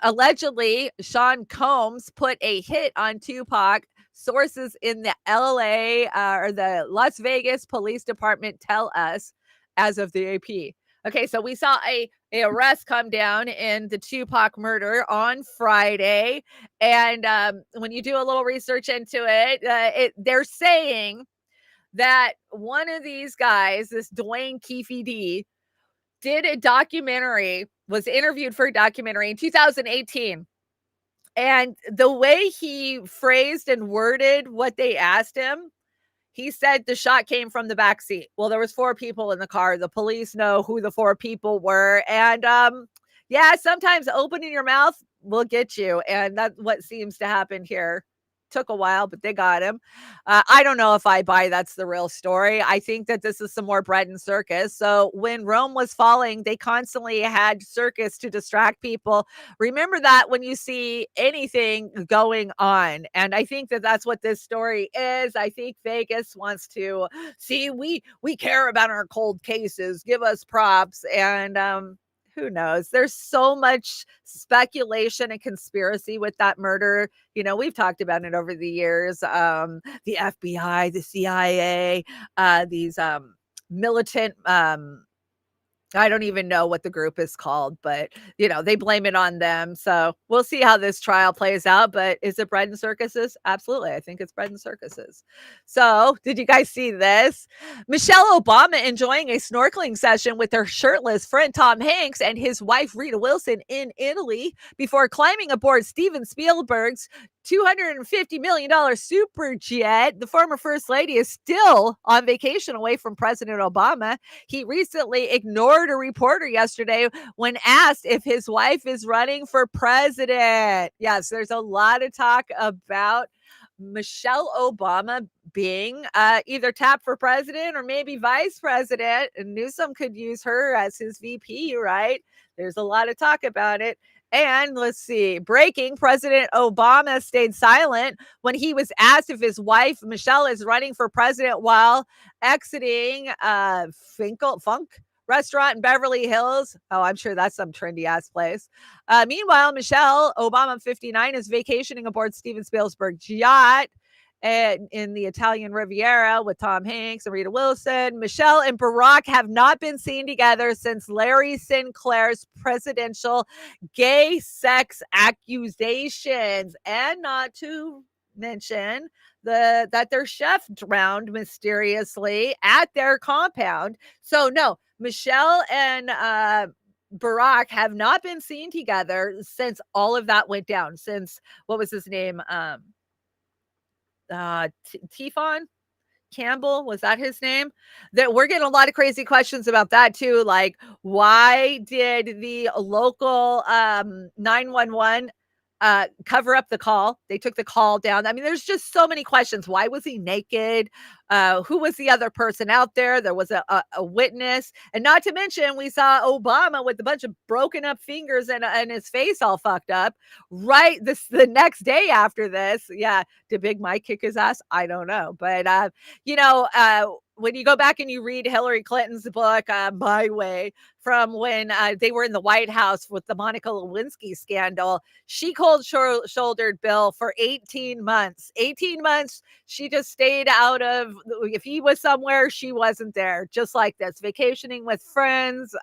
Allegedly, Sean Combs put a hit on Tupac. Sources in the LA or the Las Vegas Police Department tell us, as of the AP. Okay, so we saw a arrest come down in the Tupac murder on Friday. And when you do a little research into it, they're saying that one of these guys, this Dwayne Keefe D, did a documentary, was interviewed for a documentary in 2018. And the way he phrased and worded what they asked him, he said the shot came from the back seat. Well, there was 4 people in the car. The police know who the 4 people were. And yeah, sometimes opening your mouth will get you. And that's what seems to happen here. Took a while, but they got him. I don't know if I buy that's the real story. I think that this is some more bread and circus. So when Rome was falling, they constantly had circus to distract people. Remember that when you see anything going on. And I think that that's what this story is. I think Vegas wants to see, we care about our cold cases, give us props. And who knows? There's so much speculation and conspiracy with that murder. You know, we've talked about it over the years. The FBI, the CIA, these militant, I don't even know what the group is called, but, you know, they blame it on them. So we'll see how this trial plays out. But is it bread and circuses? Absolutely. I think it's bread and circuses. So did you guys see this? Michelle Obama enjoying a snorkeling session with her shirtless friend Tom Hanks and his wife Rita Wilson in Italy before climbing aboard Steven Spielberg's $250 million super jet. The former first lady is still on vacation away from President Obama. He recently ignored a reporter yesterday when asked if his wife is running for president. Yes, there's a lot of talk about Michelle Obama being either tapped for president or maybe vice president. And Newsom could use her as his VP, right? There's a lot of talk about it. And let's see, breaking, President Obama stayed silent when he was asked if his wife, Michelle, is running for president while exiting Funk restaurant in Beverly Hills. Oh, I'm sure that's some trendy ass place. Meanwhile, Michelle Obama, 59, is vacationing aboard Steven Spielberg's yacht in the Italian Riviera with Tom Hanks and Rita Wilson. Michelle and Barack have not been seen together since Larry Sinclair's presidential gay sex accusations, and not to mention that their chef drowned mysteriously at their compound. So no, Michelle and Barack have not been seen together since all of that went down. Since, what was his name? Tifon Campbell, was that his name? That we're getting a lot of crazy questions about that too. Like, why did the local 911 cover up the call? They took the call down. I mean, there's just so many questions. Why was he naked? Who was the other person out there? There was a witness. And not to mention, we saw Obama with a bunch of broken up fingers and his face all fucked up right the next day after this. Yeah. Did Big Mike kick his ass? I don't know. But, when you go back and you read Hillary Clinton's book, My Way, from when they were in the White House with the Monica Lewinsky scandal, she cold-shouldered Bill for 18 months. 18 months, she just stayed out of, if he was somewhere, she wasn't there. Just like this, vacationing with friends.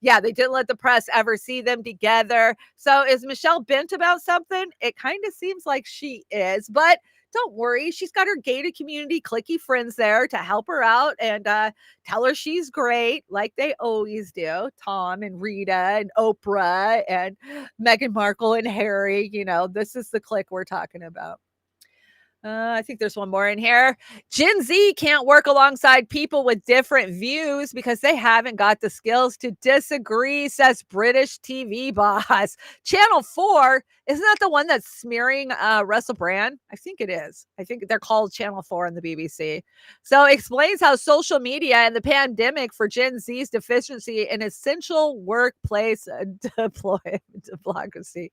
Yeah, they didn't let the press ever see them together. So is Michelle bent about something? It kind of seems like she is, but don't worry. She's got her gated community cliquey friends there to help her out and tell her she's great, like they always do. Tom and Rita and Oprah and Meghan Markle and Harry. You know, this is the clique we're talking about. I think there's one more in here. Gen Z can't work alongside people with different views because they haven't got the skills to disagree, says British TV boss. Channel 4, isn't that the one that's smearing Russell Brand? I think it is. I think they're called Channel 4 on the BBC. So explains how social media and the pandemic for Gen Z's deficiency in essential workplace democracy.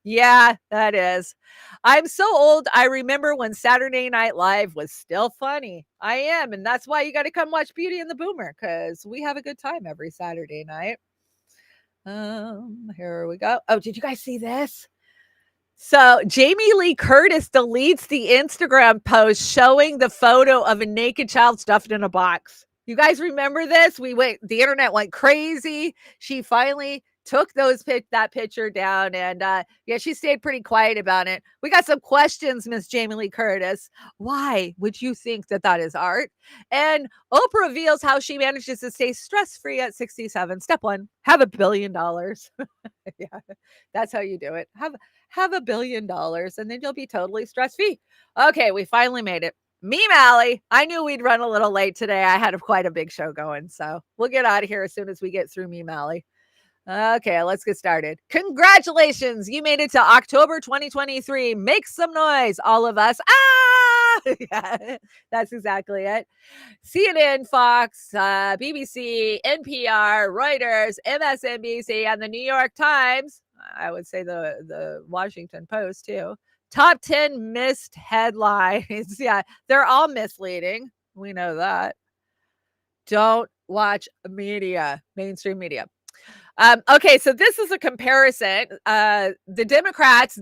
Yeah, that is. I'm so old, I remember when Saturday Night Live was still funny. I am, and that's why you got to come watch Beauty and the Boomer, because we have a good time every Saturday night. Here we go. Oh, did you guys see this? So Jamie Lee Curtis deletes the Instagram post showing the photo of a naked child stuffed in a box. You guys remember this? The internet went crazy. She finally took that picture down, and yeah, she stayed pretty quiet about it. We got some questions, Miss Jamie Lee Curtis. Why would you think that is art? And Oprah reveals how she manages to stay stress-free at 67. Step 1, have $1 billion. Yeah, that's how you do it. Have $1 billion, and then you'll be totally stress-free. Okay, we finally made it. Meme Alley. I knew we'd run a little late today. I had quite a big show going, so we'll get out of here as soon as we get through Meme Alley. Okay, let's get started. Congratulations. You made it to October 2023. Make some noise, all of us. Ah! Yeah, that's exactly it. CNN, Fox, BBC, NPR, Reuters, MSNBC, and the New York Times. I would say the Washington Post, too. Top 10 missed headlines. Yeah, they're all misleading. We know that. Don't watch media, mainstream media. Okay, so this is a comparison. The Democrats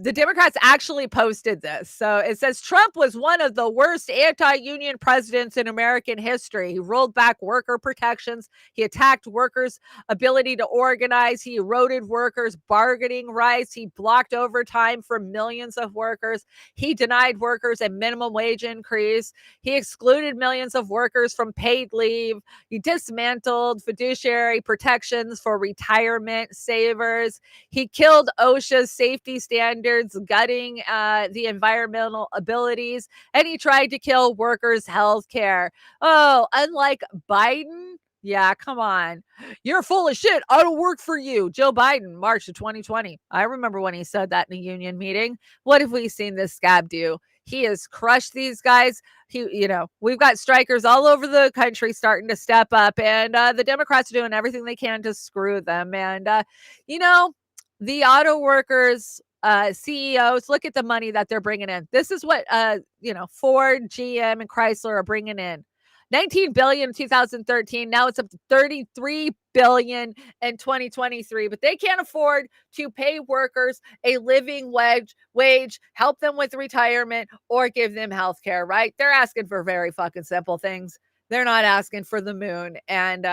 actually posted this. So it says Trump was one of the worst anti-union presidents in American history. He rolled back worker protections. He attacked workers' ability to organize. He eroded workers' bargaining rights. He blocked overtime for millions of workers. He denied workers a minimum wage increase. He excluded millions of workers from paid leave. He dismantled fiduciary protections for retirement savers. He killed OSHA's safety standards, gutting the environmental abilities, and he tried to kill workers' health care. Oh, unlike Biden. Yeah, come on. You're full of shit. I don't work for you. Joe Biden, March of 2020. I remember when he said that in a union meeting. What have we seen this scab do? He has crushed these guys. We've got strikers all over the country starting to step up, and the Democrats are doing everything they can to screw them. And, the auto workers, CEOs, look at the money that they're bringing in. This is what, Ford, GM, and Chrysler are bringing in. $19 billion in 2013. Now it's up to $33 billion in 2023. But they can't afford to pay workers a living wage, help them with retirement, or give them health care, right? They're asking for very fucking simple things. They're not asking for the moon. And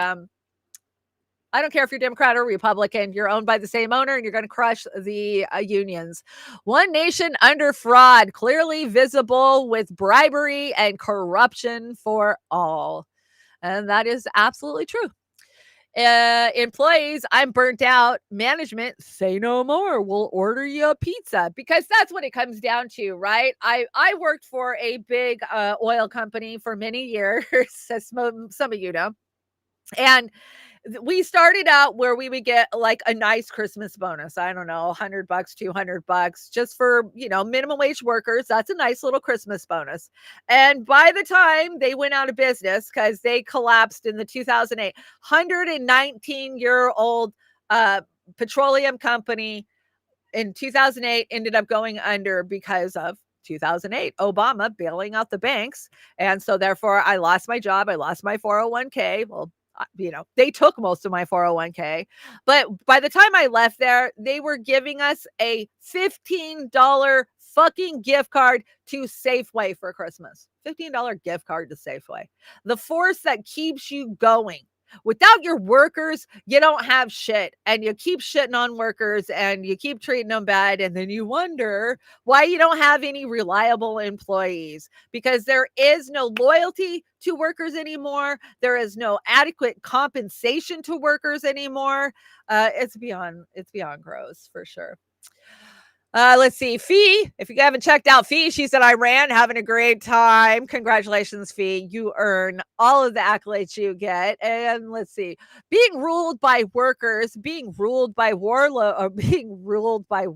I don't care if you're Democrat or Republican, you're owned by the same owner and you're going to crush the unions. One nation under fraud, clearly visible with bribery and corruption for all. And that is absolutely true. Employees, I'm burnt out. Management, say no more. We'll order you a pizza, because that's what it comes down to, right? I worked for a big oil company for many years, as some of you know. And we started out where we would get like a nice Christmas bonus. I don't know, $100, $200 just for, minimum wage workers. That's a nice little Christmas bonus. And by the time they went out of business, because they collapsed in the 2008, 119-year-old petroleum company in 2008 ended up going under because of 2008, Obama bailing out the banks. And so therefore I lost my job. I lost my 401k. Well, they took most of my 401k, but by the time I left there, they were giving us a $15 fucking gift card to Safeway for Christmas. $15 gift card to Safeway. The force that keeps you going. Without your workers, you don't have shit, and you keep shitting on workers and you keep treating them bad. And then you wonder why you don't have any reliable employees, because there is no loyalty to workers anymore. There is no adequate compensation to workers anymore. It's beyond gross for sure. Let's see. Fee, if you haven't checked out Fee, she's in Iran having a great time. Congratulations, Fee. You earn all of the accolades you get. And let's see. Being ruled by workers, being ruled by warlords, being ruled by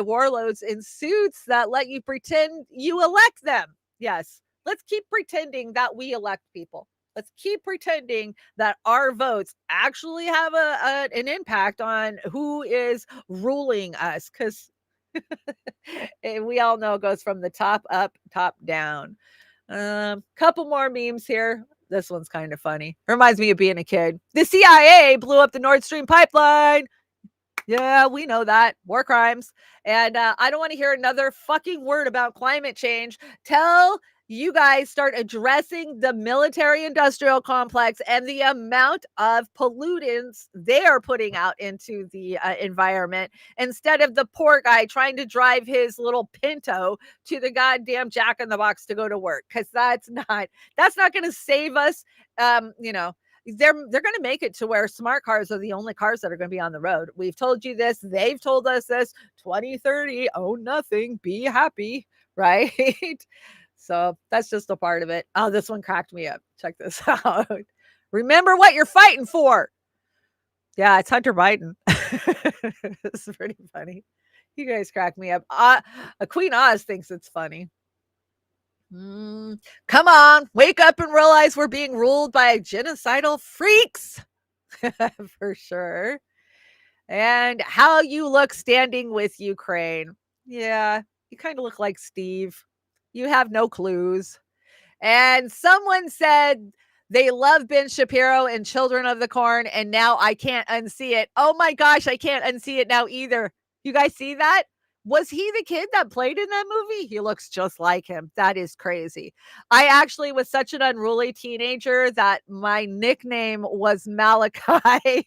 warlords in suits that let you pretend you elect them. Yes. Let's keep pretending that we elect people. Let's keep pretending that our votes actually have an impact on who is ruling us, because we all know it goes from the top up, top down. Couple more memes here. This one's kind of funny. Reminds me of being a kid. The CIA blew up the Nord Stream pipeline. Yeah, we know that. War crimes. And I don't want to hear another fucking word about climate change. Tell you guys start addressing the military industrial complex and the amount of pollutants they are putting out into the environment, instead of the poor guy trying to drive his little Pinto to the goddamn Jack in the Box to go to work. Because that's not going to save us. They're going to make it to where smart cars are the only cars that are going to be on the road. We've told you this. They've told us this. 2030, own nothing, be happy, right? So that's just a part of it. Oh, this one cracked me up. Check this out. Remember what you're fighting for. Yeah, it's Hunter Biden. This is pretty funny. You guys crack me up. Queen Oz thinks it's funny. Come on, wake up and realize we're being ruled by genocidal freaks. For sure. And how you look standing with Ukraine. Yeah, you kind of look like Steve. You have no clues. And someone said they love Ben Shapiro and Children of the Corn, and now I can't unsee it. Oh my gosh, I can't unsee it now either. You guys see that? Was he the kid that played in that movie? He looks just like him. That is crazy. I actually was such an unruly teenager that my nickname was Malachi.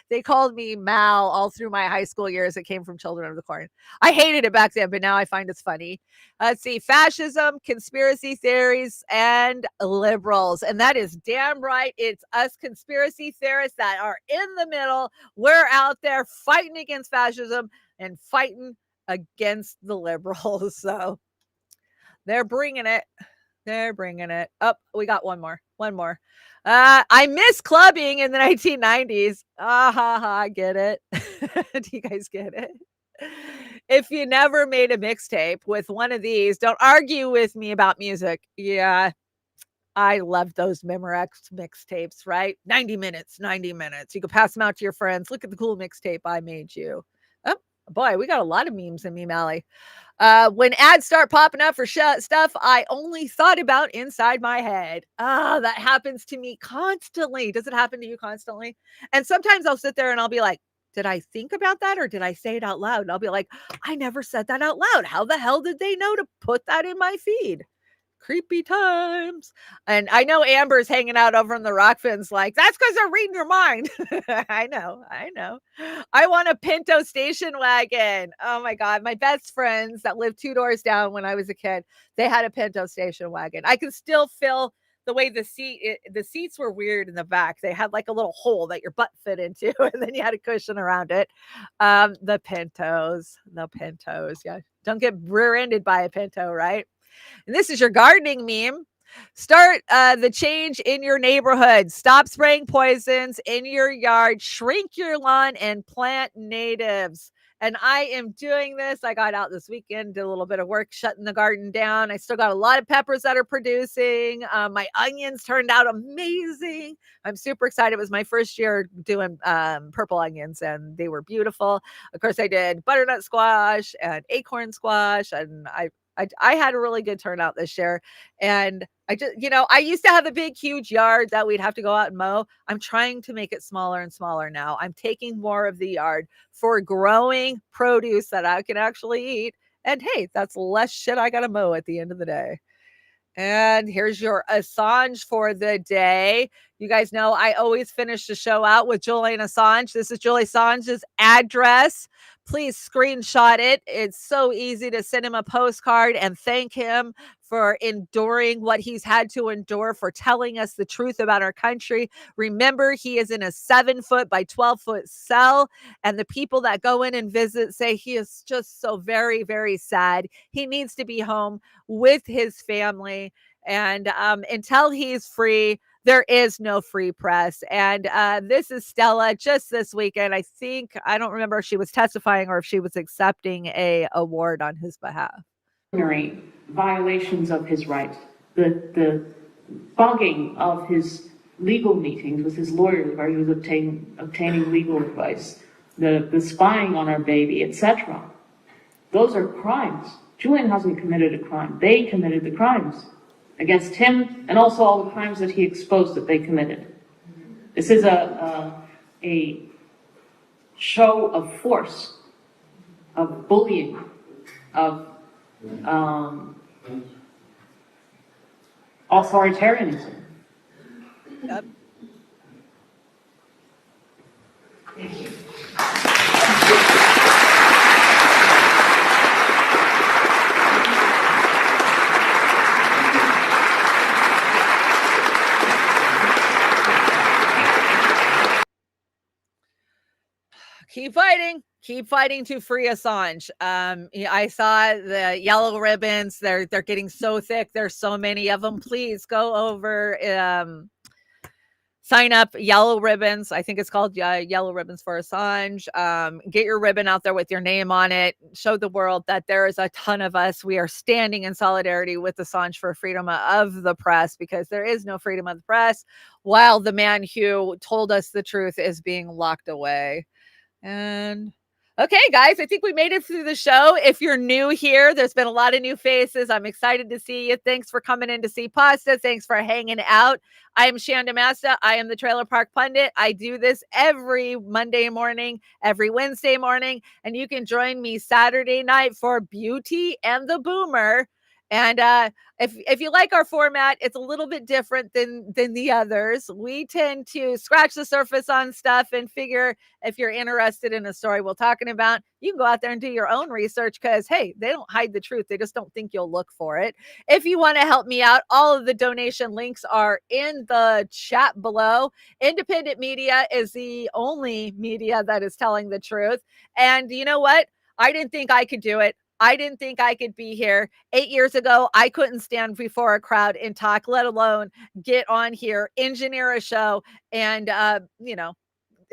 They called me Mal all through my high school years. It came from Children of the Corn. I hated it back then, but now I find it's funny. Let's see. Fascism, conspiracy theories, and liberals. And that is damn right. It's us conspiracy theorists that are in the middle. We're out there fighting against fascism and fighting against the liberals. So they're bringing it. Oh, we got one more. I miss clubbing in the 1990s. I get it. Do you guys get it? If you never made a mixtape with one of these, don't argue with me about music. Yeah, I love those Memorex mixtapes, right? 90 minutes. You can pass them out to your friends. Look at the cool mixtape I made you. Oh, boy, we got a lot of memes in Meme Alley. When ads start popping up for stuff I only thought about inside my head. That happens to me constantly. Does it happen to you constantly? And sometimes I'll sit there and I'll be like, did I think about that or did I say it out loud? And I'll be like, I never said that out loud. How the hell did they know to put that in my feed? Creepy times. And I know Amber's hanging out over in the Rokfin's like, that's because they're reading your mind. I know. I want a Pinto station wagon. Oh my God. My best friends that lived 2 doors down when I was a kid, they had a Pinto station wagon. I can still feel the way the seats were weird in the back. They had like a little hole that your butt fit into, and then you had a cushion around it. The Pintos. Yeah. Don't get rear-ended by a Pinto, right? And this is your gardening meme. Start the change in your neighborhood. Stop spraying poisons in your yard. Shrink your lawn and plant natives. And I am doing this. I got out this weekend, did a little bit of work shutting the garden down. I still got a lot of peppers that are producing. My onions turned out amazing. I'm super excited. It was my first year doing purple onions, and they were beautiful. Of course, I did butternut squash and acorn squash, and I had a really good turnout this year. And I just, I used to have a big, huge yard that we'd have to go out and mow. I'm trying to make it smaller and smaller now. I'm taking more of the yard for growing produce that I can actually eat. And hey, that's less shit I got to mow at the end of the day. And here's your Assange for the day. You guys know I always finish the show out with Julian Assange. This is Julian Assange's address. Please screenshot it. It's so easy to send him a postcard and thank him for enduring what he's had to endure, for telling us the truth about our country. Remember, he is in a 7-foot by 12-foot cell, and the people that go in and visit say he is just so very, very sad. He needs to be home with his family. And until he's free, there is no free press. And this is Stella just this weekend. I don't remember if she was testifying or if she was accepting a award on his behalf. Violations of his rights, the bugging of his legal meetings with his lawyers where he was obtaining legal advice, the spying on our baby, etc. Those are crimes. Julian hasn't committed a crime. They committed the crimes against him, and also all the crimes that he exposed that they committed. This is a show of force, of bullying, of authoritarianism. Yep. Thank you. Keep fighting to free Assange. I saw the yellow ribbons. They're getting so thick. There's so many of them. Please go over, sign up Yellow Ribbons. I think it's called Yellow Ribbons for Assange. Get your ribbon out there with your name on it. Show the world that there is a ton of us. We are standing in solidarity with Assange for freedom of the press, because there is no freedom of the press while the man who told us the truth is being locked away. And okay, guys, I think we made it through the show. If you're new here, there's been a lot of new faces. I'm excited to see you. Thanks for coming in to see Pasta. Thanks for hanging out. I am Chanda-Masta. I am the Trailer Park Pundit. I do this every Monday morning, every Wednesday morning, and you can join me Saturday night for Beauty and the Boomer. And if you like our format, it's a little bit different than the others. We tend to scratch the surface on stuff and figure if you're interested in a story we're talking about, you can go out there and do your own research, because, hey, they don't hide the truth. They just don't think you'll look for it. If you want to help me out, all of the donation links are in the chat below. Independent media is the only media that is telling the truth. And you know what? I didn't think I could do it. I didn't think I could be here. 8 years ago, I couldn't stand before a crowd and talk, let alone get on here, engineer a show, and,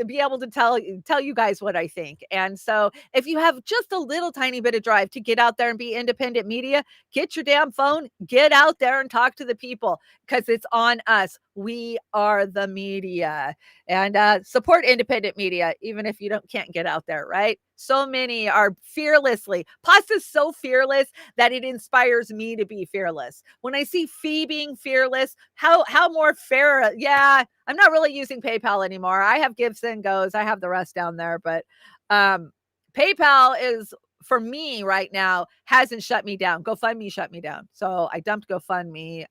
be able to tell you guys what I think. And so if you have just a little tiny bit of drive to get out there and be independent media, get your damn phone, get out there and talk to the people, because it's on us. We are the media. And support independent media, even if you can't get out there, right? So many are fearlessly. Pasta's so fearless that it inspires me to be fearless. When I see Fee being fearless, how more fair? Yeah, I'm not really using PayPal anymore. I have Gives and Goes. I have the rest down there, but PayPal is, for me right now, hasn't shut me down. GoFundMe shut me down, so I dumped GoFundMe.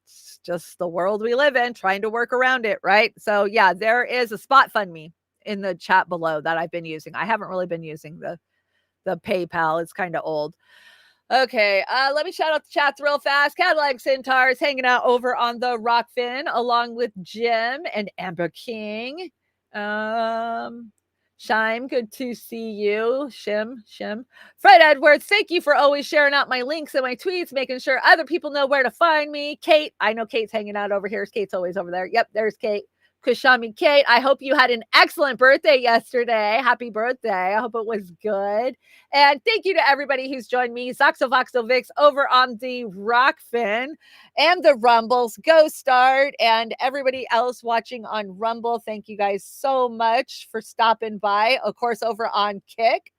It's just the world we live in, trying to work around it, right? So yeah, there is a Spot Fund Me in the chat below that I've been using. I haven't really been using the PayPal. It's kind of old. Okay, let me shout out the chats real fast. Cadillac Centaurs hanging out over on the Rokfin, along with Jim and Amber King. Chime, good to see you. Shim. Fred Edwards, thank you for always sharing out my links and my tweets, making sure other people know where to find me. Kate, I know Kate's hanging out over here. Kate's always over there. Yep, there's Kate. Kushami Kate, I hope you had an excellent birthday yesterday. Happy birthday. I hope it was good. And thank you to everybody who's joined me. Zoxovoxovix over on the Rokfin and the Rumbles. Go Start. And everybody else watching on Rumble, thank you guys so much for stopping by. Of course, over on Kick.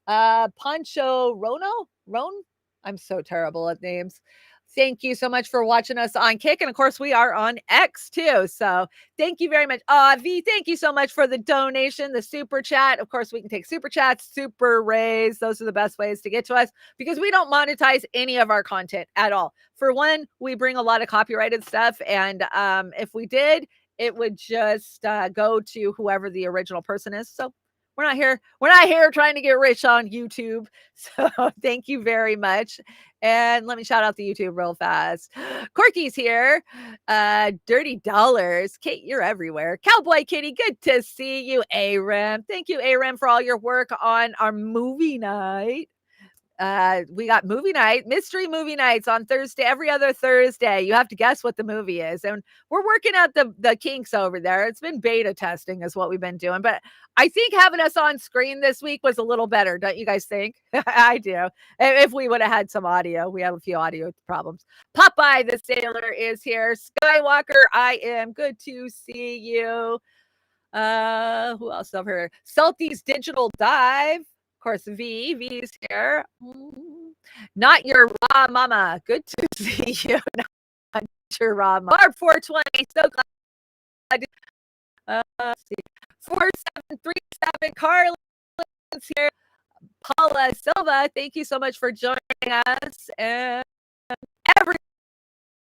Pancho Ron? I'm so terrible at names. Thank you so much for watching us on Kick. And of course, we are on X too. So thank you very much. V, thank you so much for the donation, the super chat. Of course, we can take super chats, super raise. Those are the best ways to get to us, because we don't monetize any of our content at all. For one, we bring a lot of copyrighted stuff. And if we did, it would just go to whoever the original person is. So We're not here trying to get rich on YouTube. So thank you very much. And let me shout out the YouTube real fast. Corky's here. Dirty Dollars. Kate, you're everywhere. Cowboy Kitty, good to see you. Aram. Thank you, Aram, for all your work on our movie night. We got movie night, mystery movie nights on Thursday, every other Thursday. You have to guess what the movie is. And we're working out the kinks over there. It's been beta testing is what we've been doing. But I think having us on screen this week was a little better. Don't you guys think? I do. If we would have had some audio, we have a few audio problems. Popeye the Sailor is here. Skywalker, I am good to see you. Who else over here? Salty's Digital Dive. Of course, V's here. Not your raw mama. Good to see you. Not your raw mama. Barb 420. So glad. Let's see. 4737. Carlin's here. Paula Silva. Thank you so much for joining us. And everybody,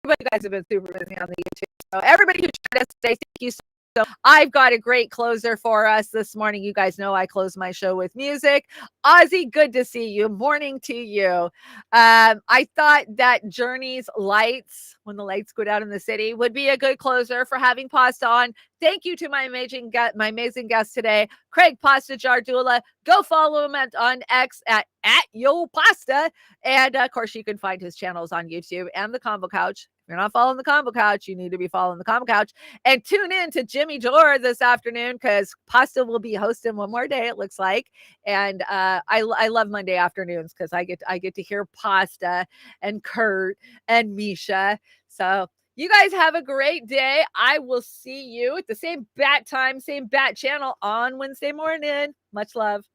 you guys have been super busy on the YouTube. So everybody who joined us today, thank you so much. So I've got a great closer for us this morning. You guys know I close my show with music. Ozzy, good to see you. Morning to you. I thought that Journey's Lights, when the lights go down in the city, would be a good closer for having Pasta on. Thank you to my amazing guest today, Craig Pasta Jardula. Go follow him on X at Yo Pasta. And of course, you can find his channels on YouTube and the Combo Couch. If you're not following the Combo Couch, you need to be following the Combo Couch. And tune in to Jimmy Dore this afternoon because Pasta will be hosting one more day, it looks like. And I love Monday afternoons because I get to hear Pasta and Kurt and Misha. So you guys have a great day. I will see you at the same bat time, same bat channel on Wednesday morning. Much love.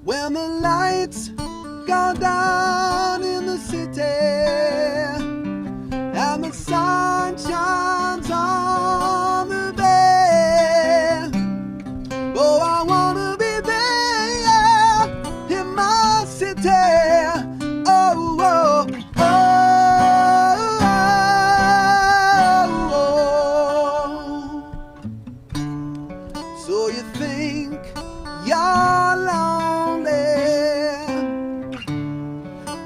When the lights go down in the city and the sun shines on the bay, oh, I wanna be there in my city. Oh, oh, oh, oh. So you think you're lonely?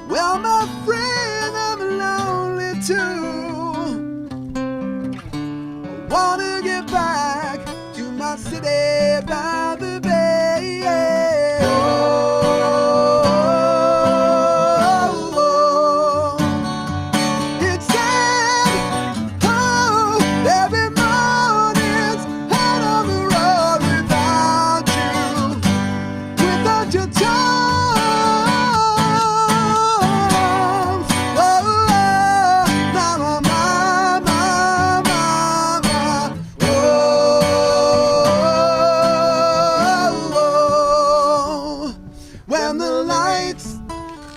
Well, my friend, I'm lonely too. I wanna get back to my city by the bay. Oh, oh, oh. It's sad, oh, every morning's out on the road without your charms. When the lights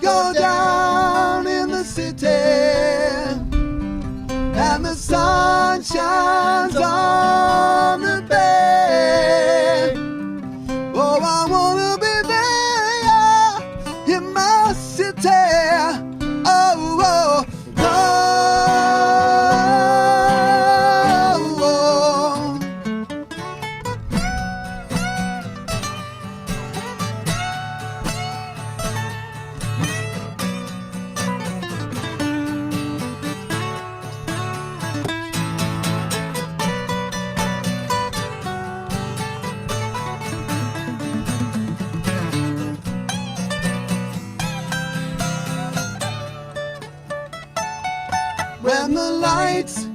go down in the city and the sun shines on the bay, oh, I wanna be there in my city. Oh, oh, oh, oh. When the lights